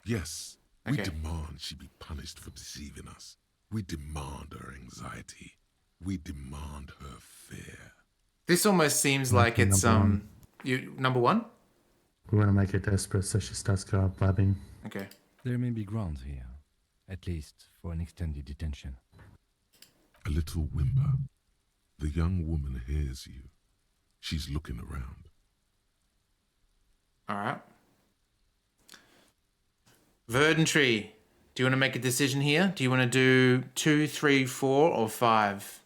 Yes, we Okay. demand she be punished for deceiving us. We demand her anxiety. We demand her fear. This almost seems like it's number one? We want to make her desperate, so she starts blabbing. Okay. There may be grounds here, at least for an extended detention. A little whimper. The young woman hears you. She's looking around. All right. Verdantry, do you want to make a decision here? Do you want to do 2, 3, 4, or 5?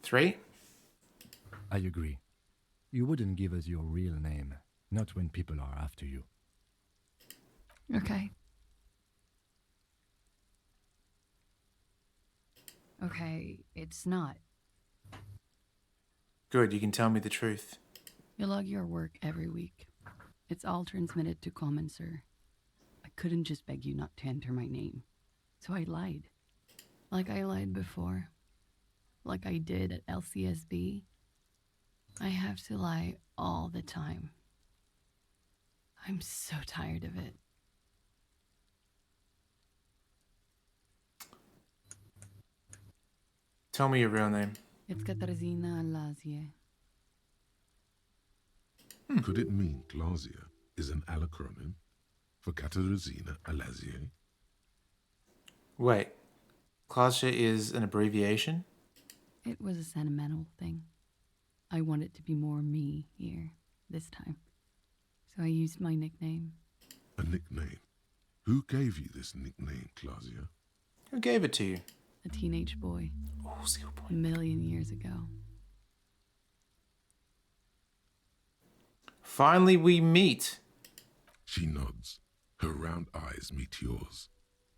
Three? I agree. You wouldn't give us your real name, not when people are after you. Okay. Okay, it's not. Good, you can tell me the truth. You log your work every week. It's all transmitted to Common, sir. I couldn't just beg you not to enter my name. So I lied. Like I lied before. Like I did at LCSB. I have to lie all the time. I'm so tired of it. Tell me your real name. It's Katarzyna Lazie. Could it mean Glazia is an alacronym for Katarzyna Alazier? Wait. Klausha is an abbreviation? It was a sentimental thing. I wanted to be more me here, this time. So I used my nickname. A nickname? Who gave you this nickname, Glazia? Who gave it to you? A teenage boy. Oh, Seal Boy. A million years ago. Finally, we meet. She nods. Her round eyes meet yours.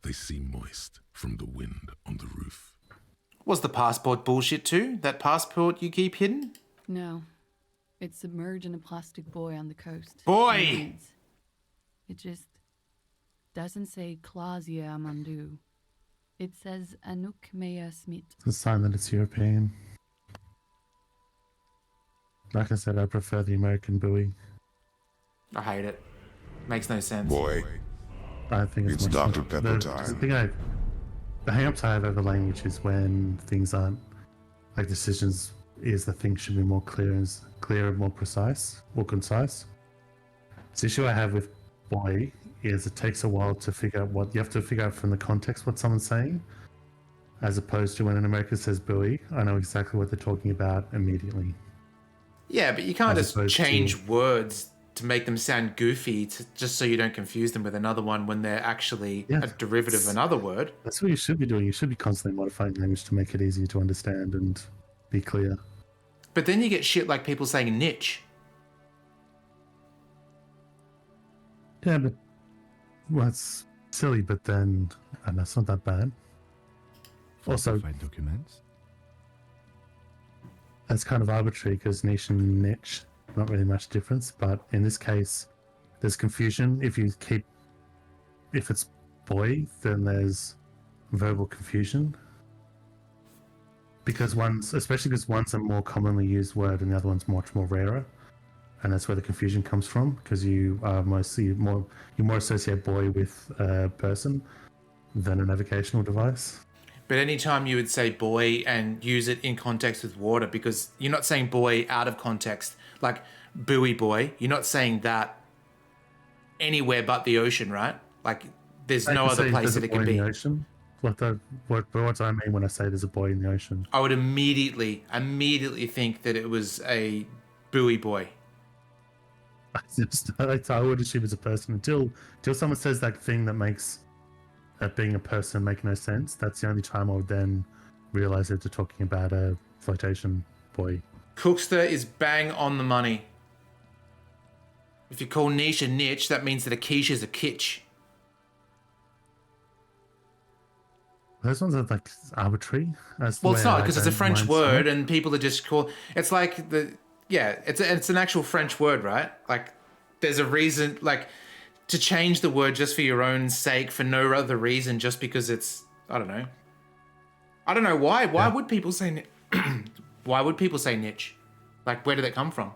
They seem moist from the wind on the roof. Was the passport bullshit too? That passport you keep hidden? No. It's submerged in a plastic buoy on the coast. Boy! It just doesn't say Klasia Amandu. It says Anouk Mea Smith. It's a sign that it's European. Like I said, I prefer the American buoy. I hate it. Makes no sense. Boy, I think it's much Dr. more- Pepper the hang-ups I have over language is when things aren't like decisions. Is the thing should be more clear, more precise, or concise. The issue I have with boy is it takes a while to figure out what you have to figure out from the context what someone's saying, as opposed to when an American says buoy, I know exactly what they're talking about immediately. Yeah, but you can't As just opposed change to- words to make them sound goofy just so you don't confuse them with another one when they're actually a derivative of another word. That's what you should be doing. You should be constantly modifying language to make it easier to understand and be clear. But then you get shit like people saying niche. Yeah, but well, it's silly, but then and that's not that bad. Also, Falsified documents. that's kind of arbitrary because niche and niche, not really much difference. But in this case, there's confusion. If it's boy, then there's verbal confusion. Because especially because one's a more commonly used word and the other one's much more rarer. And that's where the confusion comes from, because you are you more associate boy with a person than a navigational device. But anytime you would say boy and use it in context with water, because you're not saying boy out of context, like buoy boy, you're not saying that anywhere but the ocean, right? Like there's no other place that it can be. Ocean. What do I mean when I say there's a boy in the ocean? I would immediately think that it was a buoy boy. I would assume it's a person until someone says that thing that makes at being a person make no sense, that's the only time I would then realize that they're talking about a flotation boy. Cookster is bang on the money. If you call niche a niche, that means that a quiche is a kitsch. Those ones are like arbitrary. Well, it's not, because it's a French word and people are just call. It's like it's an actual French word, right? Like, there's a reason, like, to change the word just for your own sake, for no other reason, just because it's, I don't know why. Why would people say why would people say niche? Like, where did it come from?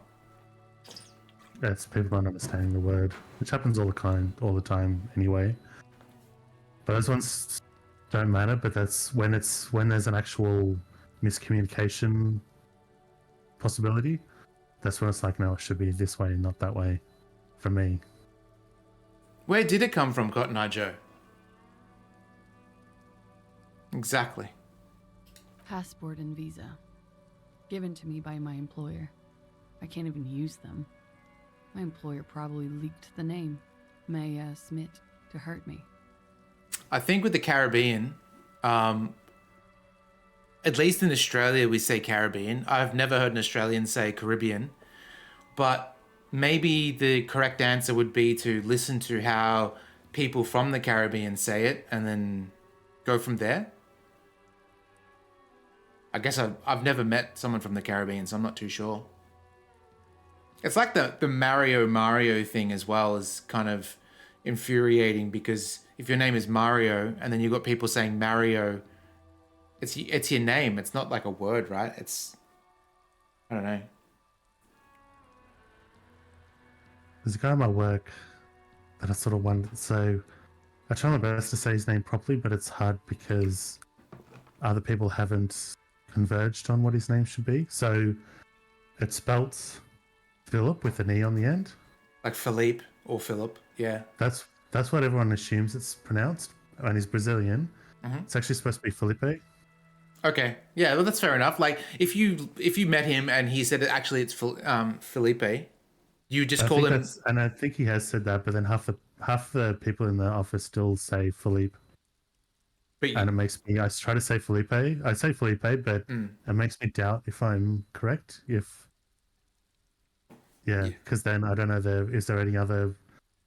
That's people not understanding the word, which happens all the time anyway. But those ones don't matter. But that's when there's an actual miscommunication possibility. That's when it's like, no, it should be this way, not that way, for me. Where did it come from, Cotton Eye Joe? Exactly. Passport and visa. Given to me by my employer. I can't even use them. My employer probably leaked the name, Maya Smith, to hurt me. I think with the Caribbean, at least in Australia, we say Caribbean. I've never heard an Australian say Caribbean, but maybe the correct answer would be to listen to how people from the Caribbean say it and then go from there. I guess I've never met someone from the Caribbean, so I'm not too sure. It's like the Mario thing as well is kind of infuriating, because if your name is Mario and then you've got people saying Mario, it's your name. It's not like a word, right? It's, I don't know. There's a guy at my work that I sort of wonder. So I try my best to say his name properly, but it's hard because other people haven't converged on what his name should be. So it's spelt Philip with an E on the end. Like Philippe or Philip, yeah. That's what everyone assumes it's pronounced, and he's Brazilian. Mm-hmm. It's actually supposed to be Felipe. Okay, yeah, well, that's fair enough. Like, if you met him and he said actually it's Felipe, you just call him. And I think he has said that, but then half the people in the office still say Philippe. And it makes me. I try to say Felipe. I say Felipe, but it makes me doubt if I'm correct. Because then I don't know. Is there any other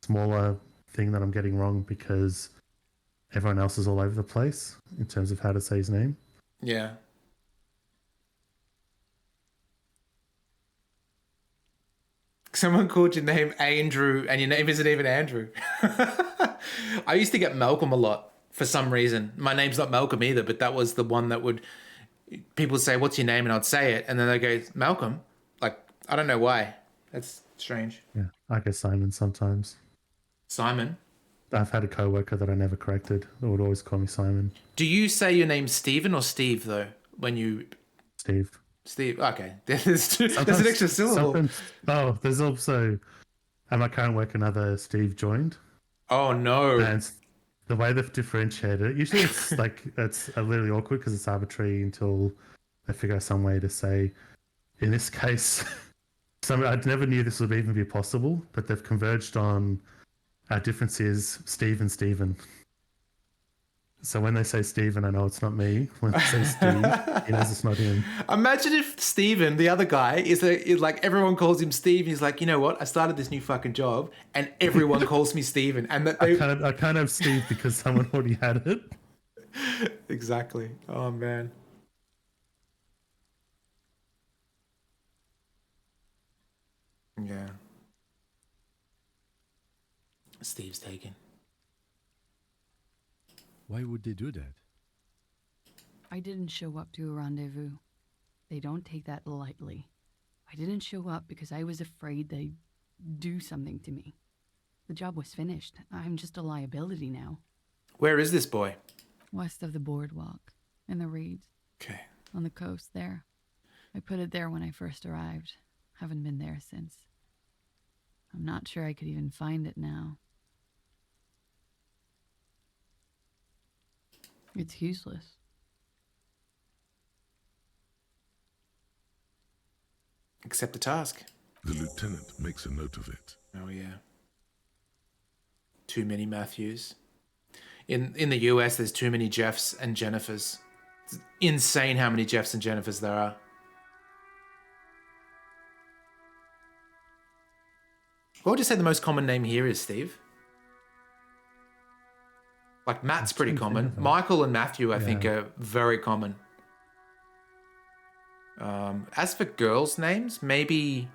smaller thing that I'm getting wrong because everyone else is all over the place in terms of how to say his name? Yeah. Someone called your name Andrew and your name isn't even Andrew. I used to get Malcolm a lot for some reason. My name's not Malcolm either, but that was the one that people say, "What's your name?" And I'd say it, and then they go, "Malcolm." Like, I don't know why. That's strange. Yeah, I get Simon sometimes. Simon? I've had a coworker that I never corrected. They would always call me Simon. Do you say your name Stephen or Steve, though, when you... Steve. Steve, okay. There's an extra syllable. Oh, there's also... At my current work, another Steve joined. Oh, no. And the way they've differentiated it, usually it's like, it's really awkward because it's arbitrary until they figure out some way to say, in this case... I never knew this would even be possible, but they've converged on our difference is Steve and Stephen. So when they say Stephen, I know it's not me. When they say Steve, he knows it's not him. Imagine if Stephen, the other guy, is like everyone calls him Steve. He's like, you know what? I started this new fucking job, and everyone calls me Stephen. And that I can't have Steve because someone already had it. Exactly. Oh man. Yeah. Steve's taken. Why would they do that? I didn't show up to a rendezvous. They don't take that lightly. I didn't show up because I was afraid they'd do something to me. The job was finished. I'm just a liability now. Where is this boy? West of the boardwalk, in the reeds. Okay. On the coast there. I put it there when I first arrived. Haven't been there since. I'm not sure I could even find it now. It's useless. Accept the task. The lieutenant makes a note of it. Oh, yeah. Too many Matthews. In the US, there's too many Jeffs and Jennifers. It's insane how many Jeffs and Jennifers there are. What would you say the most common name here is, Steve? Like Matt's pretty common. Michael and Matthew, I think, are very common. As for girls' names, maybe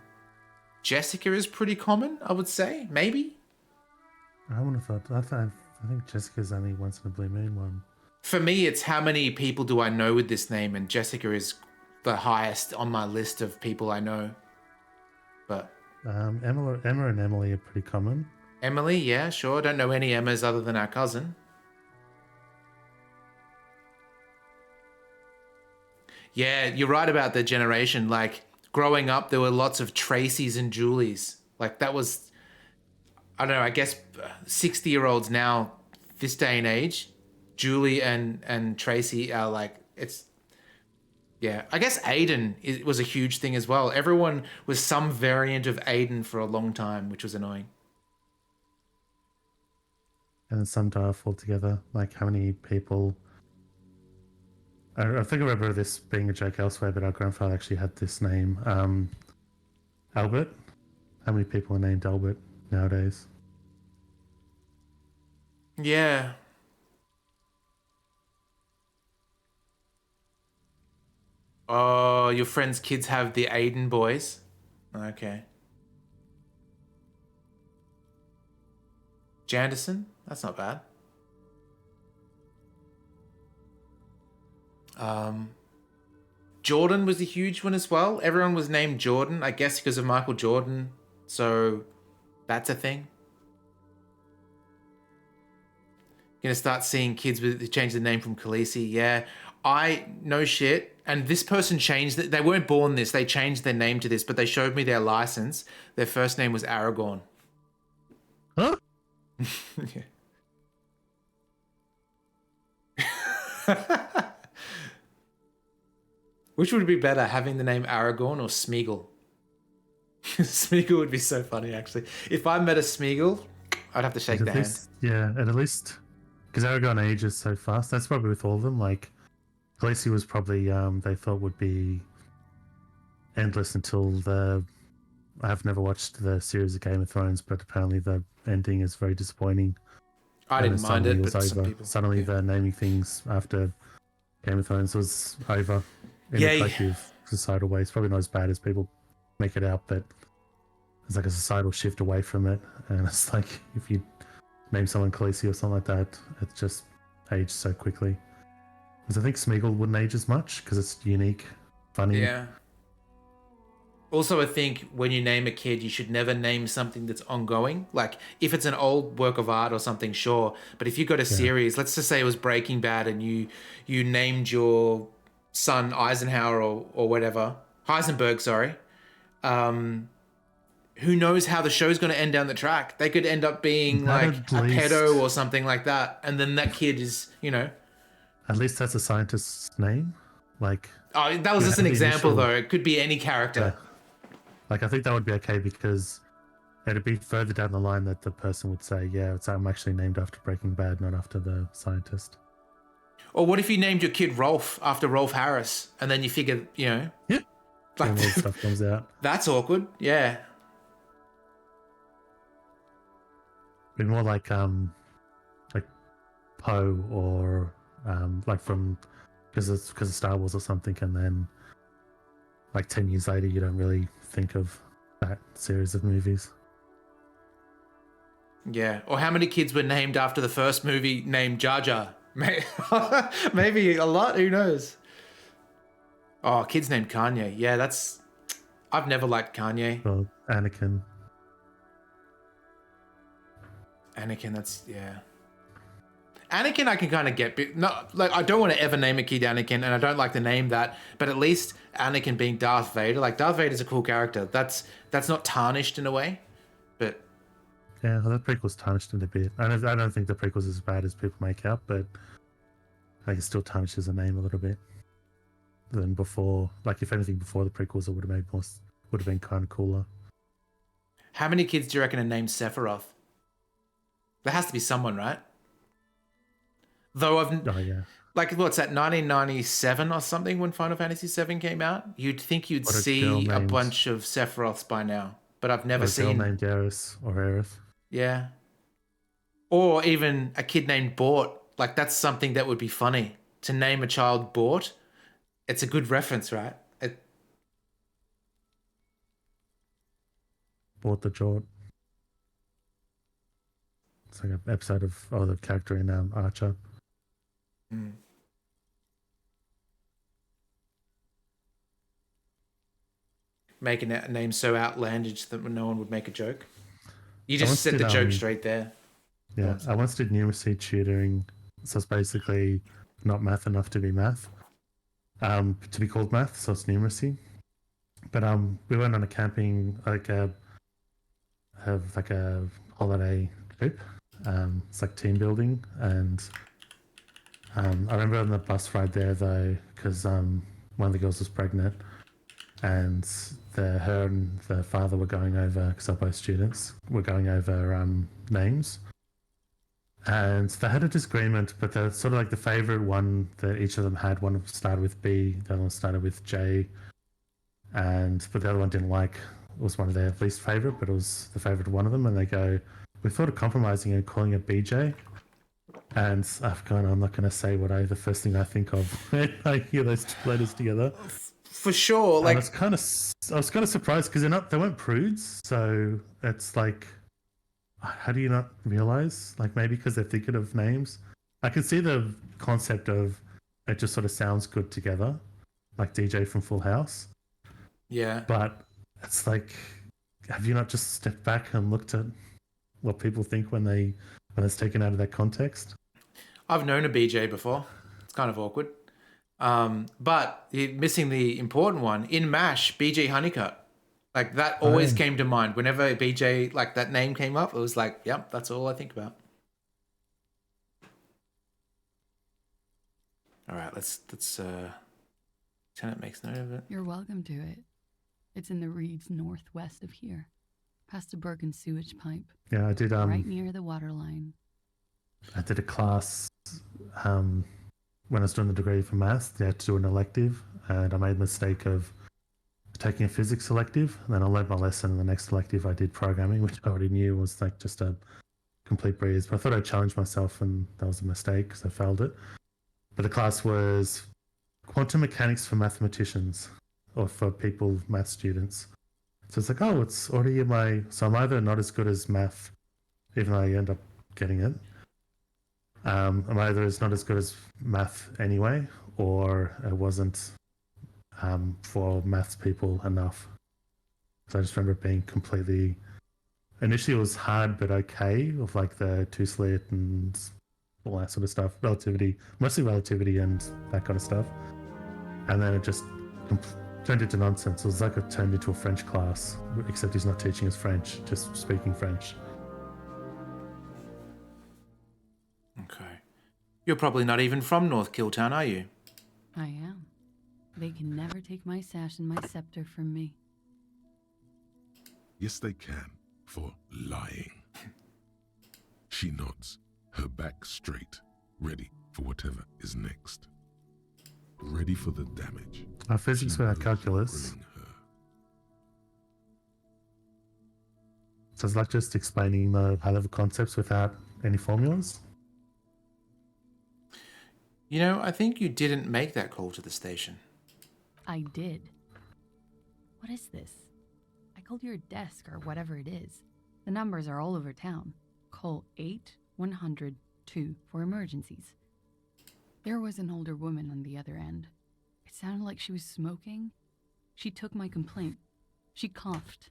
Jessica is pretty common, I would say. Maybe. I wouldn't have thought. I think Jessica's only once in a blue moon one. For me, it's how many people do I know with this name, and Jessica is the highest on my list of people I know. But Emma and Emily are pretty common. Emily, yeah, sure. Don't know any Emmas other than our cousin. Yeah, you're right about the generation. Like, growing up, there were lots of Tracys and Julies. Like, that was, I don't know, I guess 60-year-olds now, this day and age, Julie and Tracy are like, it's, yeah. I guess Aiden was a huge thing as well. Everyone was some variant of Aiden for a long time, which was annoying. And then some die off altogether. Like, how many people... I think I remember this being a joke elsewhere, but our grandfather actually had this name, Albert. How many people are named Albert nowadays? Yeah. Oh, your friend's kids have the Aiden boys? Okay. Janderson? That's not bad. Jordan was a huge one as well. Everyone was named Jordan, I guess because of Michael Jordan. So that's a thing. Gonna start seeing kids with change the name from Khaleesi. Yeah, no shit. And this person changed it. They weren't born this. They changed their name to this, but they showed me their license. Their first name was Aragorn. Huh? Yeah. Which would be better, having the name Aragorn or Smeagol? Smeagol would be so funny, actually. If I met a Smeagol, I'd have to shake their hand. Yeah, and at least because Aragorn ages so fast. That's probably with all of them. Like, Khaleesi was probably they thought would be endless until the. I've never watched the series of Game of Thrones, but apparently the ending is very disappointing. I didn't mind it, but some people. Suddenly, the naming things after Game of Thrones was over. In a collective societal way. It's probably not as bad as people make it out, but there's like a societal shift away from it. And it's like, if you name someone Khaleesi or something like that, it just aged so quickly. Because I think Smeagol wouldn't age as much because it's unique, funny. Yeah. Also, I think when you name a kid, you should never name something that's ongoing. Like, if it's an old work of art or something, sure. But if you got a series, let's just say it was Breaking Bad, and you named your son Eisenhower or whatever, Heisenberg, sorry. Who knows how the show's going to end down the track? They could end up being like a pedo or something like that, and then that kid is, At least that's a scientist's name. Like, oh, that was just an example, though. It could be any character. Yeah. Like, I think that would be okay because it'd be further down the line that the person would say, "Yeah, I'm actually named after Breaking Bad, not after the scientist." Or what if you named your kid Rolf after Rolf Harris, and then you figure, Yeah. like all this stuff comes out. That's awkward. Yeah. Be more like Poe or like from because of Star Wars or something, and then like 10 years later you don't really think of that series of movies. Yeah. Or how many kids were named after the first movie named Jar Jar? Maybe a lot. Who knows? Oh, kids named Kanye. Yeah, I've never liked Kanye. Well, Anakin. Yeah. Anakin, I can kind of get, but not like I don't want to ever name a kid Anakin, and I don't like to name that. But at least Anakin being Darth Vader, like Darth Vader's a cool character. That's not tarnished in a way, but yeah, well, the prequel's tarnished it a bit. I don't think the prequel's as bad as people make out, but like it still tarnishes the name a little bit than before. Like if anything, before the prequels, it would have been kind of cooler. How many kids do you reckon are named Sephiroth? There has to be someone, right? Though I've Oh yeah. like what's that 1997 or something when Final Fantasy VII came out? You'd think you'd What a see girl a named- bunch of Sephiroths by now, but I've never Or a girl seen. named Garrus or Aerith. Yeah. Or even a kid named Bort. Like that's something that would be funny to name a child Bort. It's a good reference, right? Bought the Jort. It's like an episode of the character in Archer. Making a name so outlandish that no one would make a joke. You I just once said did, the joke straight there. Yeah, I once did numeracy tutoring, so it's basically not math enough to be math, to be called math, so it's numeracy. But we went on a camping like a holiday trip. It's like team building, and I remember on the bus ride there though, because one of the girls was pregnant, and her and the father were going over, because they're both students, were going over names. And they had a disagreement, but they're sort of like the favorite one that each of them had. One started with B, the other one started with J, but the other one didn't like. It was one of their least favorite, but it was the favorite of one of them. And they go, "We thought of compromising and calling it BJ." And I've gone, I'm not going to say the first thing I think of when I hear those two letters together. For sure, like I was kind of surprised because they weren't prudes, so it's like, how do you not realize? Like maybe because they're thinking of names. I can see the concept of it just sort of sounds good together, like DJ from Full House. Yeah. But it's like, have you not just stepped back and looked at what people think when it's taken out of that context? I've known a BJ before. It's kind of awkward. But you're missing the important one. In MASH, BJ Honeycutt. Like that always came to mind. Whenever BJ, like that name came up, it was like, yep, that's all I think about. All right, let's Lieutenant makes note of it. You're welcome to it. It's in the reeds northwest of here, past a broken sewage pipe. Yeah, I did. Right near the water line. I did a class when I was doing the degree for maths. They had to do an elective, and I made the mistake of taking a physics elective. And then I learned my lesson, and the next elective I did programming, which I already knew was like just a complete breeze. But I thought I'd challenge myself, and that was a mistake because I failed it. But the class was quantum mechanics for mathematicians, or for math students. So it's like, oh, it's already in so I'm either not as good as math, even though I end up getting it. I'm either not as good as math anyway, or it wasn't for maths people enough. So I just remember it being completely. Initially, it was hard but okay, with like the two slit and all that sort of stuff, mostly relativity and that kind of stuff. And then it just turned into nonsense. It was like it turned into a French class, except he's not teaching us French, just speaking French. Okay. You're probably not even from North Killtown, are you? I am. They can never take my sash and my scepter from me. Yes, they can, for lying. She nods, her back straight, ready for whatever is next. Ready for the damage. Physics without calculus. So it's like just explaining the high-level concepts without any formulas? You know, I think you didn't make that call to the station. I did. What is this? I called your desk or whatever it is. The numbers are all over town. Call 8-100-2 for emergencies. There was an older woman on the other end. It sounded like she was smoking. She took my complaint. She coughed.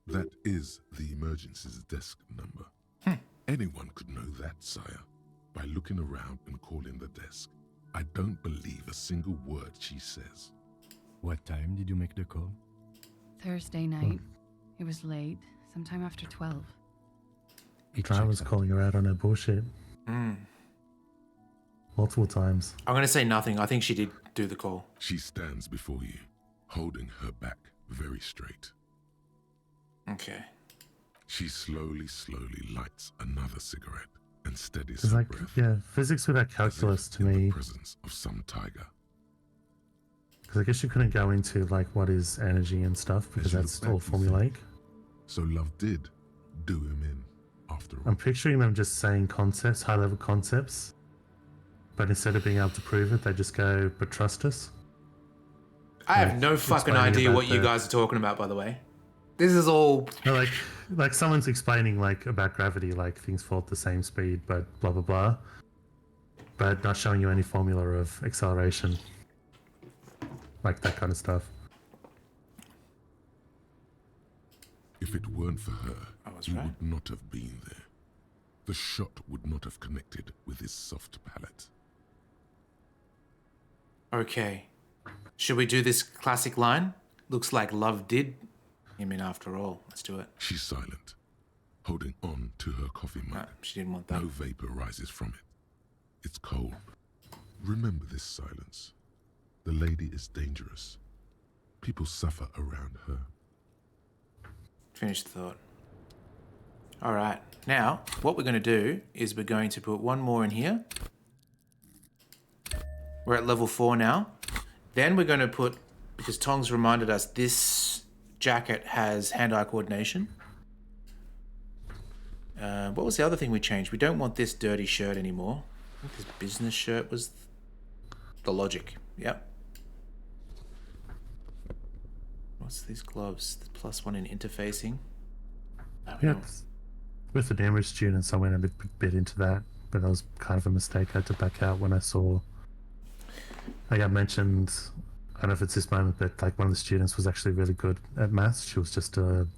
That is the emergency's desk number. Anyone could know that, sire, by looking around and calling the desk. I don't believe a single word she says. What time did you make the call? Thursday night. It was late, sometime after 12. I was calling her out on her bullshit. Multiple times. I'm going to say nothing. I think she did do the call. She stands before you, holding her back very straight. Okay. She slowly lights another cigarette and steadies It's her like, breath. yeah, physics without calculus to me. Presence of some tiger. Because I guess you couldn't go into like what is energy and stuff because that's all formulaic. So love did do him in after all. I'm picturing them just saying concepts, high level concepts, but instead of being able to prove it, they just go, but trust us. I have no fucking idea what you guys are talking about, by the way. This is all... No, like someone's explaining like about gravity, like things fall at the same speed, but blah, blah, blah. But not showing you any formula of acceleration. Like that kind of stuff. If it weren't for her, he would not have been there. The shot would not have connected with his soft palate. Okay. Should we do this classic line? Looks like love did him in after all. Let's do it. She's silent, holding on to her coffee mug. No, she didn't want that. No vapor rises from it. It's cold. Remember this silence. The lady is dangerous. People suffer around her. Finish the thought. All right. Now, what we're going to do is we're going to put one more in here. We're at level 4 now. Then we're going to put, because Tongs reminded us, this jacket has hand-eye coordination. What was the other thing we changed? We don't want this dirty shirt anymore. I think this business shirt was the logic. Yep. What's these gloves? The +1 in interfacing. Yeah, with the damage students, I went a bit into that, but that was kind of a mistake. I had to back out when I saw. I got mentioned. I don't know if it's this moment, but like one of the students was actually really good at maths. She was just dropped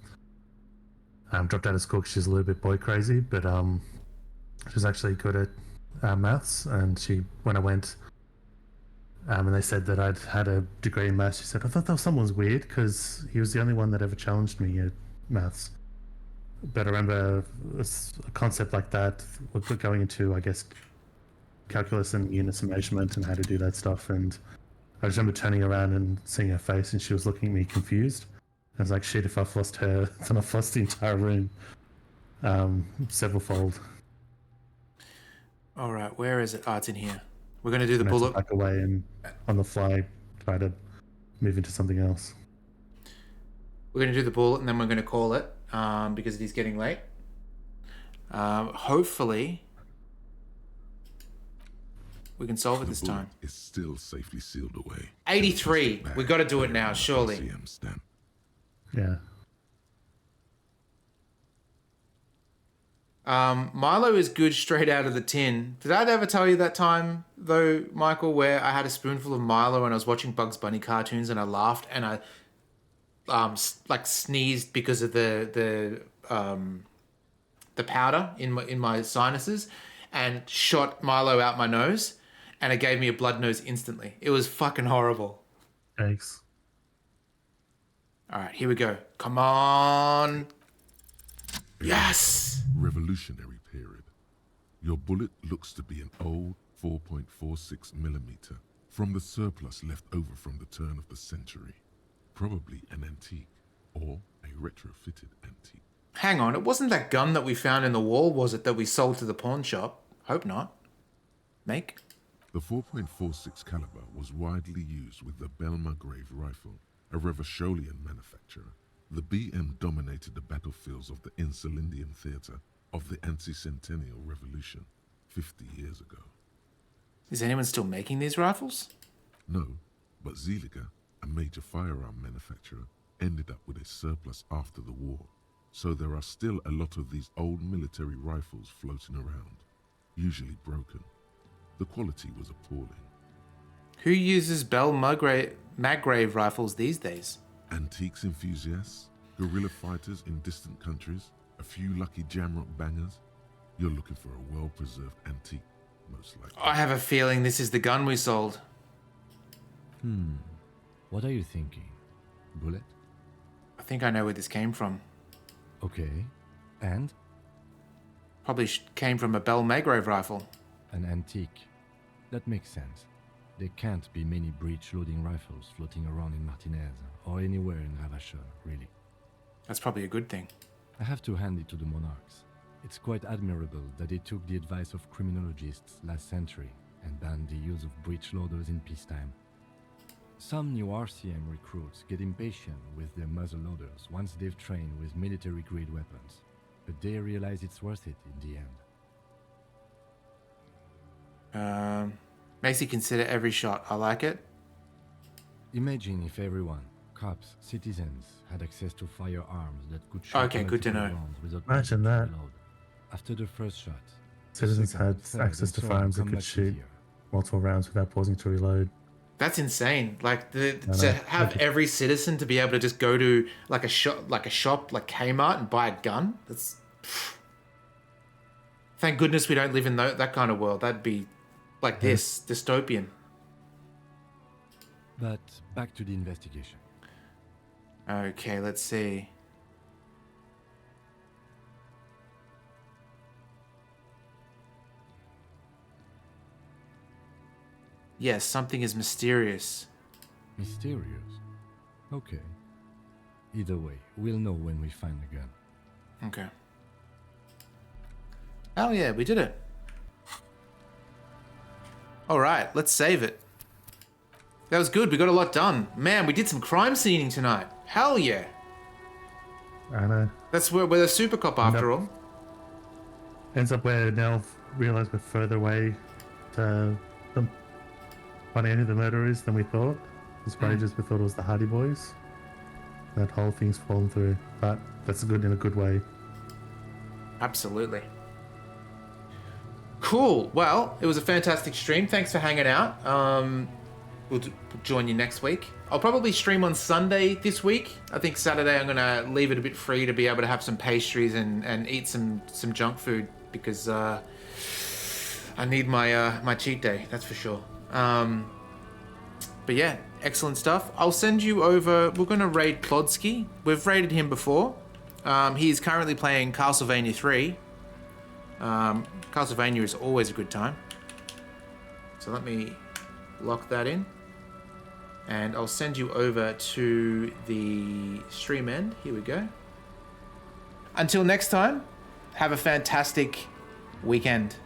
out of school because she's a little bit boy crazy, but she was actually good at maths. And when I went. And they said that I'd had a degree in maths. She said, I thought that someone's weird because he was the only one that ever challenged me at maths. But I remember a concept like that, going into, I guess, calculus and units of measurement and how to do that stuff. And I just remember turning around and seeing her face and she was looking at me confused. I was like, shit, if I've lost her, then I've lost the entire room. Severalfold. All right, where is it? Oh, it's in here. We're going to do the And I had to bullet. back away and on the fly try to move into something else. We're going to do the bullet and then we're going to call it because it is getting late. Hopefully, we can solve it this time. It's still safely sealed away. 83. We got to do it now, surely. Yeah. Milo is good straight out of the tin. Did I ever tell you that time, though, Michael, where I had a spoonful of Milo and I was watching Bugs Bunny cartoons and I laughed and I sneezed because of the powder in my sinuses and shot Milo out my nose and it gave me a blood nose instantly. It was fucking horrible. Thanks. All right, here we go. Come on. Yes! Revolutionary period. Your bullet looks to be an old 4.46 millimeter from the surplus left over from the turn of the century. Probably an antique or a retrofitted antique. Hang on, it wasn't that gun that we found in the wall, was it, that we sold to the pawn shop? Hope not. Make? The 4.46 caliber was widely used with the Belmargrave rifle, a Revacholian manufacturer. The BM dominated the battlefields of the Insulindian theatre of the anti-centennial revolution 50 years ago. Is anyone still making these rifles? No, but Zeliger, a major firearm manufacturer, ended up with a surplus after the war. So there are still a lot of these old military rifles floating around, usually broken. The quality was appalling. Who uses Belmargrave rifles these days? Antiques enthusiasts, guerrilla fighters in distant countries, a few lucky jamrock bangers. You're looking for a well-preserved antique, most likely. I have a feeling this is the gun we sold. What are you thinking? Bullet? I think I know where this came from. Okay. And? Probably came from a Belmargrave rifle. An antique. That makes sense. There can't be many breech-loading rifles floating around in Martinez or anywhere in Ravachol, really. That's probably a good thing. I have to hand it to the monarchs. It's quite admirable that they took the advice of criminologists last century and banned the use of breech loaders in peacetime. Some new RCM recruits get impatient with their muzzle loaders once they've trained with military-grade weapons, but they realize it's worth it in the end. Makes you consider every shot. I like it. Imagine if everyone, cops, citizens, had access to firearms that could shoot Okay, good to multiple know. rounds without Imagine that. reload. After the first shot, Citizens the had second, third, access and to so on firearms that come could back shoot easier. multiple rounds without pausing to reload. That's insane. Like know. to have every citizen to be able to just go to like a shop like Kmart and buy a gun. That's thank goodness we don't live in that kind of world. That'd be like this dystopian. But back to the investigation. Okay, let's see. Yes, something is mysterious. Mysterious? Okay. Either way, we'll know when we find the gun. Okay. Oh yeah, we did it. Alright, let's save it. That was good, we got a lot done. Man, we did some crime scening tonight. Hell yeah. I know. That's where we're the super cop after all. Ends up where now realize we're further away to finding out who the murderer is than we thought. As rages we thought it was the Hardy Boys. That whole thing's fallen through, but that's good in a good way. Absolutely. Cool. Well, it was a fantastic stream. Thanks for hanging out. We'll join you next week. I'll probably stream on Sunday this week. I think Saturday I'm gonna leave it a bit free to be able to have some pastries and eat some junk food because I need my cheat day. That's for sure. But yeah, excellent stuff. I'll send you over. We're gonna raid Plodsky. We've raided him before. He is currently playing Castlevania 3. Castlevania is always a good time. So let me lock that in. And I'll send you over to the stream end. Here we go. Until next time, have a fantastic weekend.